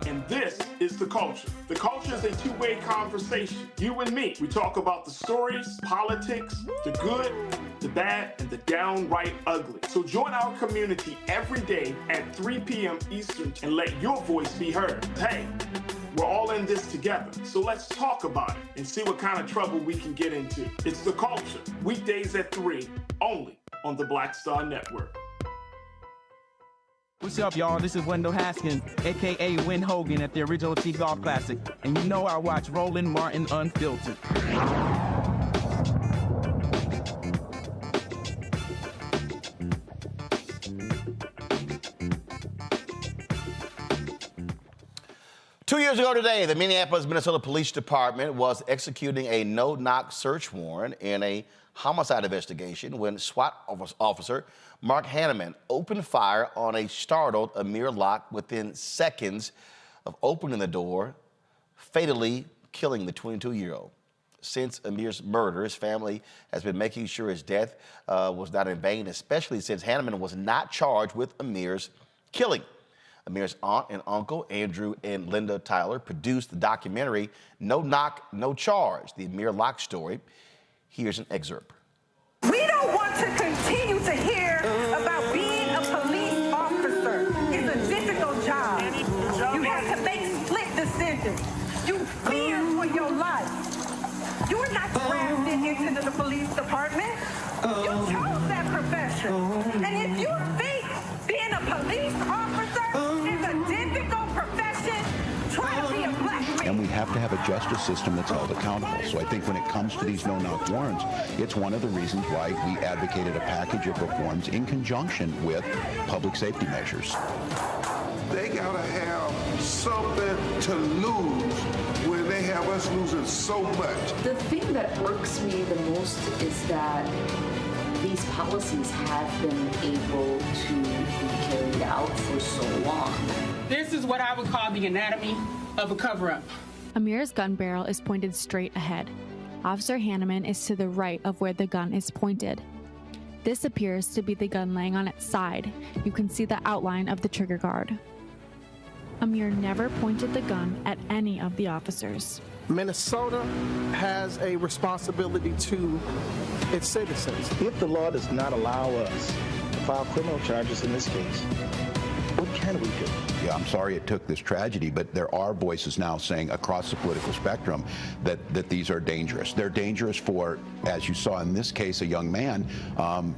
[SPEAKER 18] And this is The Culture. The Culture is a two-way conversation. You and me. We talk about the stories, politics, the good, the bad, and the downright ugly. So join our community every day at 3 p.m. Eastern and let your voice be heard. Hey, we're all in this together. So let's talk about it and see what kind of trouble we can get into. It's The Culture, weekdays at 3, only on the Black Star Network.
[SPEAKER 30] What's up, y'all? This is Wendell Haskins, a.k.a. Win Hogan at the Original T Golf Classic. And you know I watch Roland Martin Unfiltered.
[SPEAKER 9] Two years ago today, the Minneapolis, Minnesota Police Department was executing a no-knock search warrant in a homicide investigation when SWAT officer Mark Hanneman opened fire on a startled Amir Locke within seconds of opening the door, fatally killing the 22-year-old. Since Amir's murder, his family has been making sure his death was not in vain, especially since Hanneman was not charged with Amir's killing. Amir's aunt and uncle, Andrew and Linda Tyler, produced the documentary No Knock, No Charge, the Amir Locke story. Here's an excerpt.
[SPEAKER 31] We don't want to continue to hear about being a police officer. It's a difficult job. You have to make split decisions. You fear for your life. You're not drafted into the police department. You chose that profession. And if you think being a police officer is a difficult profession, try to be a black man.
[SPEAKER 32] And we have to have a justice system that's held accountable. So I think when it comes to these no-knock warrants, it's one of the reasons why we advocated a package of reforms in conjunction with public safety measures.
[SPEAKER 3] They gotta have something to lose when they have us losing so much.
[SPEAKER 4] The thing that irks me the most is that these policies have been able to be carried out for so long.
[SPEAKER 31] This is what I would call the anatomy of a cover-up.
[SPEAKER 5] Amir's gun barrel is pointed straight ahead. Officer Hanneman is to the right of where the gun is pointed. This appears to be the gun laying on its side. You can see the outline of the trigger guard. Amir never pointed the gun at any of the officers.
[SPEAKER 6] Minnesota has a responsibility to its citizens.
[SPEAKER 27] If the law does not allow us to file criminal charges in this case, what can we do?
[SPEAKER 32] Yeah, I'm sorry it took this tragedy, but there are voices now saying across the political spectrum that these are dangerous. They're dangerous for, as you saw in this case, a young man,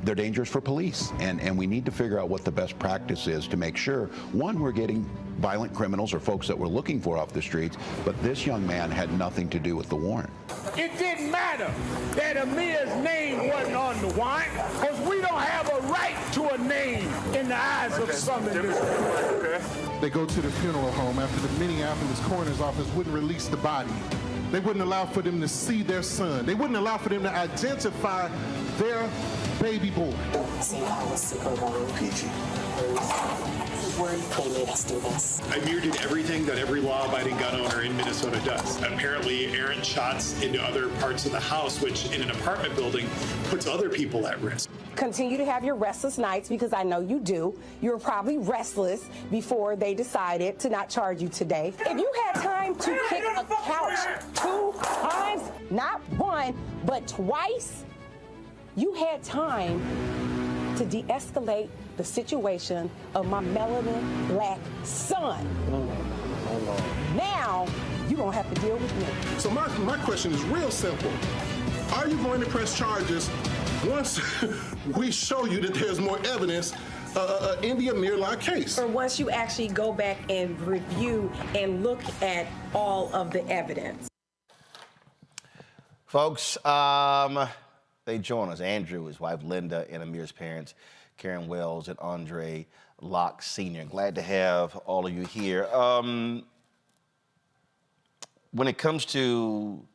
[SPEAKER 32] they're dangerous for police. And we need to figure out what the best practice is to make sure, one, we're getting violent criminals or folks that we're looking for off the streets, but this young man had nothing to do with the warrant.
[SPEAKER 7] It didn't matter that Amir's name wasn't on the warrant, because we don't have a right to a name in the eyes of some in this country.
[SPEAKER 3] They go to the funeral home after the Minneapolis coroner's office wouldn't release the body. They wouldn't allow for them to see their son. They wouldn't allow for them to identify their baby boy.
[SPEAKER 13] See how was super wrong, PG. They made us do this.
[SPEAKER 17] Amir did everything that every law-abiding gun owner in Minnesota does. Apparently, errant shots into other parts of the house, which in an apartment building puts other people at risk.
[SPEAKER 31] Continue to have your restless nights, because I know you do. You were probably restless before they decided to not charge you today. If you had time to kick a couch 2 times, not one, but twice, you had time to de-escalate the situation of my melanin black son. Now, you're going to have to deal with me.
[SPEAKER 3] So my question is real simple. Are you going to press charges once we show you that there's more evidence in the Amir Locke case?
[SPEAKER 31] Or once you actually go back and review and look at all of the evidence?
[SPEAKER 9] Folks, they join us. Andrew, his wife Linda, and Amir's parents, Karen Wells and Andre Locke Sr. Glad to have all of you here. When it comes to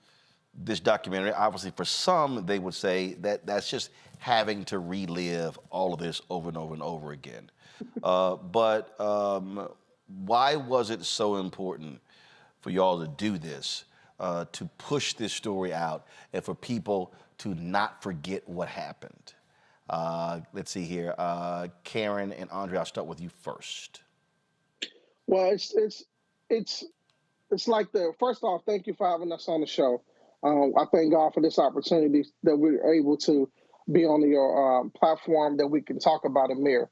[SPEAKER 9] this documentary, obviously for some, they would say that that's just having to relive all of this over and over and over again. But why was it so important for y'all to do this, to push this story out, and for people to not forget what happened? Let's see here. Karen and Andre, I'll start with you first.
[SPEAKER 19] Well, it's like first off, thank you for having us on the show. I thank God for this opportunity that we're able to be on your platform, that we can talk about Amir,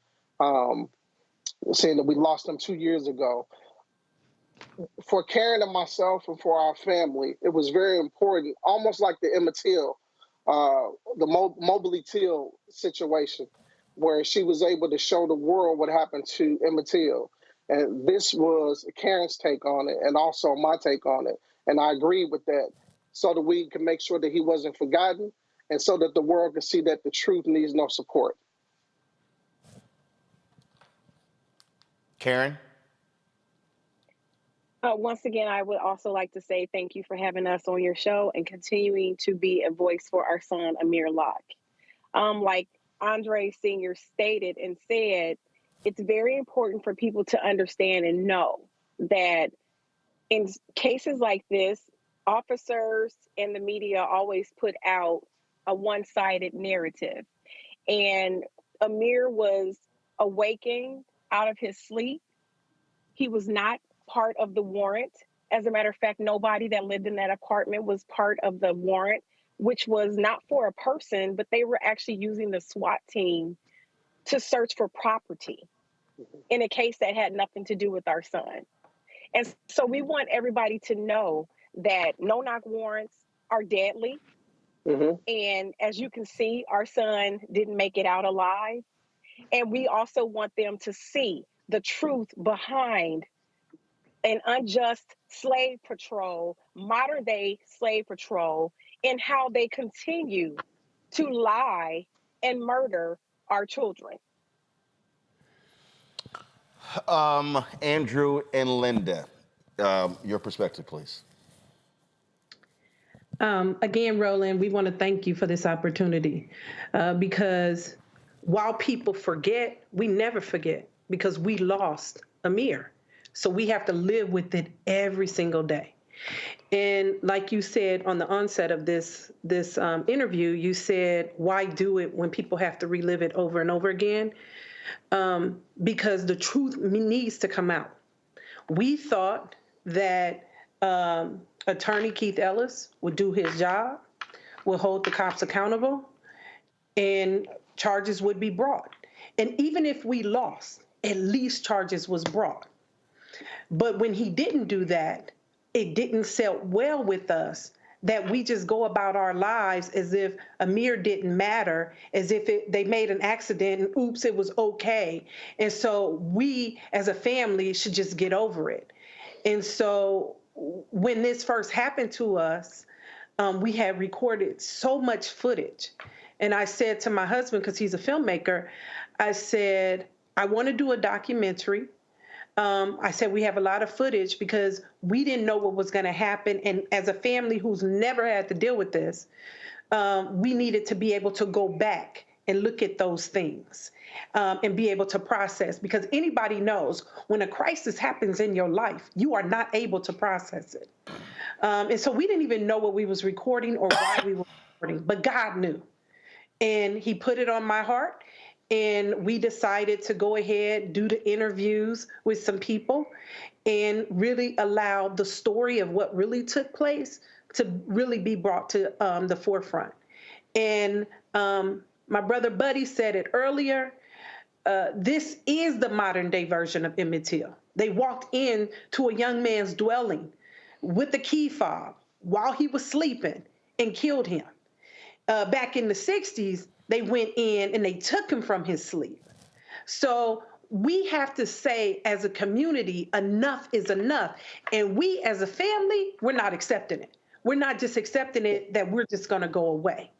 [SPEAKER 19] saying that we lost him 2 years ago. For Karen and myself and for our family, it was very important, almost like the Emmett Till, the Mobley Till situation, where she was able to show the world what happened to Emmett Till. And this was Karen's take on it, and also my take on it. And I agree with that, so that we can make sure that he wasn't forgotten, and so that the world can see that the truth needs no support.
[SPEAKER 9] Karen?
[SPEAKER 28] Once again, I would also like to say thank you for having us on your show and continuing to be a voice for our son, Amir Locke. Like Andre Sr. stated and said, it's very important for people to understand and know that in cases like this, officers and the media always put out a one-sided narrative. And Amir was awaking out of his sleep. He was not part of the warrant. As a matter of fact, nobody that lived in that apartment was part of the warrant, which was not for a person, but they were actually using the SWAT team to search for property in a case that had nothing to do with our son. And so we want everybody to know that no-knock warrants are deadly. And as you can see, our son didn't make it out alive. And we also want them to see the truth behind an unjust slave patrol, modern day slave patrol, and how they continue to lie and murder our children.
[SPEAKER 9] Andrew and Linda, your perspective, please.
[SPEAKER 1] Again, Roland, we want to thank you for this opportunity because while people forget, we never forget because we lost Amir. So we have to live with it every single day. And like you said on the onset of this interview, you said, why do it when people have to relive it over and over again? Because the truth needs to come out. We thought that Attorney Keith Ellis would do his job, would hold the cops accountable, and charges would be brought. And even if we lost, at least charges was brought. But when he didn't do that, it didn't sit well with us that we just go about our lives as if Amir didn't matter, as if they made an accident and oops, it was okay. And so we as a family should just get over it. And so when this first happened to us, we had recorded so much footage. And I said to my husband, because he's a filmmaker, I said, I want to do a documentary. I said, we have a lot of footage because we didn't know what was going to happen. And as a family who's never had to deal with this, we needed to be able to go back and look at those things and be able to process. Because anybody knows when a crisis happens in your life, you are not able to process it. And so we didn't even know what we was recording or why we were recording, but God knew. And he put it on my heart. And we decided to go ahead, do the interviews with some people and really allow the story of what really took place to really be brought to the forefront. And my brother Buddy said it earlier, this is the modern day version of Emmett Till. They walked in to a young man's dwelling with a key fob while he was sleeping and killed him. Back in the 60s, they went in and they took him from his sleep. So we have to say as a community, enough is enough. And we as a family, we're not accepting it. We're not just accepting it that we're just going to go away.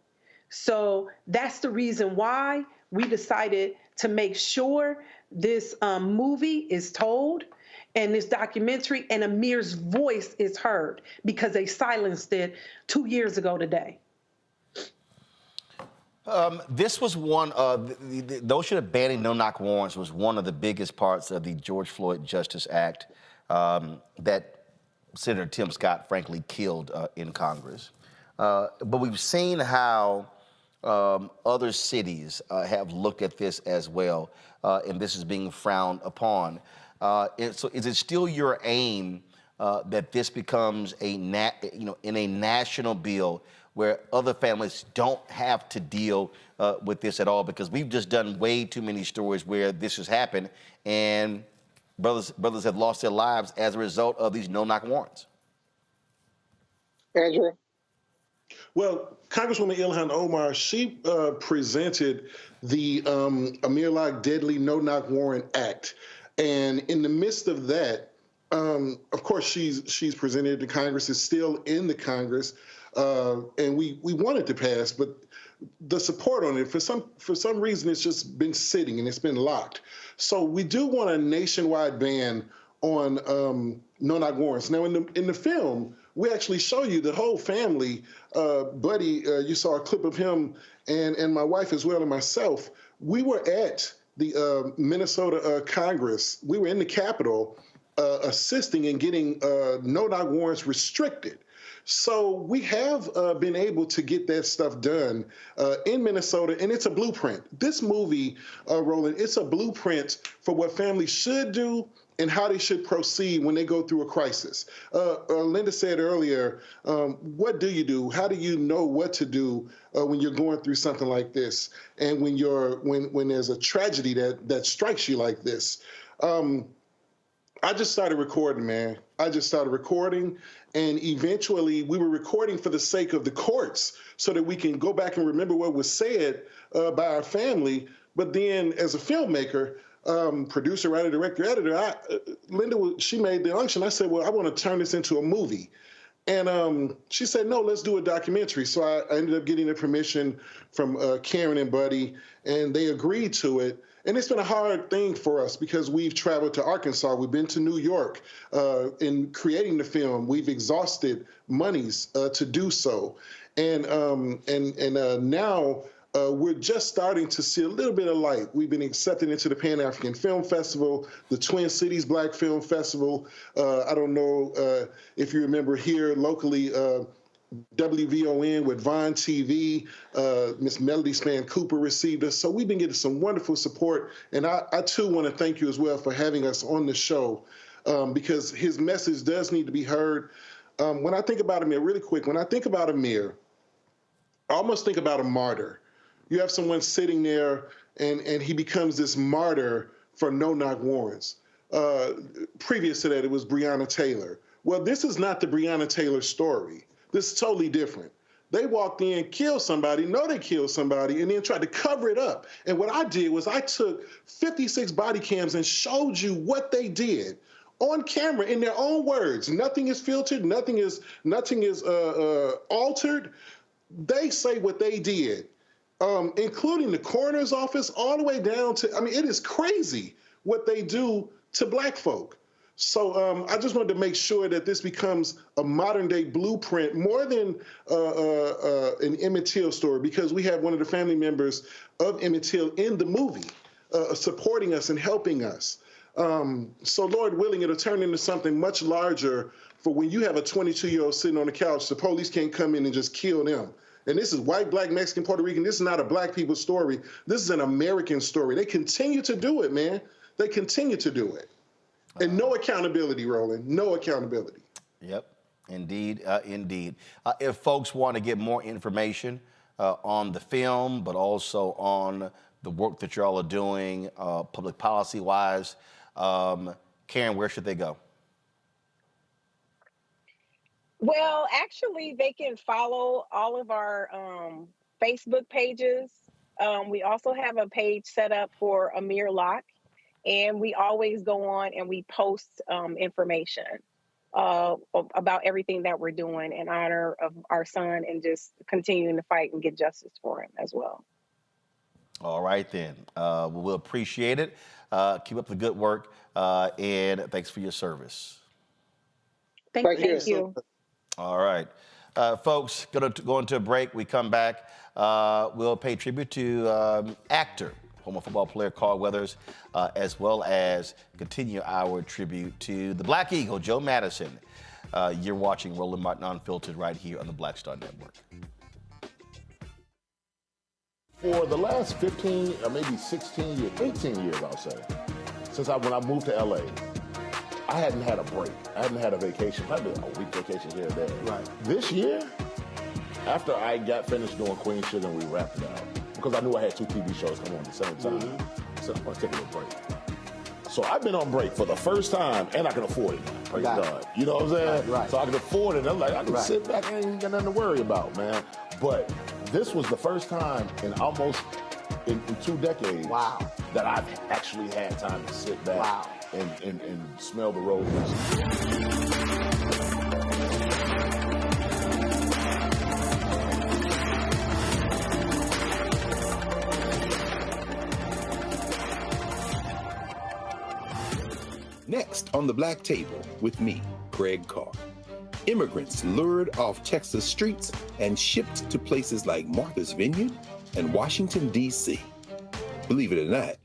[SPEAKER 1] So that's the reason why we decided to make sure this movie is told and this documentary and Amir's voice is heard because they silenced it 2 years ago today.
[SPEAKER 9] This was one of the notion of banning no-knock warrants was one of the biggest parts of the George Floyd Justice Act that Senator Tim Scott, frankly, killed in Congress. But we've seen how other cities have looked at this as well, and this is being frowned upon. And so, is it still your aim that this becomes in a national bill where other families don't have to deal with this at all? Because we've just done way too many stories where this has happened and brothers have lost their lives as a result of these no-knock warrants.
[SPEAKER 19] Andrew?
[SPEAKER 3] Well, Congresswoman Ilhan Omar, she presented the Amir Locke Deadly No-Knock Warrant Act. And in the midst of that, of course, she's presented to Congress. It's still in the Congress. And we want it to pass, but the support on it, for some reason, it's just been sitting and it's been locked. So we do want a nationwide ban on no-knock warrants. Now, in the film, we actually show you the whole family. Buddy, you saw a clip of him and my wife as well and myself. We were at the Minnesota Congress. We were in the Capitol assisting in getting no-knock warrants restricted. So we have been able to get that stuff done in Minnesota, and it's a blueprint. This movie, Roland, it's a blueprint for what families should do and how they should proceed when they go through a crisis. Linda said earlier, what do you do? How do you know what to do when you're going through something like this, and when there's a tragedy that strikes you like this? I just started recording, man. I just started recording, and eventually we were recording for the sake of the courts so that we can go back and remember what was said by our family. But then as a filmmaker, producer, writer, director, editor, Linda, she made the unction. I said, well, I want to turn this into a movie. And she said, no, let's do a documentary. So I ended up getting the permission from Karen and Buddy, and they agreed to it. And it's been a hard thing for us because we've traveled to Arkansas. We've been to New York. In creating the film, we've exhausted monies to do so. And now we're just starting to see a little bit of light. We've been accepted into the Pan-African Film Festival, the Twin Cities Black Film Festival. I don't know if you remember here locally, WVON with Vine TV, Miss Melody Span Cooper received us. So we've been getting some wonderful support. And I too want to thank you as well for having us on the show because his message does need to be heard. When I think about Amir, really quick, when I think about Amir, I almost think about a martyr. You have someone sitting there and he becomes this martyr for no-knock warrants. Previous to that, it was Breonna Taylor. Well, this is not the Breonna Taylor story. This is totally different. They walked in, killed somebody, know they killed somebody, and then tried to cover it up. And what I did was I took 56 body cams and showed you what they did on camera in their own words. Nothing is filtered, nothing is altered. They say what they did, including the coroner's office, all the way down to, I mean, it is crazy what they do to black folk. So I just wanted to make sure that this becomes a modern day blueprint more than an Emmett Till story, because we have one of the family members of Emmett Till in the movie supporting us and helping us. So Lord willing, it'll turn into something much larger for when you have a 22-year-old sitting on the couch, the police can't come in and just kill them. And this is white, black, Mexican, Puerto Rican. This is not a black people story. This is an American story. They continue to do it, man. They continue to do it. And no accountability, Roland. No accountability.
[SPEAKER 9] Yep, indeed, indeed. If folks want to get more information on the film, but also on the work that y'all are doing public policy-wise, Karen, where should they go?
[SPEAKER 28] Well, actually, they can follow all of our Facebook pages. We also have a page set up for Amir Locke. And we always go on and we post information about everything that we're doing in honor of our son and just continuing to fight and get justice for him as well.
[SPEAKER 9] All right, then. We'll appreciate it. Keep up the good work, and thanks for your service.
[SPEAKER 28] Thank you.
[SPEAKER 9] All right. Folks, go into a break. We come back. We'll pay tribute to actor, former football player Carl Weathers, as well as continue our tribute to the Black Eagle, Joe Madison. You're watching Roland Martin Unfiltered right here on the Black Star Network.
[SPEAKER 2] For the last 15 or maybe 16 years, 18 years, I'll say, since when I moved to LA, I hadn't had a break. I hadn't had a vacation, probably a week vacation here and there. Right. This year, after I got finished doing Queen Sugar and we wrapped it up, because I knew I had 2 TV shows coming on at the same time. So I'm going to take a little break. So I've been on break for the first time, and I can afford it now. Praise God. You know what I'm saying? Right. So I can afford it. And I'm like, I can sit back and ain't got nothing to worry about, man. But this was the first time in almost in 2 decades that I've actually had time to sit back and smell the roses.
[SPEAKER 15] Next on the Black Table with me, Craig Carr. Immigrants lured off Texas streets and shipped to places like Martha's Vineyard and Washington, D.C. Believe it or not,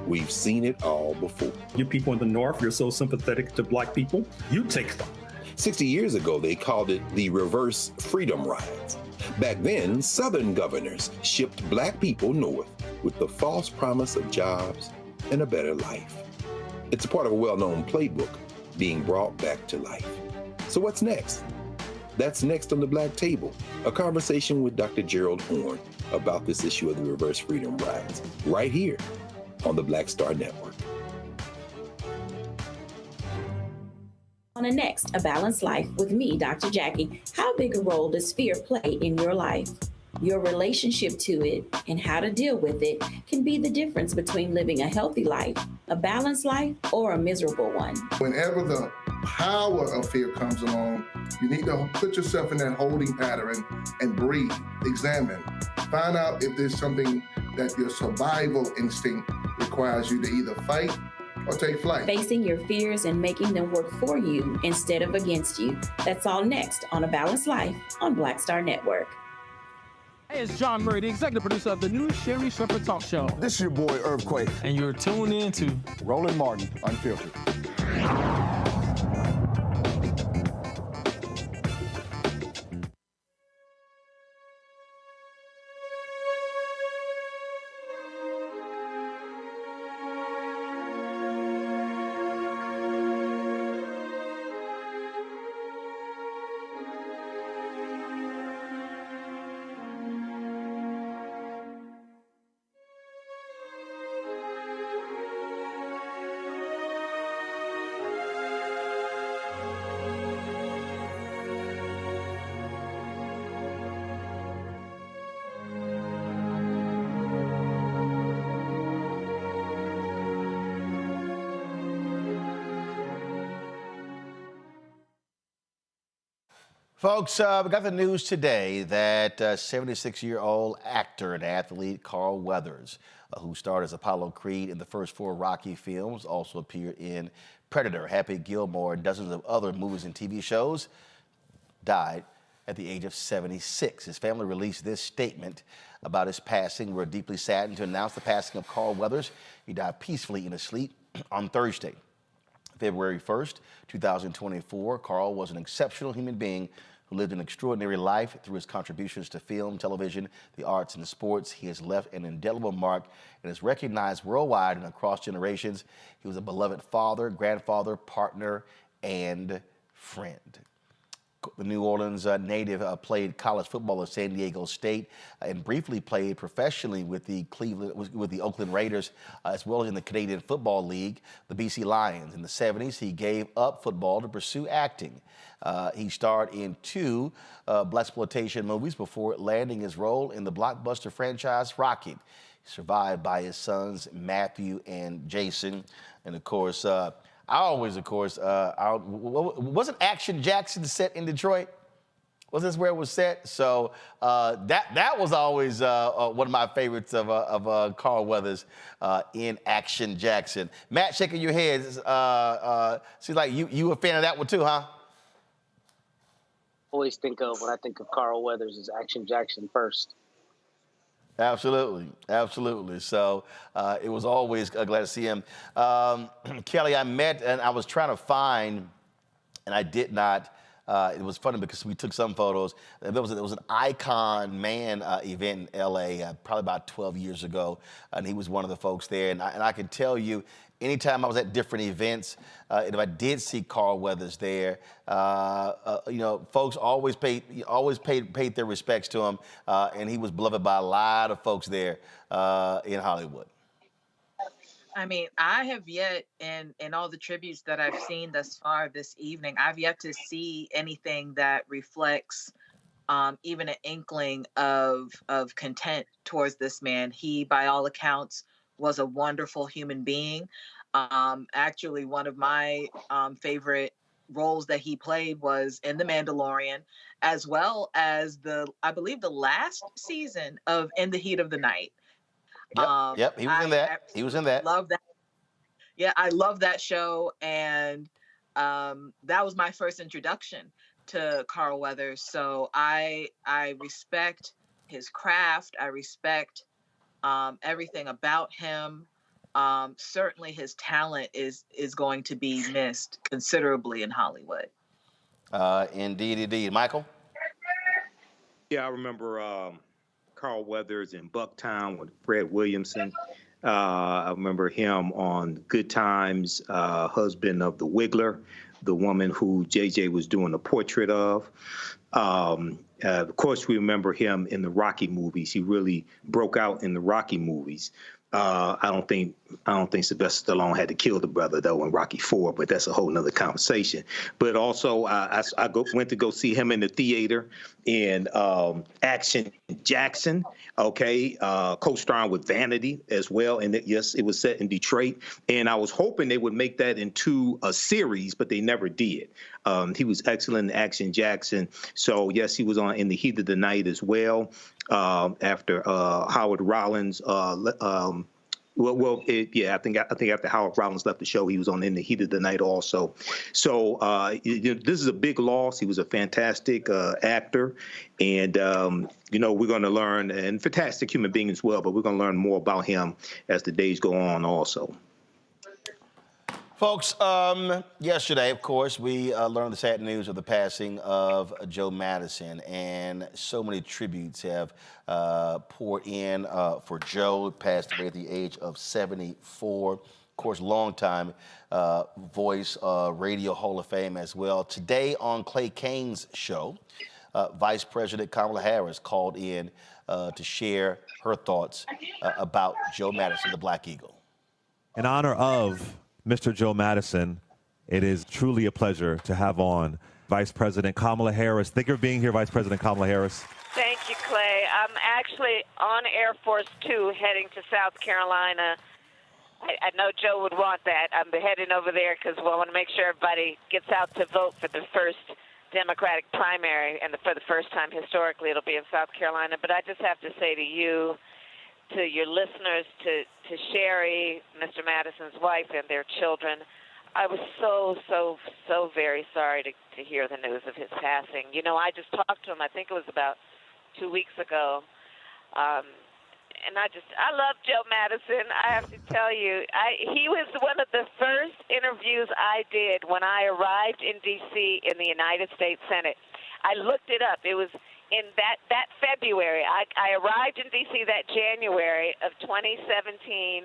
[SPEAKER 15] we've seen it all before.
[SPEAKER 16] You people in the North, you're so sympathetic to black people, you take them.
[SPEAKER 15] 60 years ago, they called it the reverse freedom rides. Back then, Southern governors shipped black people north with the false promise of jobs and a better life. It's a part of a well-known playbook being brought back to life. So what's next? That's next on the Black Table, a conversation with Dr. Gerald Horne about this issue of the reverse freedom rides, right here on the Black Star Network.
[SPEAKER 8] On the next, A Balanced Life with me, Dr. Jackie. How big a role does fear play in your life? Your relationship to it and how to deal with it can be the difference between living a healthy life, a balanced life, or a miserable one.
[SPEAKER 10] Whenever the power of fear comes along, you need to put yourself in that holding pattern and breathe, examine, find out if there's something that your survival instinct requires you to either fight or take flight.
[SPEAKER 8] Facing your fears and making them work for you instead of against you. That's all next on A Balanced Life on Black Star Network.
[SPEAKER 30] Hey, it's John Murray, the executive producer of the new Sherry Shepherd Talk Show.
[SPEAKER 11] This is your boy, Earthquake.
[SPEAKER 30] And you're tuned in to
[SPEAKER 11] Roland Martin, Unfiltered.
[SPEAKER 9] Folks, we got the news today that 76-year-old actor and athlete Carl Weathers, who starred as Apollo Creed in the first 4 Rocky films, also appeared in Predator, Happy Gilmore, and dozens of other movies and TV shows, died at the age of 76. His family released this statement about his passing. We're deeply saddened to announce the passing of Carl Weathers. He died peacefully in his sleep on Thursday, February 1st, 2024. Carl was an exceptional human being who lived an extraordinary life. Through his contributions to film, television, the arts, and sports, he has left an indelible mark and is recognized worldwide and across generations. He was a beloved father, grandfather, partner, and friend. The New Orleans native played college football at San Diego State and briefly played professionally with the Oakland Raiders, as well as in the Canadian Football League, the BC Lions. In the 70s, he gave up football to pursue acting. He starred in 2 blaxploitation movies before landing his role in the blockbuster franchise Rocky. He's survived by his sons Matthew and Jason, and of course, wasn't Action Jackson set in Detroit? Was this where it was set? So that was always one of my favorites of Carl Weathers in Action Jackson. Matt, shaking your head. Seems like you a fan of that one too, huh?
[SPEAKER 12] Always think of when I think of Carl Weathers as Action Jackson first.
[SPEAKER 9] Absolutely, absolutely. So it was always glad to see him. Kelly, I met and I was trying to find, and I did not. It was funny because we took some photos. There was an Icon Man event in LA probably about 12 years ago, and he was one of the folks there. And I can tell you, anytime I was at different events, and if I did see Carl Weathers there, folks always paid their respects to him, and he was beloved by a lot of folks there in Hollywood.
[SPEAKER 14] I mean, I have yet, in all the tributes that I've seen thus far this evening, I've yet to see anything that reflects even an inkling of content towards this man. He, by all accounts, was a wonderful human being. Actually, one of my favorite roles that he played was in The Mandalorian, as well as I believe the last season of In the Heat of the Night.
[SPEAKER 9] Yep, he was in that. He was in that.
[SPEAKER 14] Love that. Yeah, I love that show, and that was my first introduction to Carl Weathers. So I respect his craft. I respect everything about him. Certainly, his talent is going to be missed considerably in Hollywood.
[SPEAKER 9] Indeed. Michael?
[SPEAKER 18] Yeah, I remember Carl Weathers in Bucktown with Fred Williamson. I remember him on Good Times, husband of the Wiggler, the woman who JJ was doing a portrait of. Of course, we remember him in the Rocky movies. He really broke out in the Rocky movies. I don't think Sylvester Stallone had to kill the brother though in Rocky IV, but that's a whole nother conversation. But also, I went to go see him in the theater in Action Jackson. Okay, co-starring with Vanity as well, and it was set in Detroit. And I was hoping they would make that into a series, but they never did. He was excellent in Action Jackson. So yes, he was on in the heat of the night as well. After Howard Rollins. I think after Howard Rollins left the show, he was on In the Heat of the Night also. So this is a big loss. He was a fantastic actor, and we're going to learn, and fantastic human being as well. But we're going to learn more about him as the days go on also.
[SPEAKER 9] Folks, yesterday, of course, we learned the sad news of the passing of Joe Madison, and so many tributes have poured in for Joe, passed away at the age of 74. Of course, longtime voice, Radio Hall of Fame as well. Today on Clay Cane's show, Vice President Kamala Harris called in to share her thoughts about Joe Madison, the Black Eagle.
[SPEAKER 4] In honor of Mr. Joe Madison, it is truly a pleasure to have on Vice President Kamala Harris. Thank you for being here, Vice President Kamala Harris.
[SPEAKER 5] Thank you, Clay. I'm actually on Air Force 2 heading to South Carolina. I know Joe would want that. I'm heading over there because we want to make sure everybody gets out to vote for the first Democratic primary, and for the first time historically it'll be in South Carolina. But I just have to say to you, to your listeners, to Sherry, Mr. Madison's wife, and their children, I was so very sorry to hear the news of his passing. You know, I just talked to him, I think it was about 2 weeks ago, and I love Joe Madison. I have to tell you, he was one of the first interviews I did when I arrived in D.C. in the United States Senate. I looked it up. It was in that February. I arrived in D.C. that January of 2017,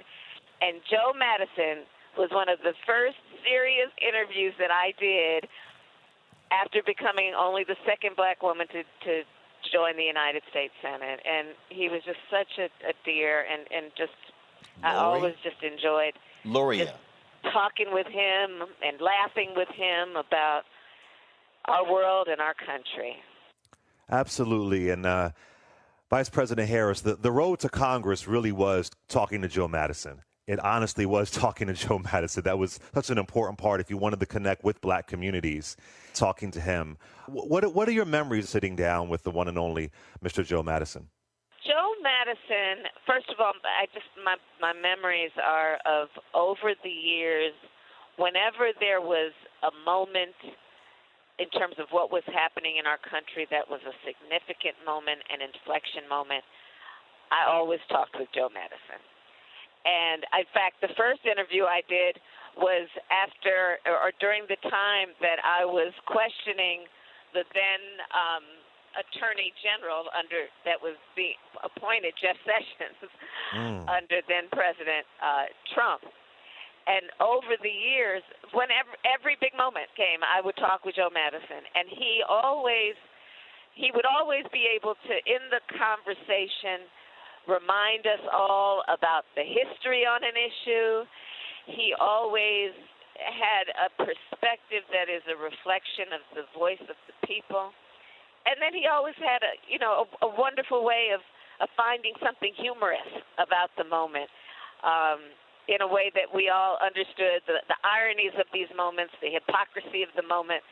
[SPEAKER 5] and Joe Madison was one of the first serious interviews that I did after becoming only the second black woman to join the United States Senate. And he was just such a dear, and just I always just enjoyed just talking with him and laughing with him about our world and our country.
[SPEAKER 4] Absolutely. And Vice President Harris, the road to Congress really was talking to Joe Madison. It honestly was talking to Joe Madison. That was such an important part if you wanted to connect with black communities, talking to him. What are your memories sitting down with the one and only Mr. Joe Madison?
[SPEAKER 5] Joe Madison, first of all, my memories are of over the years, whenever there was a moment in terms of what was happening in our country that was a significant moment, an inflection moment, I always talked with Joe Madison. And in fact, the first interview I did was after or during the time that I was questioning the then Attorney General that was being appointed, Jeff Sessions, under then President Trump. And over the years, whenever every big moment came, I would talk with Joe Madison, and he would always be able to, in the conversation, remind us all about the history on an issue. He always had a perspective that is a reflection of the voice of the people. And then he always had a wonderful way of finding something humorous about the moment, in a way that we all understood the ironies of these moments, the hypocrisy of the moment,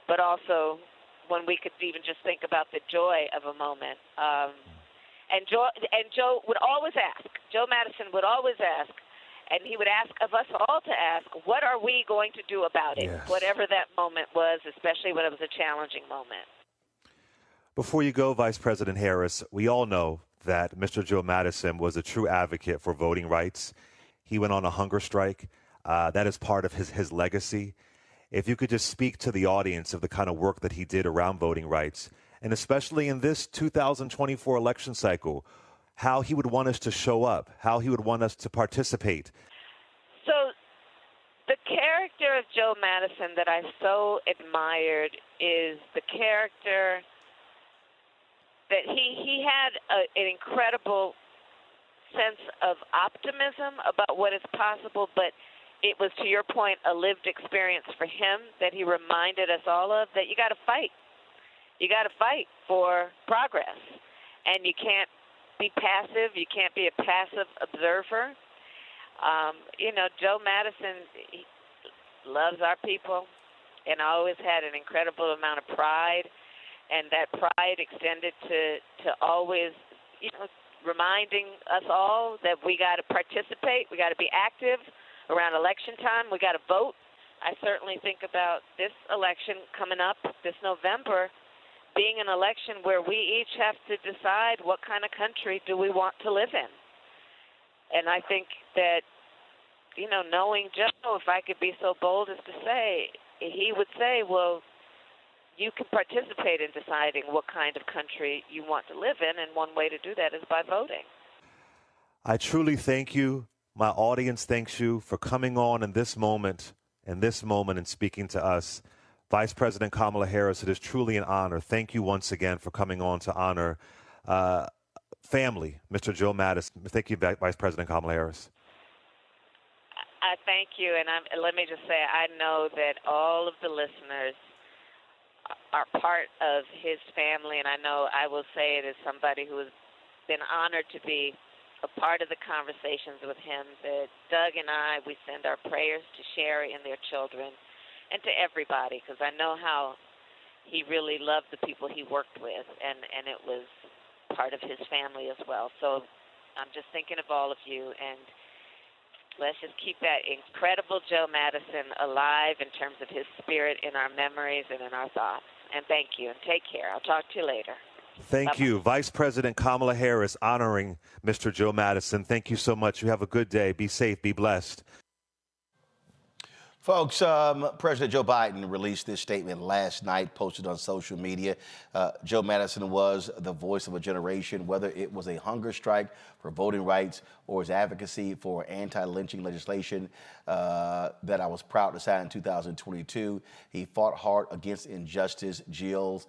[SPEAKER 5] but also when we could even just think about the joy of a moment. And Joe would always ask, Joe Madison would always ask, and he would ask of us all to ask, what are we going to do about it, whatever that moment was, especially when it was a challenging moment.
[SPEAKER 4] Before you go, Vice President Harris, we all know that Mr. Joe Madison was a true advocate for voting rights. He went on a hunger strike. That is part of his legacy. If you could just speak to the audience of the kind of work that he did around voting rights, and especially in this 2024 election cycle, how he would want us to show up, how he would want us to participate.
[SPEAKER 5] So the character of Joe Madison that I so admired is the character that he had an incredible sense of optimism about what is possible, but it was, to your point, a lived experience for him that he reminded us all of, that you got to fight. You got to fight for progress, and you can't be passive. You can't be a passive observer. Joe Madison, he loves our people. And I always had an incredible amount of pride, and that pride extended to always, reminding us all that we got to participate, we got to be active around election time, we got to vote. I certainly think about this election coming up this November being an election where we each have to decide what kind of country do we want to live in. And I think that, knowing Joe, if I could be so bold as to say, he would say, well, you can participate in deciding what kind of country you want to live in, and one way to do that is by voting.
[SPEAKER 4] I truly thank you. My audience thanks you for coming on in this moment and speaking to us. Vice President Kamala Harris, it is truly an honor. Thank you once again for coming on to honor family, Mr. Joe Madison. Thank you, Vice President Kamala Harris.
[SPEAKER 5] I thank you, and let me just say, I know that all of the listeners are part of his family, and I know I will say it as somebody who has been honored to be a part of the conversations with him, that Doug and I, we send our prayers to Sherry and their children and to everybody, because I know how he really loved the people he worked with, and it was part of his family as well. So I'm just thinking of all of you, and let's just keep that incredible Joe Madison alive in terms of his spirit in our memories and in our thoughts. And thank you, and take care. I'll talk to you later.
[SPEAKER 4] Thank
[SPEAKER 5] Bye-bye.
[SPEAKER 4] you. Vice President Kamala Harris honoring Mr. Joe Madison. Thank you so much. You have a good day. Be safe. Be blessed.
[SPEAKER 9] Folks, President Joe Biden released this statement last night, posted on social media. Joe Madison was the voice of a generation, whether it was a hunger strike for voting rights or his advocacy for anti-lynching legislation that I was proud to sign in 2022. He fought hard against injustice. Jill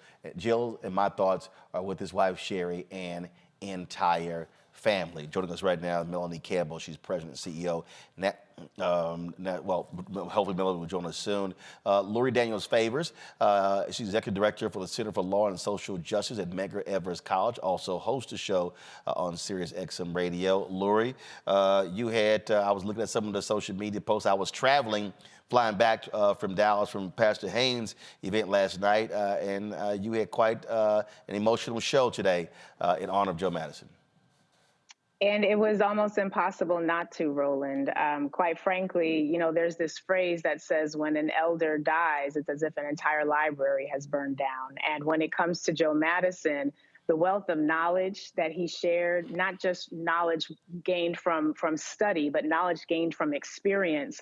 [SPEAKER 9] and my thoughts are with his wife, Sherry, and entire family. Joining us right now is Melanie Campbell. She's president and CEO. Hopefully Melanie will join us soon. Lori Daniels Favors. She's executive director for the Center for Law and Social Justice at Medgar Evers College. Also hosts a show on Sirius XM Radio. Lori, you had, I was looking at some of the social media posts. I was traveling, flying back from Dallas from Pastor Haynes' event last night, and you had quite an emotional show today in honor of Joe Madison.
[SPEAKER 28] And it was almost impossible not to, Roland. Quite frankly, there's this phrase that says when an elder dies, it's as if an entire library has burned down. And when it comes to Joe Madison, the wealth of knowledge that he shared, not just knowledge gained from study, but knowledge gained from experience,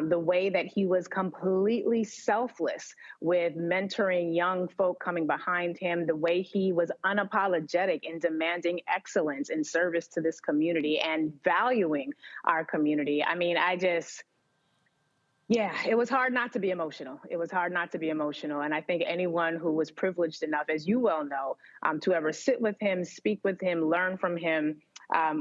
[SPEAKER 28] the way that he was completely selfless with mentoring young folk coming behind him, the way he was unapologetic in demanding excellence in service to this community and valuing our community. I mean, yeah, it was hard not to be emotional. It was hard not to be emotional. And I think anyone who was privileged enough, as you well know, to ever sit with him, speak with him, learn from him,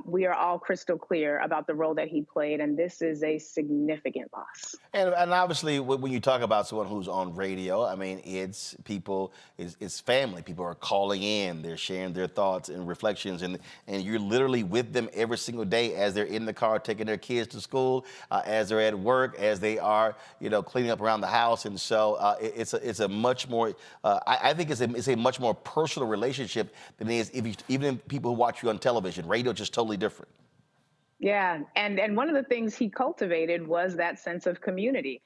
[SPEAKER 28] we are all crystal clear about the role that he played, and this is a significant loss.
[SPEAKER 9] And obviously, when you talk about someone who's on radio, I mean, it's people, it's family. People are calling in, they're sharing their thoughts and reflections, and you're literally with them every single day as they're in the car taking their kids to school, as they're at work, as they are, cleaning up around the house. And so it's a much more, I think it's a much more personal relationship than it is even people who watch you on television. Radio just totally different.
[SPEAKER 28] Yeah, and one of the things he cultivated was that sense of community.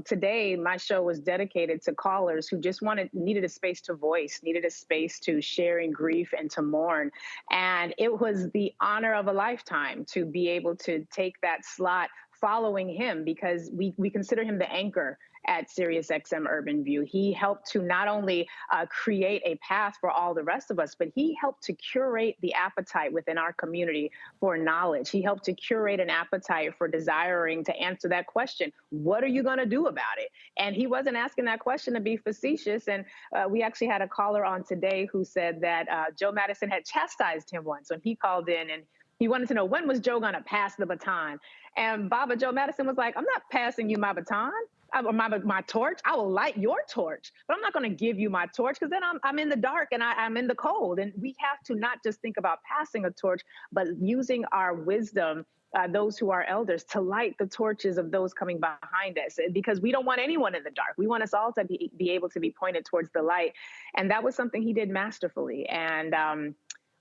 [SPEAKER 28] Today my show was dedicated to callers who just needed a space to voice, needed a space to share in grief and to mourn. And it was the honor of a lifetime to be able to take that slot following him, because we consider him the anchor at SiriusXM Urban View. He helped to not only create a path for all the rest of us, but he helped to curate the appetite within our community for knowledge. He helped to curate an appetite for desiring to answer that question, what are you going to do about it? And he wasn't asking that question to be facetious. And we actually had a caller on today who said that Joe Madison had chastised him once when he called in, and he wanted to know, when was Joe going to pass the baton? And Baba Joe Madison was like, I'm not passing you my baton. My torch. I will light your torch, but I'm not going to give you my torch, because then I'm in the dark and I'm in the cold. And we have to not just think about passing a torch, but using our wisdom
[SPEAKER 6] those who are elders to light the torches of those coming behind us, because we don't want anyone in the dark. We want us all to be able to be pointed towards the light. And that was something he did masterfully. And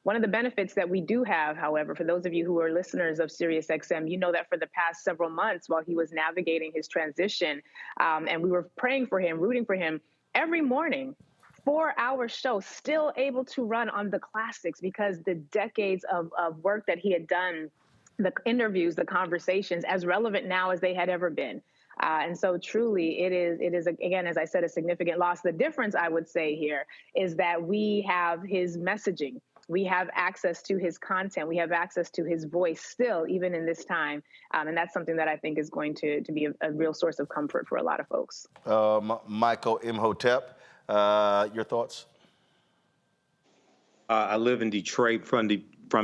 [SPEAKER 6] one of the benefits that we do have, however, for those of you who are listeners of SiriusXM, you know that for the past several months while he was navigating his transition, and we were praying for him, rooting for him, every morning, 4-hour show, still able to run on the classics because the decades of work that he had done, the interviews, the conversations, as relevant now as they had ever been. And so truly it is, again, as I said, a significant loss. The difference I would say here is that we have his messaging. We have access to his content. We have access to his voice still, even in this time. And that's something that I think is going to be a real source of comfort for a lot of folks.
[SPEAKER 9] Michael Imhotep, your thoughts?
[SPEAKER 18] I live in Detroit. From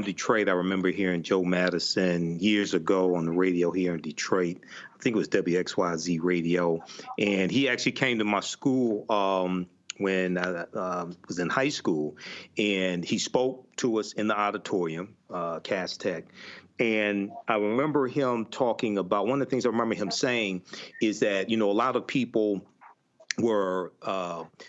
[SPEAKER 18] Detroit, I remember hearing Joe Madison years ago on the radio here in Detroit. I think it was WXYZ radio. And he actually came to my school when I was in high school, and he spoke to us in the auditorium, Cass Tech. And I remember him talking about, one of the things I remember him saying is that, a lot of people were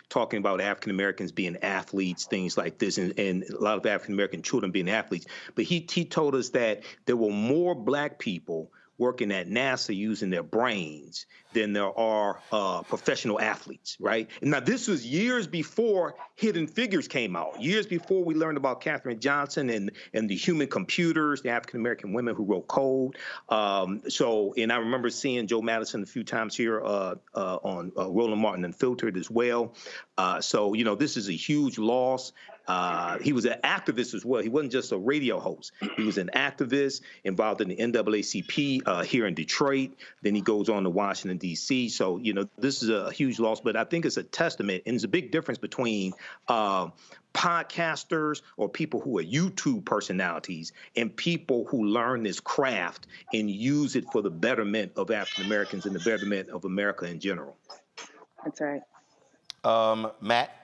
[SPEAKER 18] talking about African Americans being athletes, things like this, and a lot of African American children being athletes. But he told us that there were more Black people working at NASA using their brains than there are professional athletes, right? And now, this was years before Hidden Figures came out, years before we learned about Katherine Johnson and the human computers, the African-American women who wrote code. And I remember seeing Joe Madison a few times here on Roland Martin Unfiltered as well. This is a huge loss. He was an activist as well. He wasn't just a radio host. He was an activist involved in the NAACP here in Detroit. Then he goes on to Washington, D.C. So, this is a huge loss, but I think it's a testament, and there's a big difference between podcasters or people who are YouTube personalities and people who learn this craft and use it for the betterment of African Americans and the betterment of America in general.
[SPEAKER 6] That's right.
[SPEAKER 9] Matt?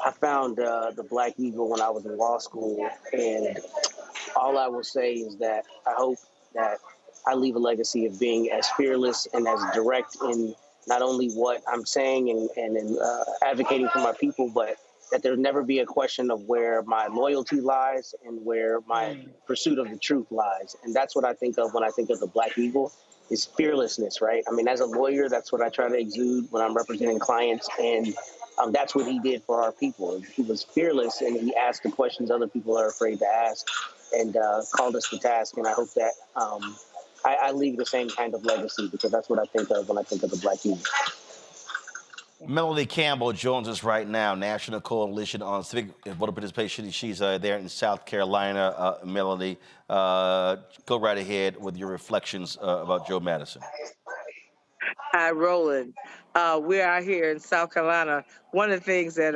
[SPEAKER 12] I found the Black Eagle when I was in law school, and all I will say is that I hope that I leave a legacy of being as fearless and as direct in not only what I'm saying and in advocating for my people, but that there never be a question of where my loyalty lies and where my pursuit of the truth lies. And that's what I think of when I think of the Black Eagle, is fearlessness, right? I mean, as a lawyer, that's what I try to exude when I'm representing clients, and that's what he did for our people. He was fearless, and he asked the questions other people are afraid to ask, and called us to task. And I hope that I leave the same kind of legacy, because that's what I think of when I think of the Black Eagle.
[SPEAKER 9] Melody Campbell joins us right now, National Coalition on Civic Voter Participation. She's there in South Carolina. Melody, go right ahead with your reflections about Joe Madison.
[SPEAKER 7] Hi, Roland. We're out here in South Carolina. One of the things that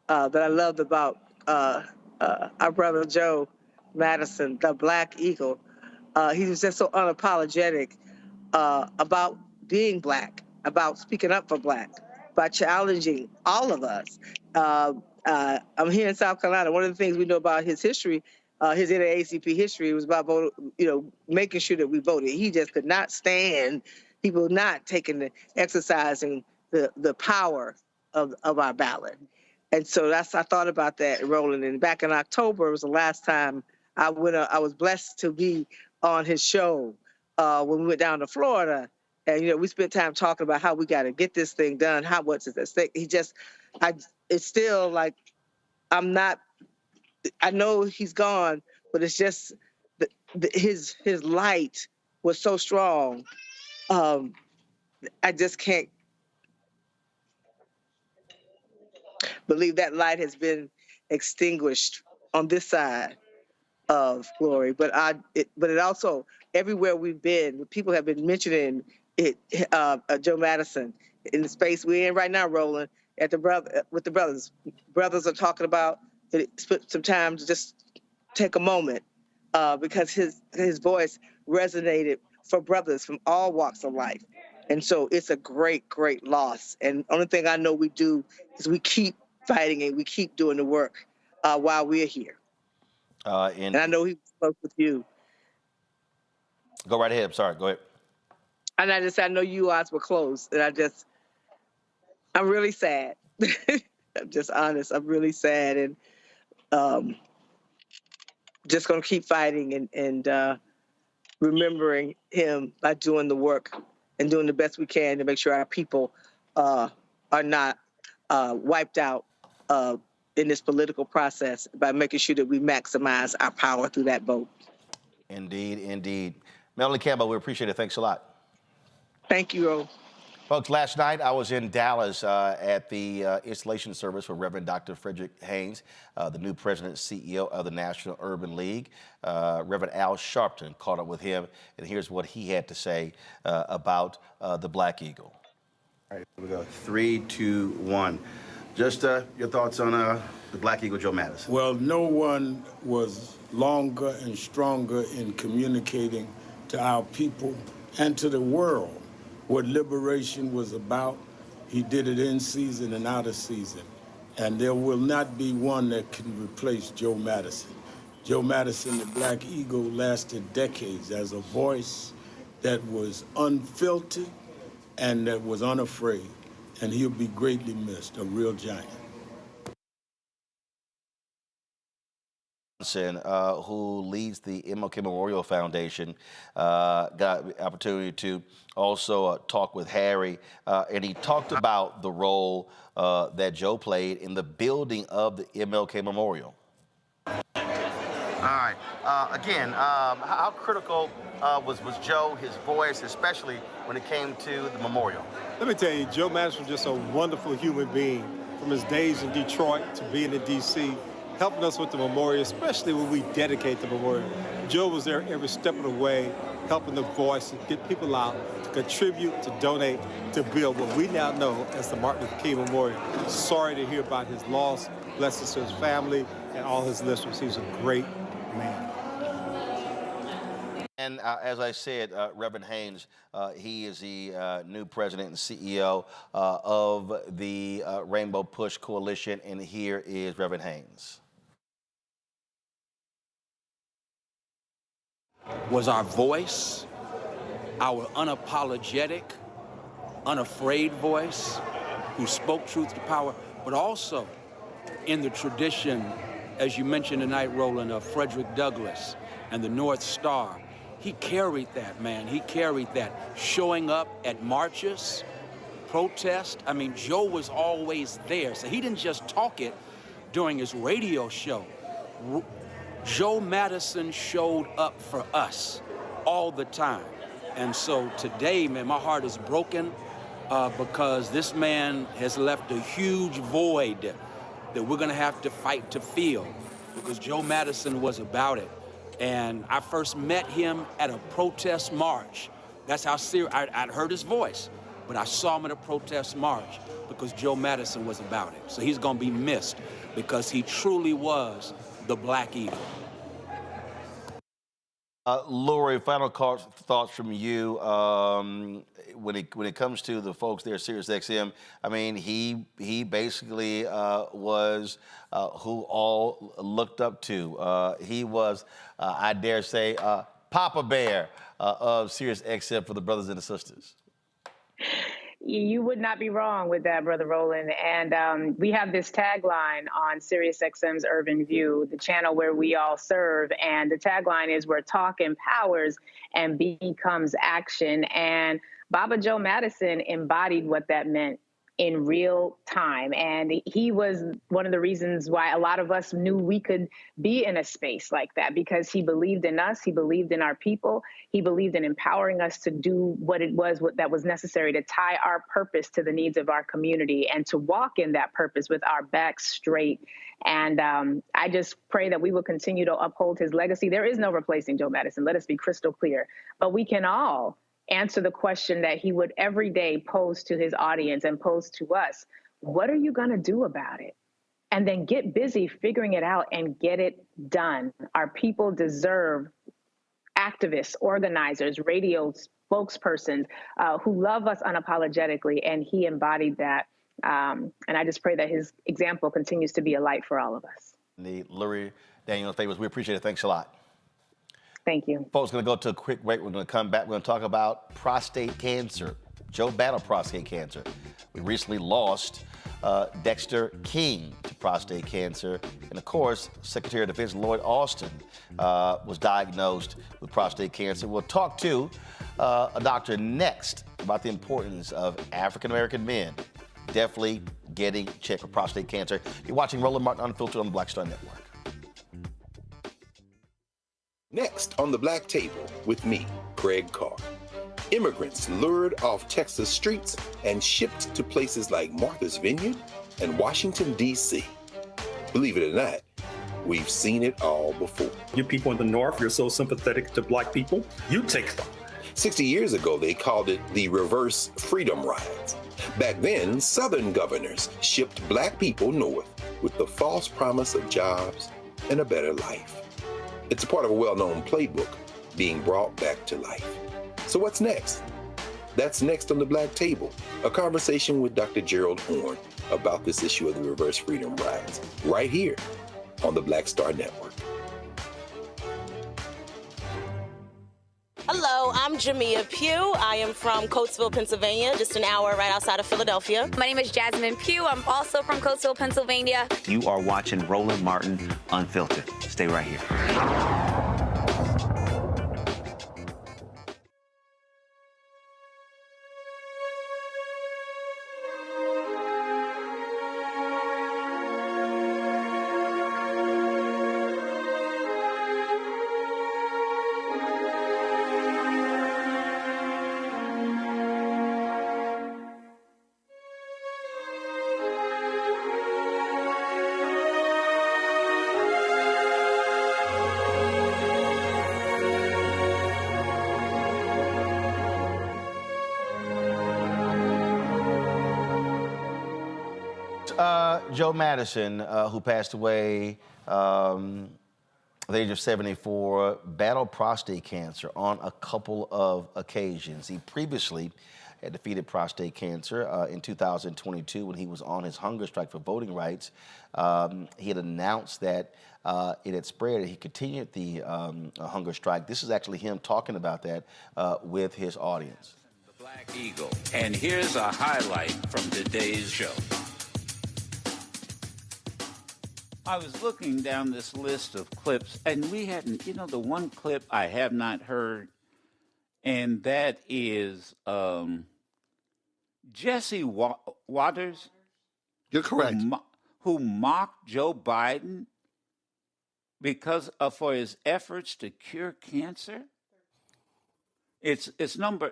[SPEAKER 7] that I loved about our brother Joe Madison, the Black Eagle, he was just so unapologetic about being Black, about speaking up for Black, by challenging all of us. I'm here in South Carolina. One of the things we know about his history, his NAACP history, was about making sure that we voted. He just could not stand people not taking exercising the power of our ballot. And so I thought about that, Roland. And back in October was the last time I was blessed to be on his show when we went down to Florida. And, we spent time talking about how we got to get this thing done, what's at stake. It's still like, I know he's gone, but it's just his light was so strong. I just can't believe that light has been extinguished on this side of glory. But it also, everywhere we've been, people have been mentioning it, Joe Madison, in the space we're in right now, Roland, with the brothers. Brothers are talking about that. Spent some time to just take a moment because his voice resonated for brothers from all walks of life. And so it's a great, great loss. And the only thing I know we do is we keep fighting and we keep doing the work while we're here. And I know he spoke with you
[SPEAKER 9] Go right ahead. Sorry, go ahead.
[SPEAKER 7] And I know you eyes were closed, and I'm really sad. I'm just honest. I'm really sad, and just gonna keep fighting and remembering him by doing the work and doing the best we can to make sure our people are not wiped out in this political process by making sure that we maximize our power through that vote.
[SPEAKER 9] Indeed, indeed. Melanie Campbell, we appreciate it. Thanks a lot.
[SPEAKER 7] Thank you, Ro.
[SPEAKER 9] Folks, last night I was in Dallas at the installation service for Reverend Dr. Frederick Haynes, the new president and CEO of the National Urban League. Reverend Al Sharpton caught up with him, and here's what he had to say about the Black Eagle.
[SPEAKER 13] All right, here we go. 3, 2, 1. Just your thoughts on the Black Eagle, Joe Madison.
[SPEAKER 17] Well, no one was longer and stronger in communicating to our people and to the world what liberation was about. He did it in season and out of season. And there will not be one that can replace Joe Madison. Joe Madison, the Black Eagle, lasted decades as a voice that was unfiltered and that was unafraid. And he'll be greatly missed, a real giant.
[SPEAKER 9] Who leads the MLK Memorial Foundation, got the opportunity to also talk with Harry, and he talked about the role that Joe played in the building of the MLK Memorial.
[SPEAKER 13] All right. Again, how critical was Joe, his voice, especially when it came to the memorial?
[SPEAKER 20] Let me tell you, Joe Madison was just a wonderful human being. From his days in Detroit to being in D.C., helping us with the memorial, especially when we dedicate the memorial. Joe was there every step of the way, helping the voice to get people out, to contribute, to donate, to build what we now know as the Martin Luther King Memorial. Sorry to hear about his loss. Blessings to his family and all his listeners. He was a great man.
[SPEAKER 9] And as I said, Reverend Haynes, he is the new president and CEO of the Rainbow Push Coalition, and here is Reverend Haynes.
[SPEAKER 21] Was our voice, our unapologetic, unafraid voice, who spoke truth to power, but also in the tradition, as you mentioned tonight, Roland, of Frederick Douglass and the North Star. He carried that, man. He carried that. Showing up at marches, protests. I mean, Joe was always there. So he didn't just talk it during his radio show. Joe Madison showed up for us all the time. And so today, man, my heart is broken because this man has left a huge void that we're going to have to fight to fill, because Joe Madison was about it. And I first met him at a protest march. That's how serious, I'd heard his voice, but I saw him at a protest march because Joe Madison was about it. So he's going to be missed because he truly was the Black Eagle.
[SPEAKER 9] Lori, final thoughts from you when it comes to the folks there at SiriusXM. I mean, he basically was who all looked up to. He was, I dare say, Papa Bear of SiriusXM for the brothers and the sisters.
[SPEAKER 6] You would not be wrong with that, Brother Roland. And we have this tagline on SiriusXM's Urban View, the channel where we all serve. And the tagline is where talk empowers and becomes action. And Baba Joe Madison embodied what that meant in real time. And he was one of the reasons why a lot of us knew we could be in a space like that, because he believed in us, he believed in our people, he believed in empowering us to do what it was that was necessary to tie our purpose to the needs of our community and to walk in that purpose with our backs straight. And I just pray that we will continue to uphold his legacy. There is no replacing Joe Madison. Let us be crystal clear. But we can all answer the question that he would every day pose to his audience and pose to us. What are you going to do about it? And then get busy figuring it out and get it done. Our people deserve activists, organizers, radio spokespersons who love us unapologetically, and he embodied that. And I just pray that his example continues to be a light for all of us.
[SPEAKER 9] Lurie Daniels Favors, we appreciate it. Thanks a lot.
[SPEAKER 6] Thank you.
[SPEAKER 9] Folks, going to go to a quick break. We're going to come back. We're going to talk about prostate cancer. Joe battled prostate cancer. We recently lost Dexter King to prostate cancer. And of course, Secretary of Defense Lloyd Austin was diagnosed with prostate cancer. We'll talk to a doctor next about the importance of African-American men definitely getting checked for prostate cancer. You're watching Roland Martin Unfiltered on the Black Star Network.
[SPEAKER 15] Next on the Black Table with me, Greg Carr. Immigrants lured off Texas streets and shipped to places like Martha's Vineyard and Washington, D.C. Believe it or not, we've seen it all before.
[SPEAKER 16] You people in the North, you're so sympathetic to black people, you take them.
[SPEAKER 15] 60 years ago, they called it the reverse freedom rides. Back then, Southern governors shipped black people north with the false promise of jobs and a better life. It's a part of a well-known playbook being brought back to life. So what's next? That's next on the Black Table, a conversation with Dr. Gerald Horne about this issue of the reverse freedom rides, right here on the Black Star Network.
[SPEAKER 1] Hello, I'm Jamia Pugh. I am from Coatesville, Pennsylvania, just an hour right outside of Philadelphia.
[SPEAKER 3] My name is Jasmine Pugh. I'm also from Coatesville, Pennsylvania.
[SPEAKER 19] You are watching Roland Martin Unfiltered. Stay right here.
[SPEAKER 9] Joe Madison, who passed away at the age of 74, battled prostate cancer on a couple of occasions. He previously had defeated prostate cancer in 2022 when he was on his hunger strike for voting rights. He had announced that it had spread and he continued the hunger strike. This is actually him talking about that with his audience.
[SPEAKER 22] The Black Eagle. And here's a highlight from today's show. I was looking down this list of clips, and we hadn't, the one clip I have not heard, and that is Jesse Waters.
[SPEAKER 9] You're correct.
[SPEAKER 22] Who mocked Joe Biden because for his efforts to cure cancer. It's number,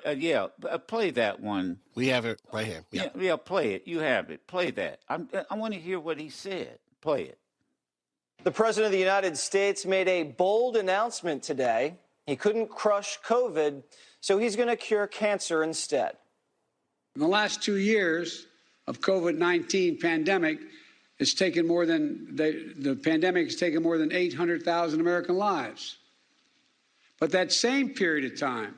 [SPEAKER 22] play that one.
[SPEAKER 23] We have it right here.
[SPEAKER 22] Yeah, play it. You have it. Play that. I want to hear what he said. Play it.
[SPEAKER 24] The President of the United States made a bold announcement today. He couldn't crush COVID, so he's going to cure cancer instead.
[SPEAKER 25] In the last 2 years of COVID-19 pandemic, it's taken more than the pandemic has taken more than 800,000 American lives. But that same period of time,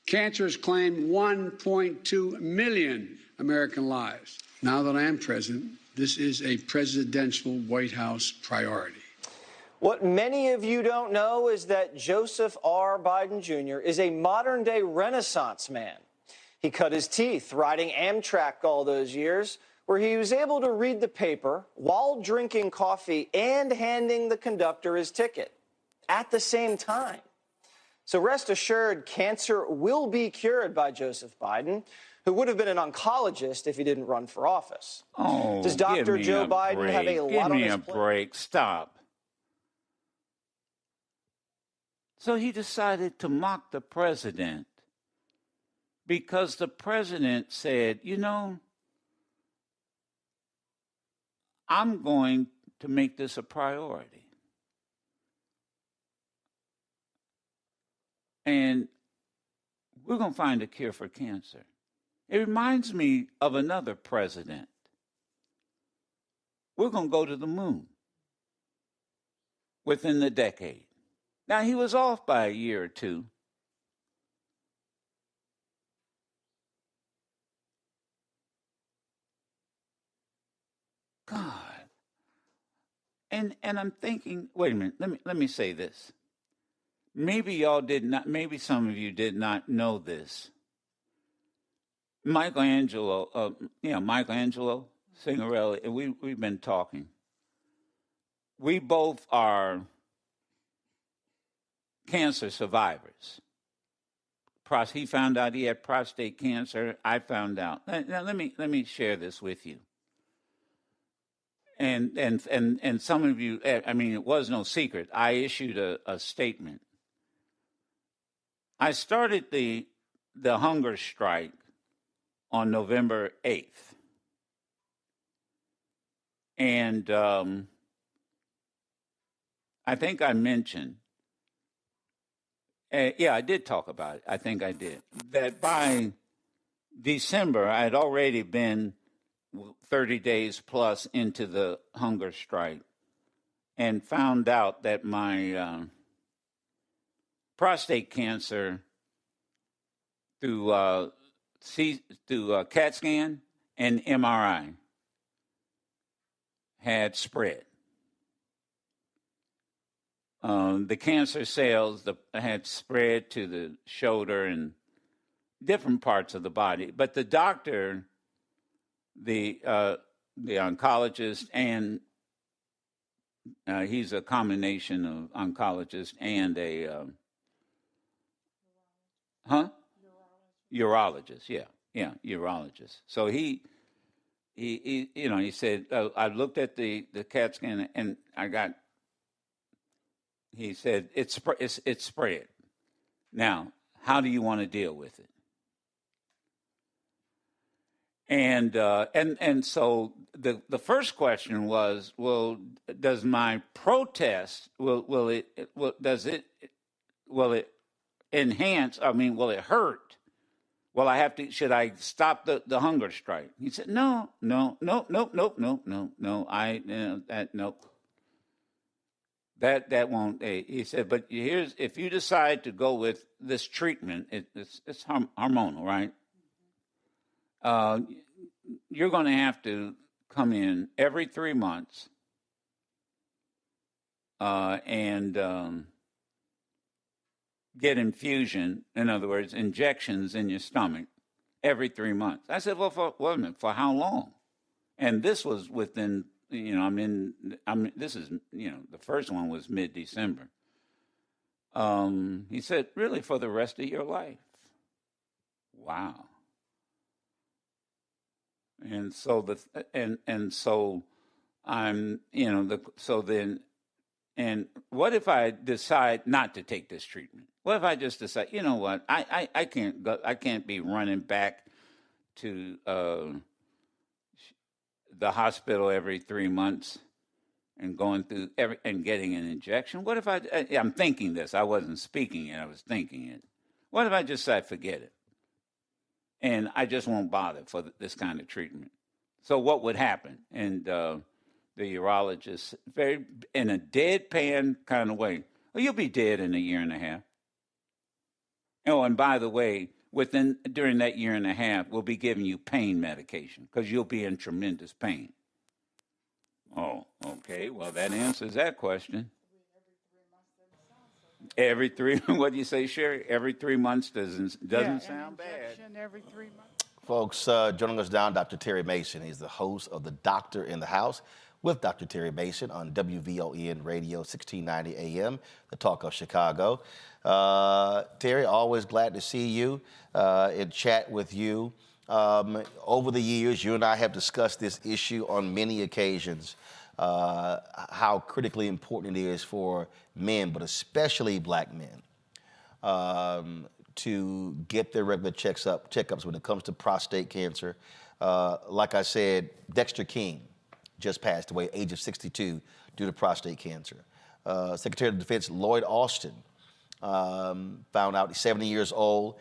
[SPEAKER 25] cancer has claimed 1.2 million American lives. Now that I am president, this is a presidential White House priority.
[SPEAKER 24] What many of you don't know is that Joseph R. Biden Jr. is a modern-day Renaissance man. He cut his teeth riding Amtrak all those years, where he was able to read the paper while drinking coffee and handing the conductor his ticket at the same time. So rest assured, cancer will be cured by Joseph Biden, who would have been an oncologist if he didn't run for office.
[SPEAKER 22] Oh,
[SPEAKER 24] does Dr. Joe Biden have a lot on his plate?
[SPEAKER 22] Give me a break. Stop. So he decided to mock the president because the president said, I'm going to make this a priority. And we're going to find a cure for cancer. It reminds me of another president. We're going to go to the moon within the decade. Now, he was off by a year or two. God. And I'm thinking, wait a minute, let me say this. maybe y'all did not, maybe some of you did not know this. Michelangelo Signorelli, and we've been talking. We both are cancer survivors. He found out he had prostate cancer. I found out. Now let me share this with you. And some of you, I mean, it was no secret. I issued a statement. I started the hunger strike on November 8th. And I think I mentioned, I did talk about it. I think I did. That by December, I had already been 30 days plus into the hunger strike and found out that my prostate cancer through CAT scan and MRI had spread. The cancer cells had spread to the shoulder and different parts of the body. But the doctor, the oncologist, and he's a combination of oncologist and a urologist. Yeah, urologist. So he said, I looked at the CAT scan and he said, it's spread. Now, how do you want to deal with it? And so the first question was, well, does my protest will it enhance? I mean, will it hurt? Well, should I stop the hunger strike? He said, no. That won't. He said, but if you decide to go with this treatment, it's hormonal, right? You're going to have to come in every 3 months and get infusion, in other words, injections in your stomach every 3 months. I said, well, wait a minute, for how long? And this was within, this is, the first one was mid-December. He said, really, for the rest of your life. Wow. And so and what if I decide not to take this treatment? What if I just decide, you know what, I can't be running back to the hospital every 3 months and going through and getting an injection? What if I'm thinking this, I wasn't speaking it, I was thinking it. What if I just say, forget it? And I just won't bother for this kind of treatment. So what would happen? And the urologist, very in a deadpan kind of way, well, you'll be dead in a year and a half. Oh, and by the way, during that year and a half, we'll be giving you pain medication because you'll be in tremendous pain. Oh, okay. Well, that answers that question. What do you say, Sherry? Every 3 months doesn't sound bad.
[SPEAKER 2] Every 3 months.
[SPEAKER 9] Folks, joining us now, Dr. Terry Mason. He's the host of The Doctor in the House with Dr. Terry Mason on WVON Radio, 1690 AM, the Talk of Chicago. Terry, always glad to see you and chat with you. Over the years, you and I have discussed this issue on many occasions, how critically important it is for men, but especially black men, to get their regular checkups when it comes to prostate cancer. Like I said, Dexter King just passed away, age of 62, due to prostate cancer. Secretary of Defense Lloyd Austin found out he's 70 years old.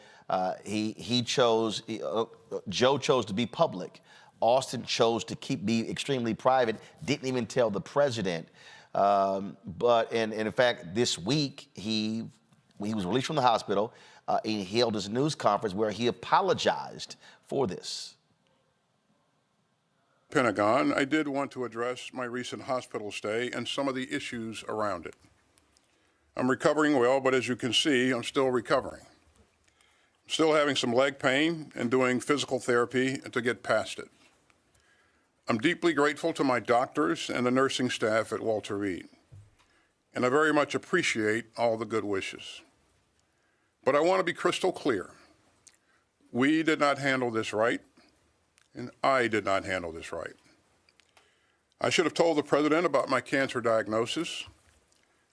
[SPEAKER 9] Joe chose to be public. Austin chose to be extremely private, didn't even tell the president. But in fact, this week, he was released from the hospital. He held his news conference where he apologized for this.
[SPEAKER 8] Pentagon, I did want to address my recent hospital stay and some of the issues around it.
[SPEAKER 2] I'm recovering well, but as you can see, I'm still recovering. I'm still having some leg pain and doing physical therapy to get past it. I'm deeply grateful to my doctors and the nursing staff at Walter Reed, and I very much appreciate all the good wishes. But I want to be crystal clear. We did not handle this right, and I did not handle this right. I should have told the president about my cancer diagnosis.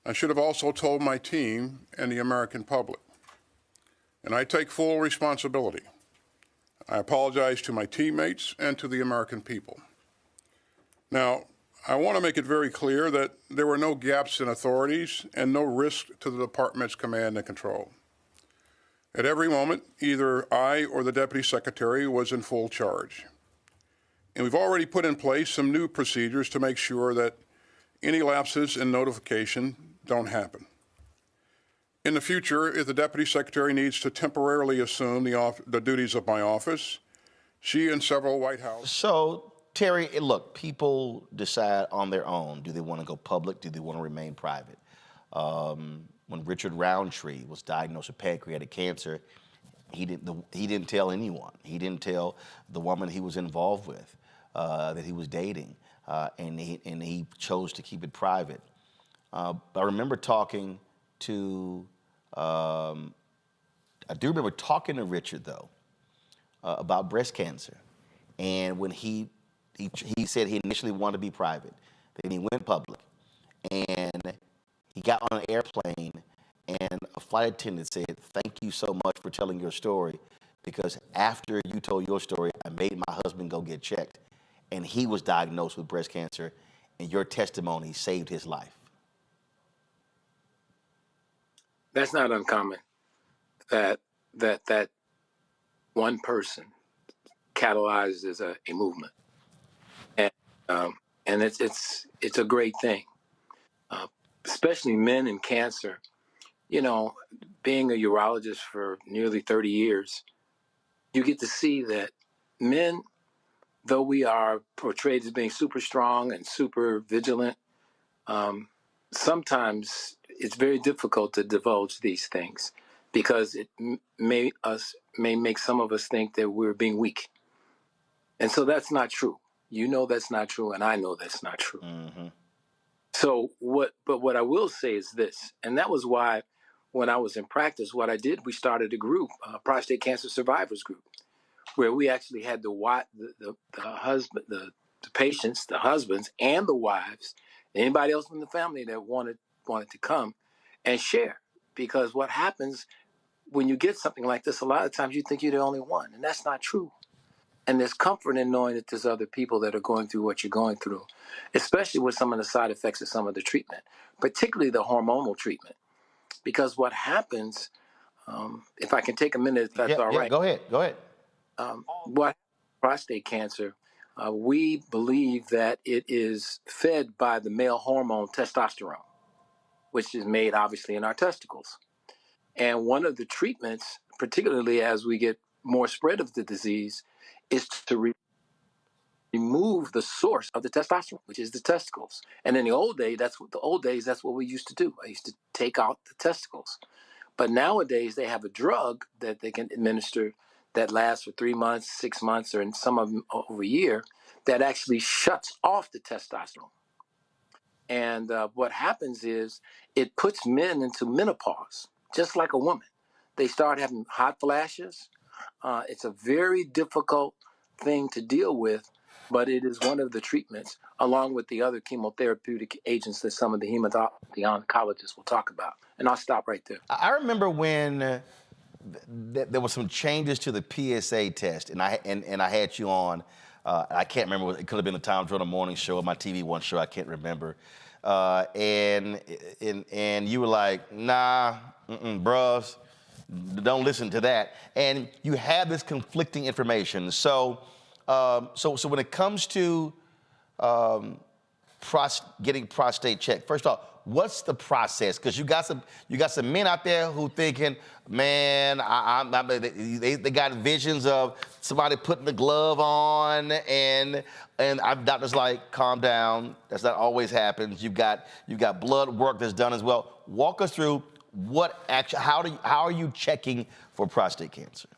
[SPEAKER 2] I should have also told my team and the American public. And I take full responsibility. I apologize to my teammates and to the American people. Now, I want to make it very clear that there were no gaps in authorities and no risk to the department's command and control. At every moment, either I or the Deputy Secretary was in full charge. And we've already put in place some new procedures to make sure that any lapses in notification don't happen. In the future, if the Deputy Secretary needs to temporarily assume the duties of my office, she and several White House...
[SPEAKER 9] So, Terry, look, people decide on their own. Do they want to go public? Do they want to remain private? When Richard Roundtree was diagnosed with pancreatic cancer, he didn't tell anyone. He didn't tell the woman he was involved with that he was dating, and he chose to keep it private. I remember talking to, I do remember talking to Richard, though, about breast cancer. And when he said he initially wanted to be private, then he went public. And he got on an airplane, and a flight attendant said, "Thank you so much for telling your story, because after you told your story, I made my husband go get checked, and he was diagnosed with breast cancer, and your testimony saved his life."
[SPEAKER 8] That's not uncommon, that one person catalyzes a movement, and it's a great thing, especially men in cancer. You know, being a urologist for nearly 30 years, you get to see that men, though we are portrayed as being super strong and super vigilant, sometimes it's very difficult to divulge these things because it may make some of us think that we're being weak. And so that's not true. You know that's not true, and I know that's not true.
[SPEAKER 9] Mm-hmm.
[SPEAKER 8] So what I will say is this, and that was why when I was in practice, what I did, we started a group, a prostate cancer survivors group, where we actually had the patients, the husbands, and the wives, anybody else in the family that wanted to come and share. Because what happens when you get something like this, a lot of times you think you're the only one, and that's not true. And there's comfort in knowing that there's other people that are going through what you're going through, especially with some of the side effects of some of the treatment, particularly the hormonal treatment. Because what happens, if I can take a minute, if that's all right.
[SPEAKER 9] Go ahead.
[SPEAKER 8] What prostate cancer, we believe that it is fed by the male hormone testosterone, which is made obviously in our testicles. And one of the treatments, particularly as we get more spread of the disease, is to remove the source of the testosterone, which is the testicles. And in the old days, that's what we used to do. I used to take out the testicles. But nowadays, they have a drug that they can administer that lasts for 3 months, 6 months, or in some of them over a year, that actually shuts off the testosterone. And what happens is it puts men into menopause, just like a woman. They start having hot flashes. It's a very difficult thing to deal with, but it is one of the treatments, along with the other chemotherapeutic agents that some of the oncologists will talk about. And I'll stop right there.
[SPEAKER 9] I remember when there were some changes to the PSA test, and I had you on. I can't remember. It could have been the Tom Jordan Morning Show or my TV One show. I can't remember. And you were like, "Nah, bros, don't listen to that." And you had this conflicting information. So when it comes to getting prostate checked. First off, what's the process? Because you got some men out there who thinking, man, they got visions of somebody putting the glove on, and doctors like, calm down. That's not always happens. You've got blood work that's done as well. Walk us through how are you checking for prostate cancer?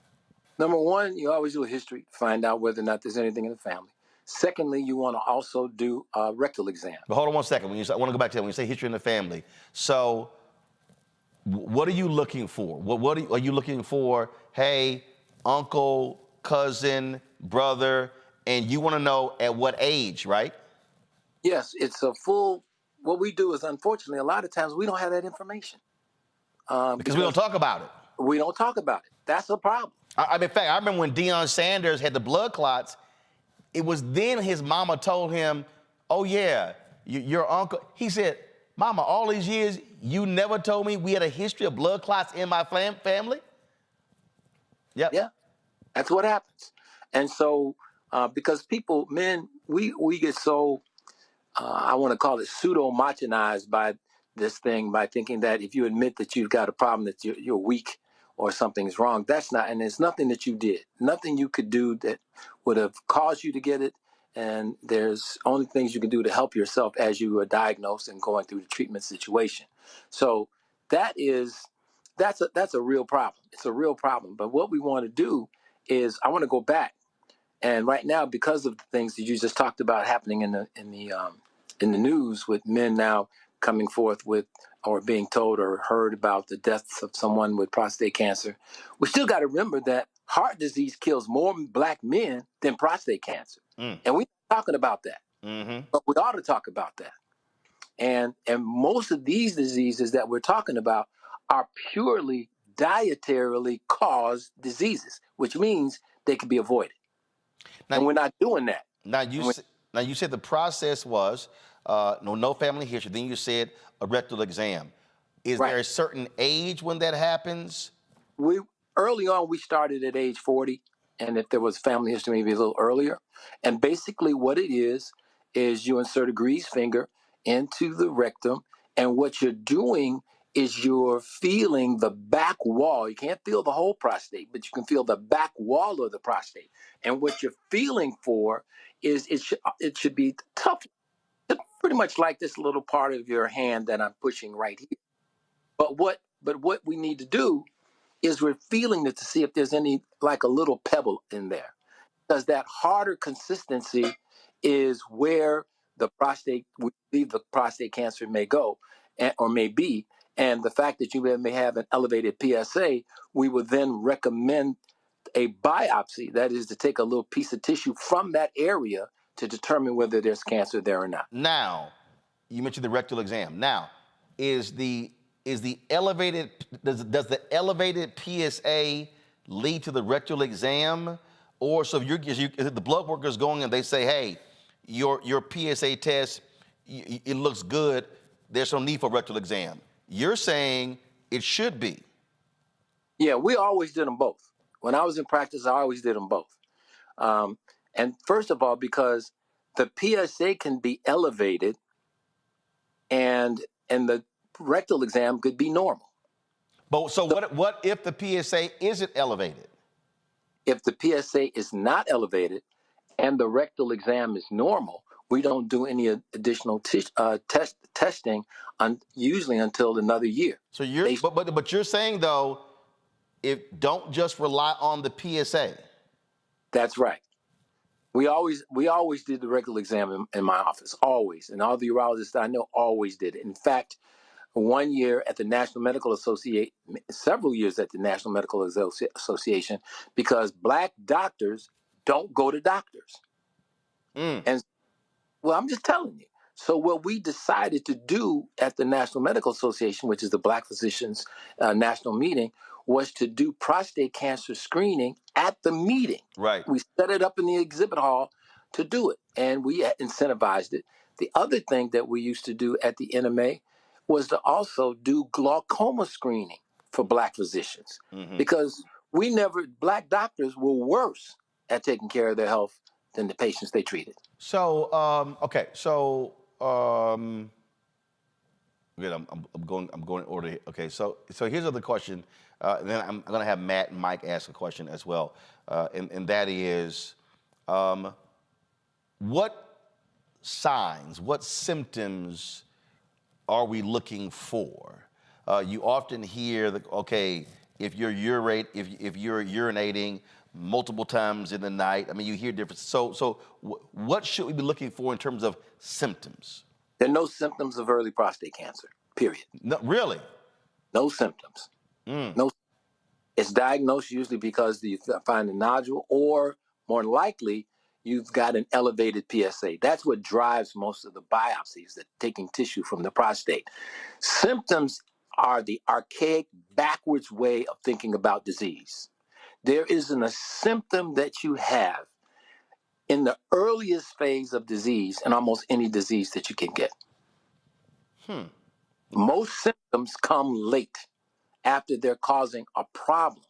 [SPEAKER 8] Number one, you always do a history, find out whether or not there's anything in the family. Secondly, you want to also do a rectal exam.
[SPEAKER 9] But hold on one second. I want to go back to that. When you say history in the family, so what are you looking for? Are you looking for? Hey, uncle, cousin, brother, and you want to know at what age, right?
[SPEAKER 8] Yes, it's a full. What we do is, unfortunately, a lot of times we don't have that information
[SPEAKER 9] because we don't talk about it.
[SPEAKER 8] We don't talk about it. That's a problem.
[SPEAKER 9] In fact, I remember when Deion Sanders had the blood clots. It was then his mama told him, oh, yeah, your uncle. He said, Mama, all these years, you never told me we had a history of blood clots in my family? Yep.
[SPEAKER 8] Yeah, that's what happens. And so because men, we get so, I want to call it pseudo-machinized by this thing, by thinking that if you admit that you've got a problem, that you're weak or something's wrong. That's not, and there's nothing that you did, nothing you could do that would have caused you to get it. And there's only things you can do to help yourself as you are diagnosed and going through the treatment situation. So that's a real problem. It's a real problem. But what we want to do is, I want to go back, and right now, because of the things that you just talked about happening in the news, with men now coming forth with, or being told or heard about the deaths of someone with prostate cancer, we still got to remember that heart disease kills more black men than prostate cancer. And we're not talking about that. But we ought to talk about that. And most of these diseases that we're talking about are purely dietarily caused diseases, which means they can be avoided. Now, and we're not doing that.
[SPEAKER 9] Now you said the process was no family history. Then you said a rectal exam. Is there a certain age when that happens?
[SPEAKER 8] Early on, we started at age 40, and if there was family history, maybe a little earlier. And basically what it is you insert a greased finger into the rectum, and what you're doing is you're feeling the back wall. You can't feel the whole prostate, but you can feel the back wall of the prostate. And what you're feeling for is it should be tough, pretty much like this little part of your hand that I'm pushing right here. But what we need to do is we're feeling it to see if there's any, like a little pebble in there. Because that harder consistency is where we believe the prostate cancer may go, or may be. And the fact that you may have an elevated PSA, we would then recommend a biopsy, that is to take a little piece of tissue from that area to determine whether there's cancer there or not.
[SPEAKER 9] Now, you mentioned the rectal exam. Now, does the elevated PSA lead to the rectal exam? Or so if the blood worker is going and they say, hey, your PSA test, it looks good, there's no need for a rectal exam. You're saying it should be.
[SPEAKER 8] Yeah, we always did them both. When I was in practice, I always did them both. And first of all, because the PSA can be elevated and the rectal exam could be normal.
[SPEAKER 9] But so what if the PSA isn't elevated?
[SPEAKER 8] If the PSA is not elevated and the rectal exam is normal, we don't do any additional testing usually until another year. So
[SPEAKER 9] but you're saying though, don't just rely on the PSA.
[SPEAKER 8] That's right. We always did the rectal exam in my office, always, and all the urologists I know always did it. In fact, 1 year at the National Medical Association, several years at the National Medical Association, because black doctors don't go to doctors. And well, I'm just telling you. So what we decided to do at the National Medical Association, which is the Black Physicians National Meeting, was to do prostate cancer screening at the meeting.
[SPEAKER 9] Right.
[SPEAKER 8] We set it up in the exhibit hall to do it, and we incentivized it. The other thing that we used to do at the NMA was to also do glaucoma screening for black physicians, because black doctors were worse at taking care of their health than the patients they treated.
[SPEAKER 9] So,
[SPEAKER 13] Again, I'm going in order here. Okay, so here's another question. Then I'm going to have Matt and Mike ask a question as well, and that is, what signs, what symptoms are we looking for? You often hear that, okay, if you're urinating multiple times in the night, I mean, you hear different. So what should we be looking for in terms of symptoms?
[SPEAKER 8] There are no symptoms of early prostate cancer, period.
[SPEAKER 13] No, really?
[SPEAKER 8] No symptoms. No. It's diagnosed usually because you find a nodule, or more likely, you've got an elevated PSA. That's what drives most of the biopsies, that taking tissue from the prostate. Symptoms are the archaic, backwards way of thinking about disease. There isn't a symptom that you have in the earliest phase of disease in almost any disease that you can get. Most symptoms come late, after they're causing a problem.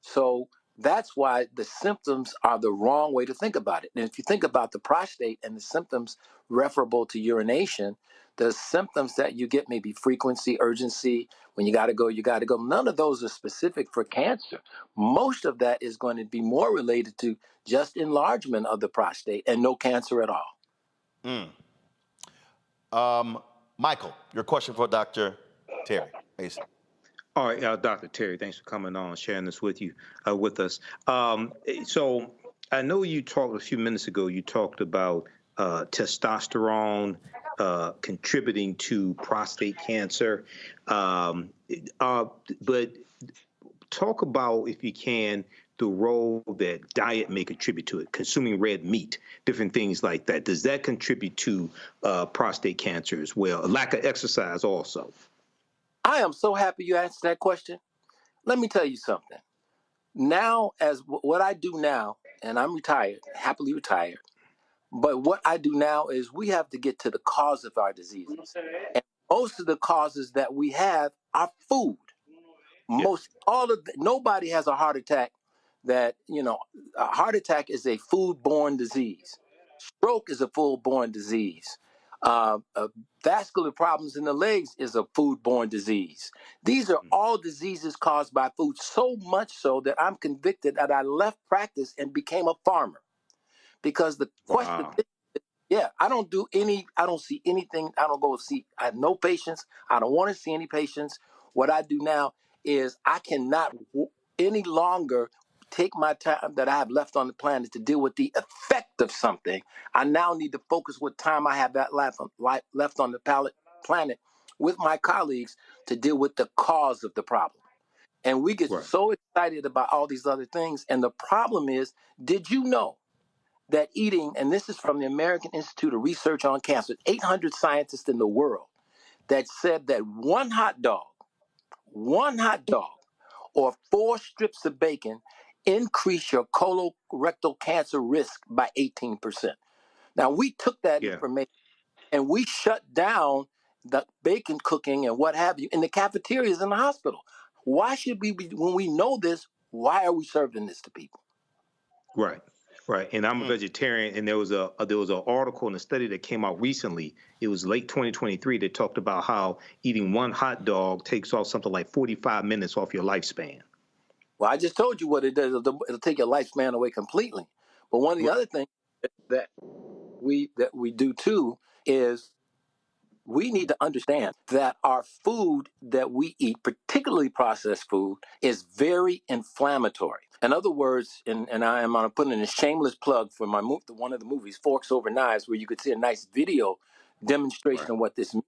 [SPEAKER 8] So that's why the symptoms are the wrong way to think about it. And if you think about the prostate and the symptoms referable to urination, the symptoms that you get may be frequency, urgency, when you got to go, you got to go. None of those are specific for cancer. Most of that is going to be more related to just enlargement of the prostate and no cancer at all.
[SPEAKER 13] Michael, your question for Dr. Terry Mason.
[SPEAKER 18] All right, Dr. Terry, thanks for coming on, sharing this with us. So I know you talked a few minutes ago, you talked about testosterone contributing to prostate cancer. But talk about, if you can, the role that diet may contribute to it, consuming red meat, different things like that. Does that contribute to prostate cancer as well? A lack of exercise also.
[SPEAKER 8] I am so happy you asked that question. Let me tell you something. Now, as what I do now, and I'm retired, happily retired, but what I do now is we have to get to the cause of our diseases. And most of the causes that we have are food. Nobody has a heart attack a heart attack is a food-borne disease. Stroke is a food-borne disease. Vascular problems in the legs is a food-borne disease. These are all diseases caused by food, so much so that I'm convicted that I left practice and became a farmer. Because the question, I don't see anything. I have no patients. I don't want to see any patients. What I do now is I cannot any longer take my time that I have left on the planet to deal with the effect of something. I now need to focus what time I have that left on the planet with my colleagues to deal with the cause of the problem. And we get so excited about all these other things. And the problem is, did you know that eating, and this is from the American Institute of Research on Cancer, 800 scientists in the world, that said that one hot dog, or 4 strips of bacon increase your colorectal cancer risk by 18%. Now, we took that information and we shut down the bacon cooking and what have you in the cafeterias in the hospital. Why should we be, when we know this, why are we serving this to people?
[SPEAKER 18] Right. And I'm a vegetarian, and there was an article and a study that came out recently. It was late 2023 that talked about how eating one hot dog takes off something like 45 minutes off your lifespan.
[SPEAKER 8] Well, I just told you what it does. It'll take your lifespan away completely. But one of the other things that we do too is we need to understand that our food that we eat, particularly processed food, is very inflammatory. In other words, and I am going to put in a shameless plug for my one of the movies, Forks Over Knives, where you could see a nice video demonstration of what this means.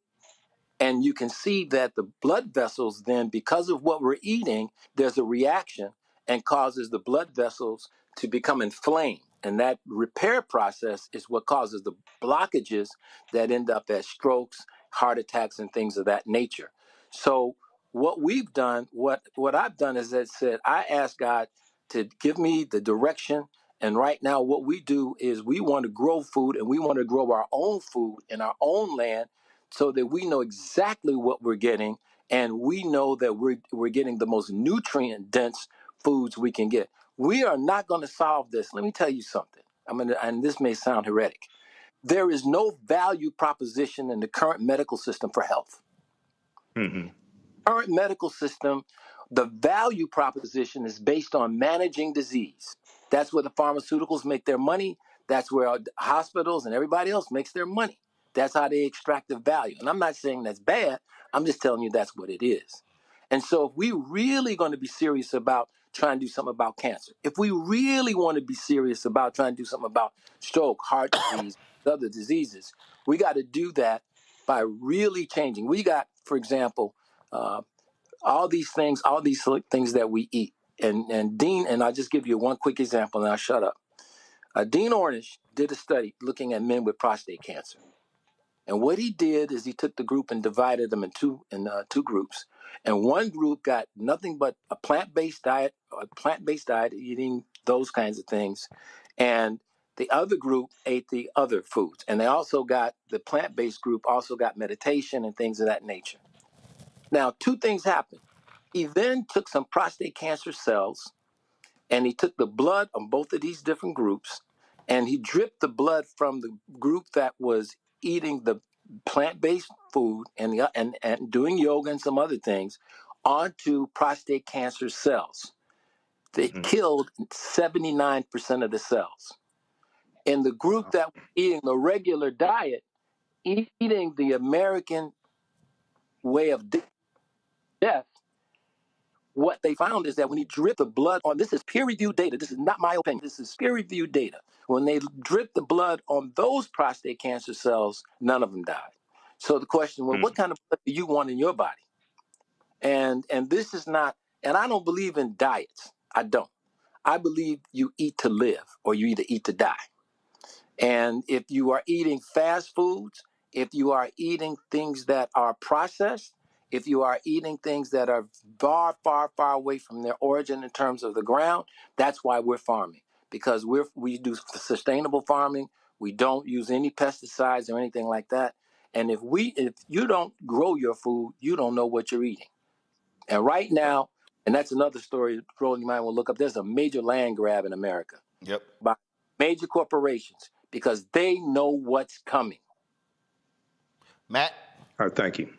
[SPEAKER 8] And you can see that the blood vessels then, because of what we're eating, there's a reaction and causes the blood vessels to become inflamed. And that repair process is what causes the blockages that end up as strokes, heart attacks, and things of that nature. So what we've done, what I've done is that said, I asked God to give me the direction. And right now what we do is we want to grow food, and we want to grow our own food in our own land so that we know exactly what we're getting, and we know that we're getting the most nutrient-dense foods we can get. We are not going to solve this. Let me tell you something. And this may sound heretic. there is no value proposition in the current medical system for health. Current medical system, the value proposition is based on managing disease. That's where the pharmaceuticals make their money. That's where hospitals and everybody else makes their money. That's how they extract the value. And I'm not saying that's bad. I'm just telling you that's what it is. And so if we really going to be serious about trying to do something about cancer, if we really want to be serious about trying to do something about stroke, heart disease, other diseases, we got to do that by really changing. We got, for example, all these things that we eat. And Dean, and I'll just give you one quick example and I'll shut up. Dean Ornish did a study looking at men with prostate cancer. And what he did is he took the group and divided them in two groups. And one group got nothing but a plant-based diet, eating those kinds of things. And the other group ate the other foods. And the plant-based group also got meditation and things of that nature. Now, two things happened. He then took some prostate cancer cells and he took the blood on both of these different groups and he dripped the blood from the group that was eating the plant-based food and doing yoga and some other things onto prostate cancer cells. They killed 79% of the cells. In the group that was eating the regular diet, eating the American way of death, what they found is that when he dripped the blood on, this is peer-reviewed data, this is not my opinion, this is peer-reviewed data. When they dripped the blood on those prostate cancer cells, none of them died. So the question, well, what kind of blood do you want in your body? And this is not, and I don't believe in diets. I don't. I believe you eat to live or you either eat to die. And if you are eating fast foods, if you are eating things that are processed, if you are eating things that are far, far, far away from their origin in terms of the ground, that's why we're farming. Because we do sustainable farming. We don't use any pesticides or anything like that. And if you don't grow your food, you don't know what you're eating. And right now, and that's another story, Roland, you might want to look up, there's a major land grab in America.
[SPEAKER 13] Yep.
[SPEAKER 8] By major corporations because they know what's coming.
[SPEAKER 13] Matt?
[SPEAKER 18] All right, thank you.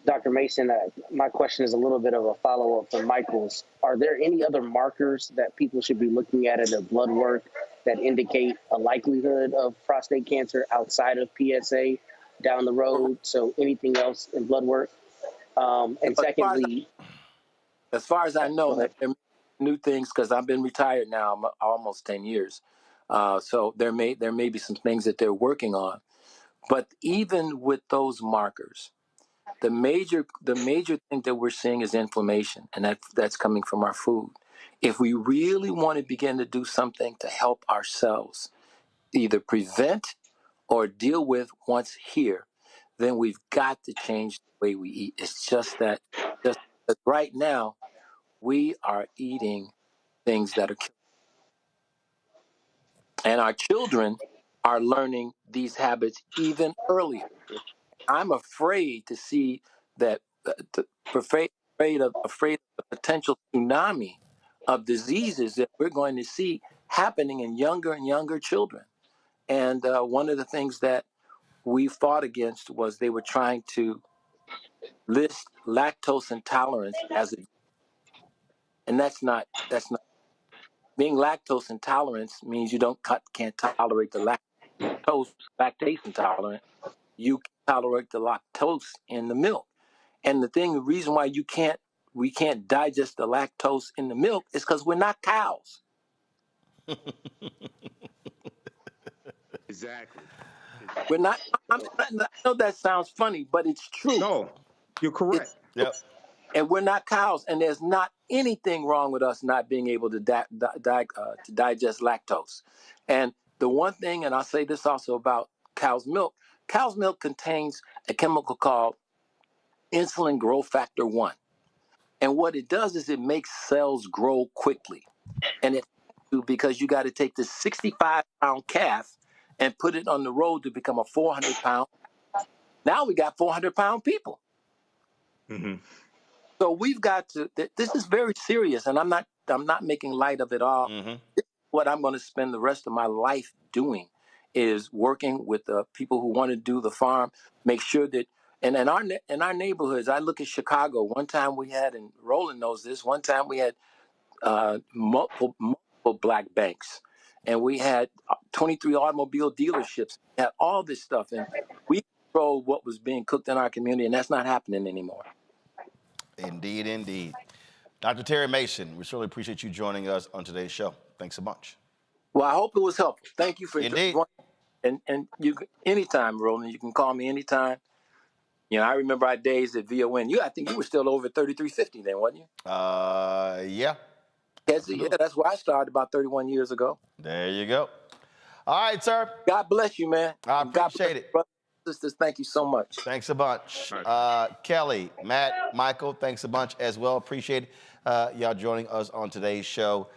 [SPEAKER 12] Dr. Mason, my question is a little bit of a follow-up from Michael's. Are there any other markers that people should be looking at in their blood work that indicate a likelihood of prostate cancer outside of PSA down the road? So anything else in blood work? And secondly...
[SPEAKER 8] As far as I know, there are new things because I've been retired now almost 10 years. So there may be some things that they're working on. But even with those markers, the major thing that we're seeing is inflammation, and that's coming from our food. If we really want to begin to do something to help ourselves, either prevent or deal with what's here, then we've got to change the way we eat. It's just that right now, we are eating things that are killing. And our children are learning these habits even earlier. I'm afraid to see that, afraid of the potential tsunami of diseases that we're going to see happening in younger and younger children. And one of the things that we fought against was they were trying to list lactose intolerance as a, and that's not. Being lactose intolerant means you can't tolerate the lactase intolerant. You can tolerate the lactose in the milk. And the reason why we can't digest the lactose in the milk is because we're not cows.
[SPEAKER 18] Exactly.
[SPEAKER 8] We're not. I know that sounds funny, but it's true.
[SPEAKER 18] No, you're correct.
[SPEAKER 13] Yep.
[SPEAKER 8] And we're not cows, and there's not anything wrong with us not being able to digest lactose. And the one thing, and I'll say this also about cow's milk contains a chemical called insulin growth factor 1. And what it does is it makes cells grow quickly. And it because you got to take this 65-pound calf and put it on the road to become a 400-pound. Now we got 400-pound people.
[SPEAKER 18] Mm-hmm.
[SPEAKER 8] So we've got to. This is very serious, and I'm not making light of it all. Mm-hmm. This is what I'm going to spend the rest of my life doing is working with the people who want to do the farm, make sure that, and in our neighborhoods, I look at Chicago. One time we had, and Roland knows this, one time we had multiple black banks, and we had 23 automobile dealerships, had all this stuff, and we controlled what was being cooked in our community, and that's not happening anymore.
[SPEAKER 13] Indeed, indeed. Dr. Terry Mason, we certainly appreciate you joining us on today's show. Thanks so much.
[SPEAKER 8] Well, I hope it was helpful. Thank you for
[SPEAKER 13] Indeed.
[SPEAKER 8] joining. And you anytime, Roland, you can call me anytime. You know, I remember our days at VON. I think you were still over 3350 then, wasn't you?
[SPEAKER 13] Yeah.
[SPEAKER 8] Yeah, that's where I started about 31 years ago.
[SPEAKER 13] There you go. All right, sir.
[SPEAKER 8] God bless you, man.
[SPEAKER 13] I appreciate it.
[SPEAKER 8] Brothers and sisters, thank you so much.
[SPEAKER 13] Thanks a bunch. Kelly, Matt, Michael, thanks a bunch as well. Appreciate y'all joining us on today's show.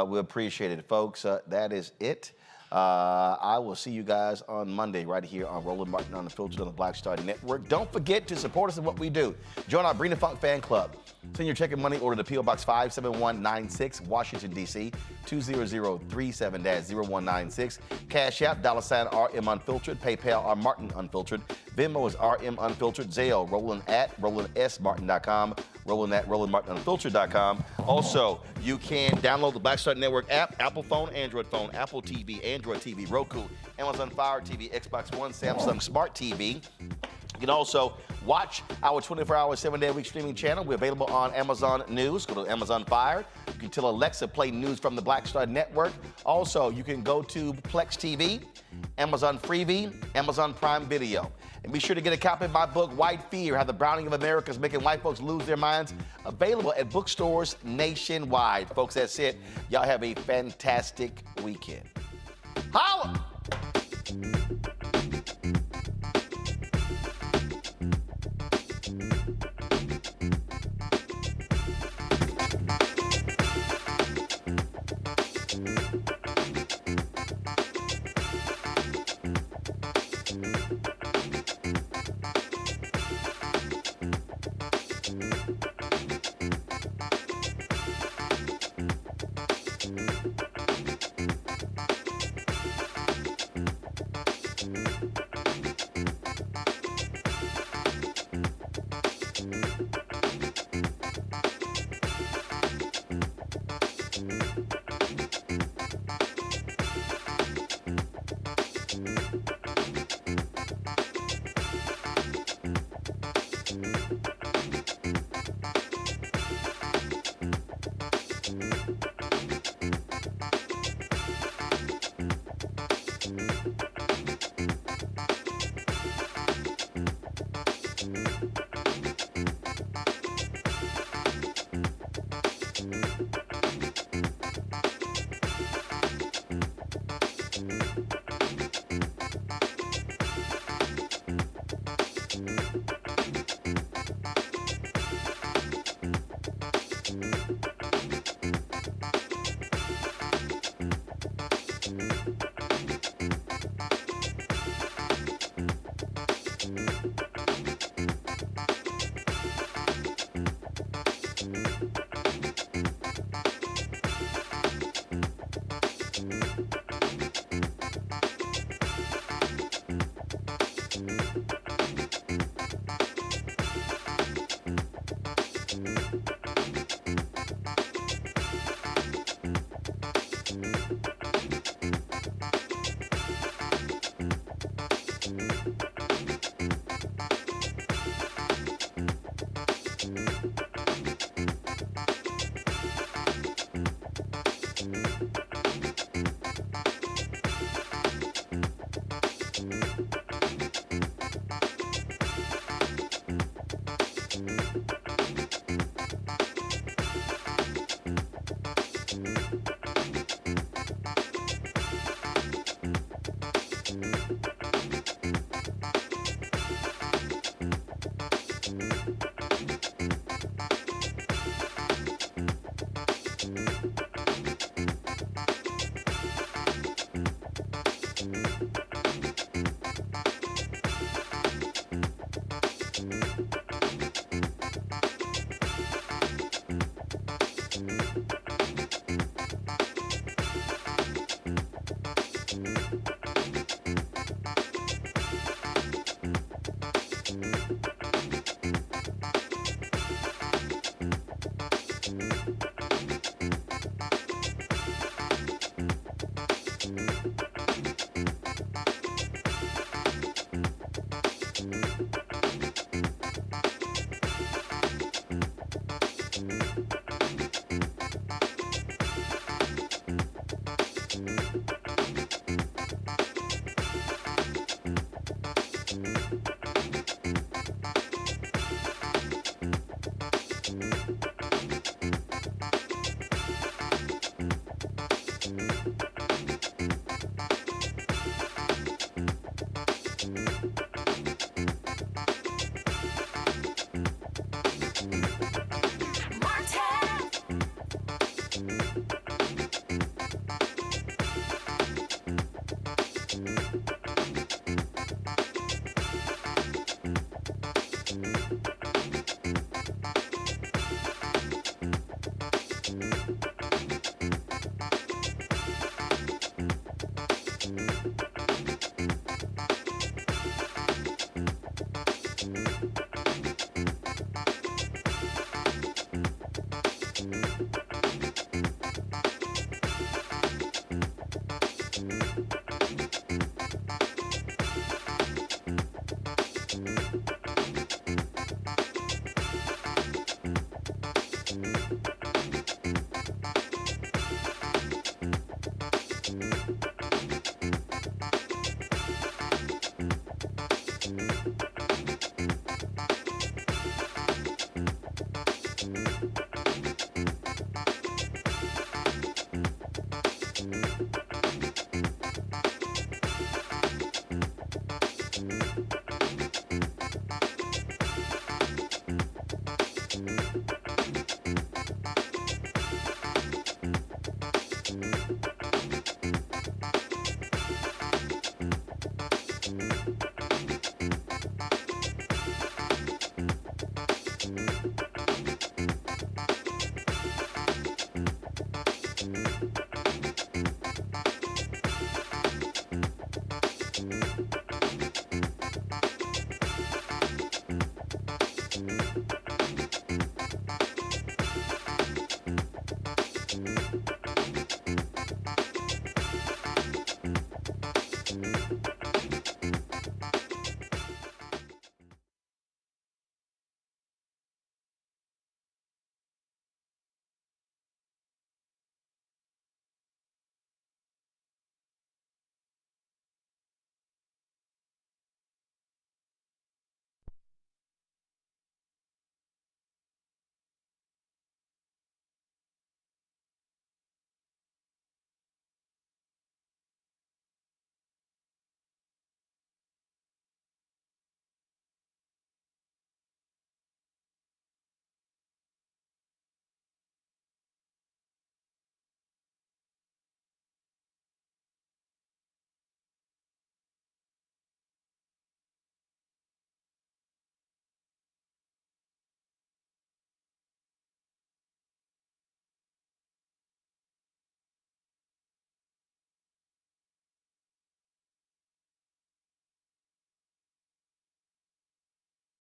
[SPEAKER 13] We appreciate it, folks. That is it. I will see you guys on Monday right here on Roland Martin Unfiltered on the Black Star Network. Don't forget to support us in what we do. Join our Bring the Funk fan club. Send your check and money order to P.O. Box 57196, Washington, D.C., 20037-0196. Cash App, $RM Unfiltered. PayPal, R Martin Unfiltered. Venmo is RM Unfiltered. Zelle, Roland at RolandSMartin.com. Roland at RolandMartinUnfiltered.com. Also, you can download the Black Star Network app, Apple phone, Android phone, Apple TV, Android TV, Roku, Amazon Fire TV, Xbox One, Samsung Smart TV. You can also watch our 24-hour, 7-day-a-week streaming channel. We're available on Amazon News. Go to Amazon Fire. You can tell Alexa play news from the Black Star Network. Also, you can go to Plex TV, Amazon Freevee, Amazon Prime Video. And be sure to get a copy of my book, White Fear, How the Browning of America is Making White Folks Lose Their Minds, available at bookstores nationwide. Folks, that's it. Y'all have a fantastic weekend. Holla!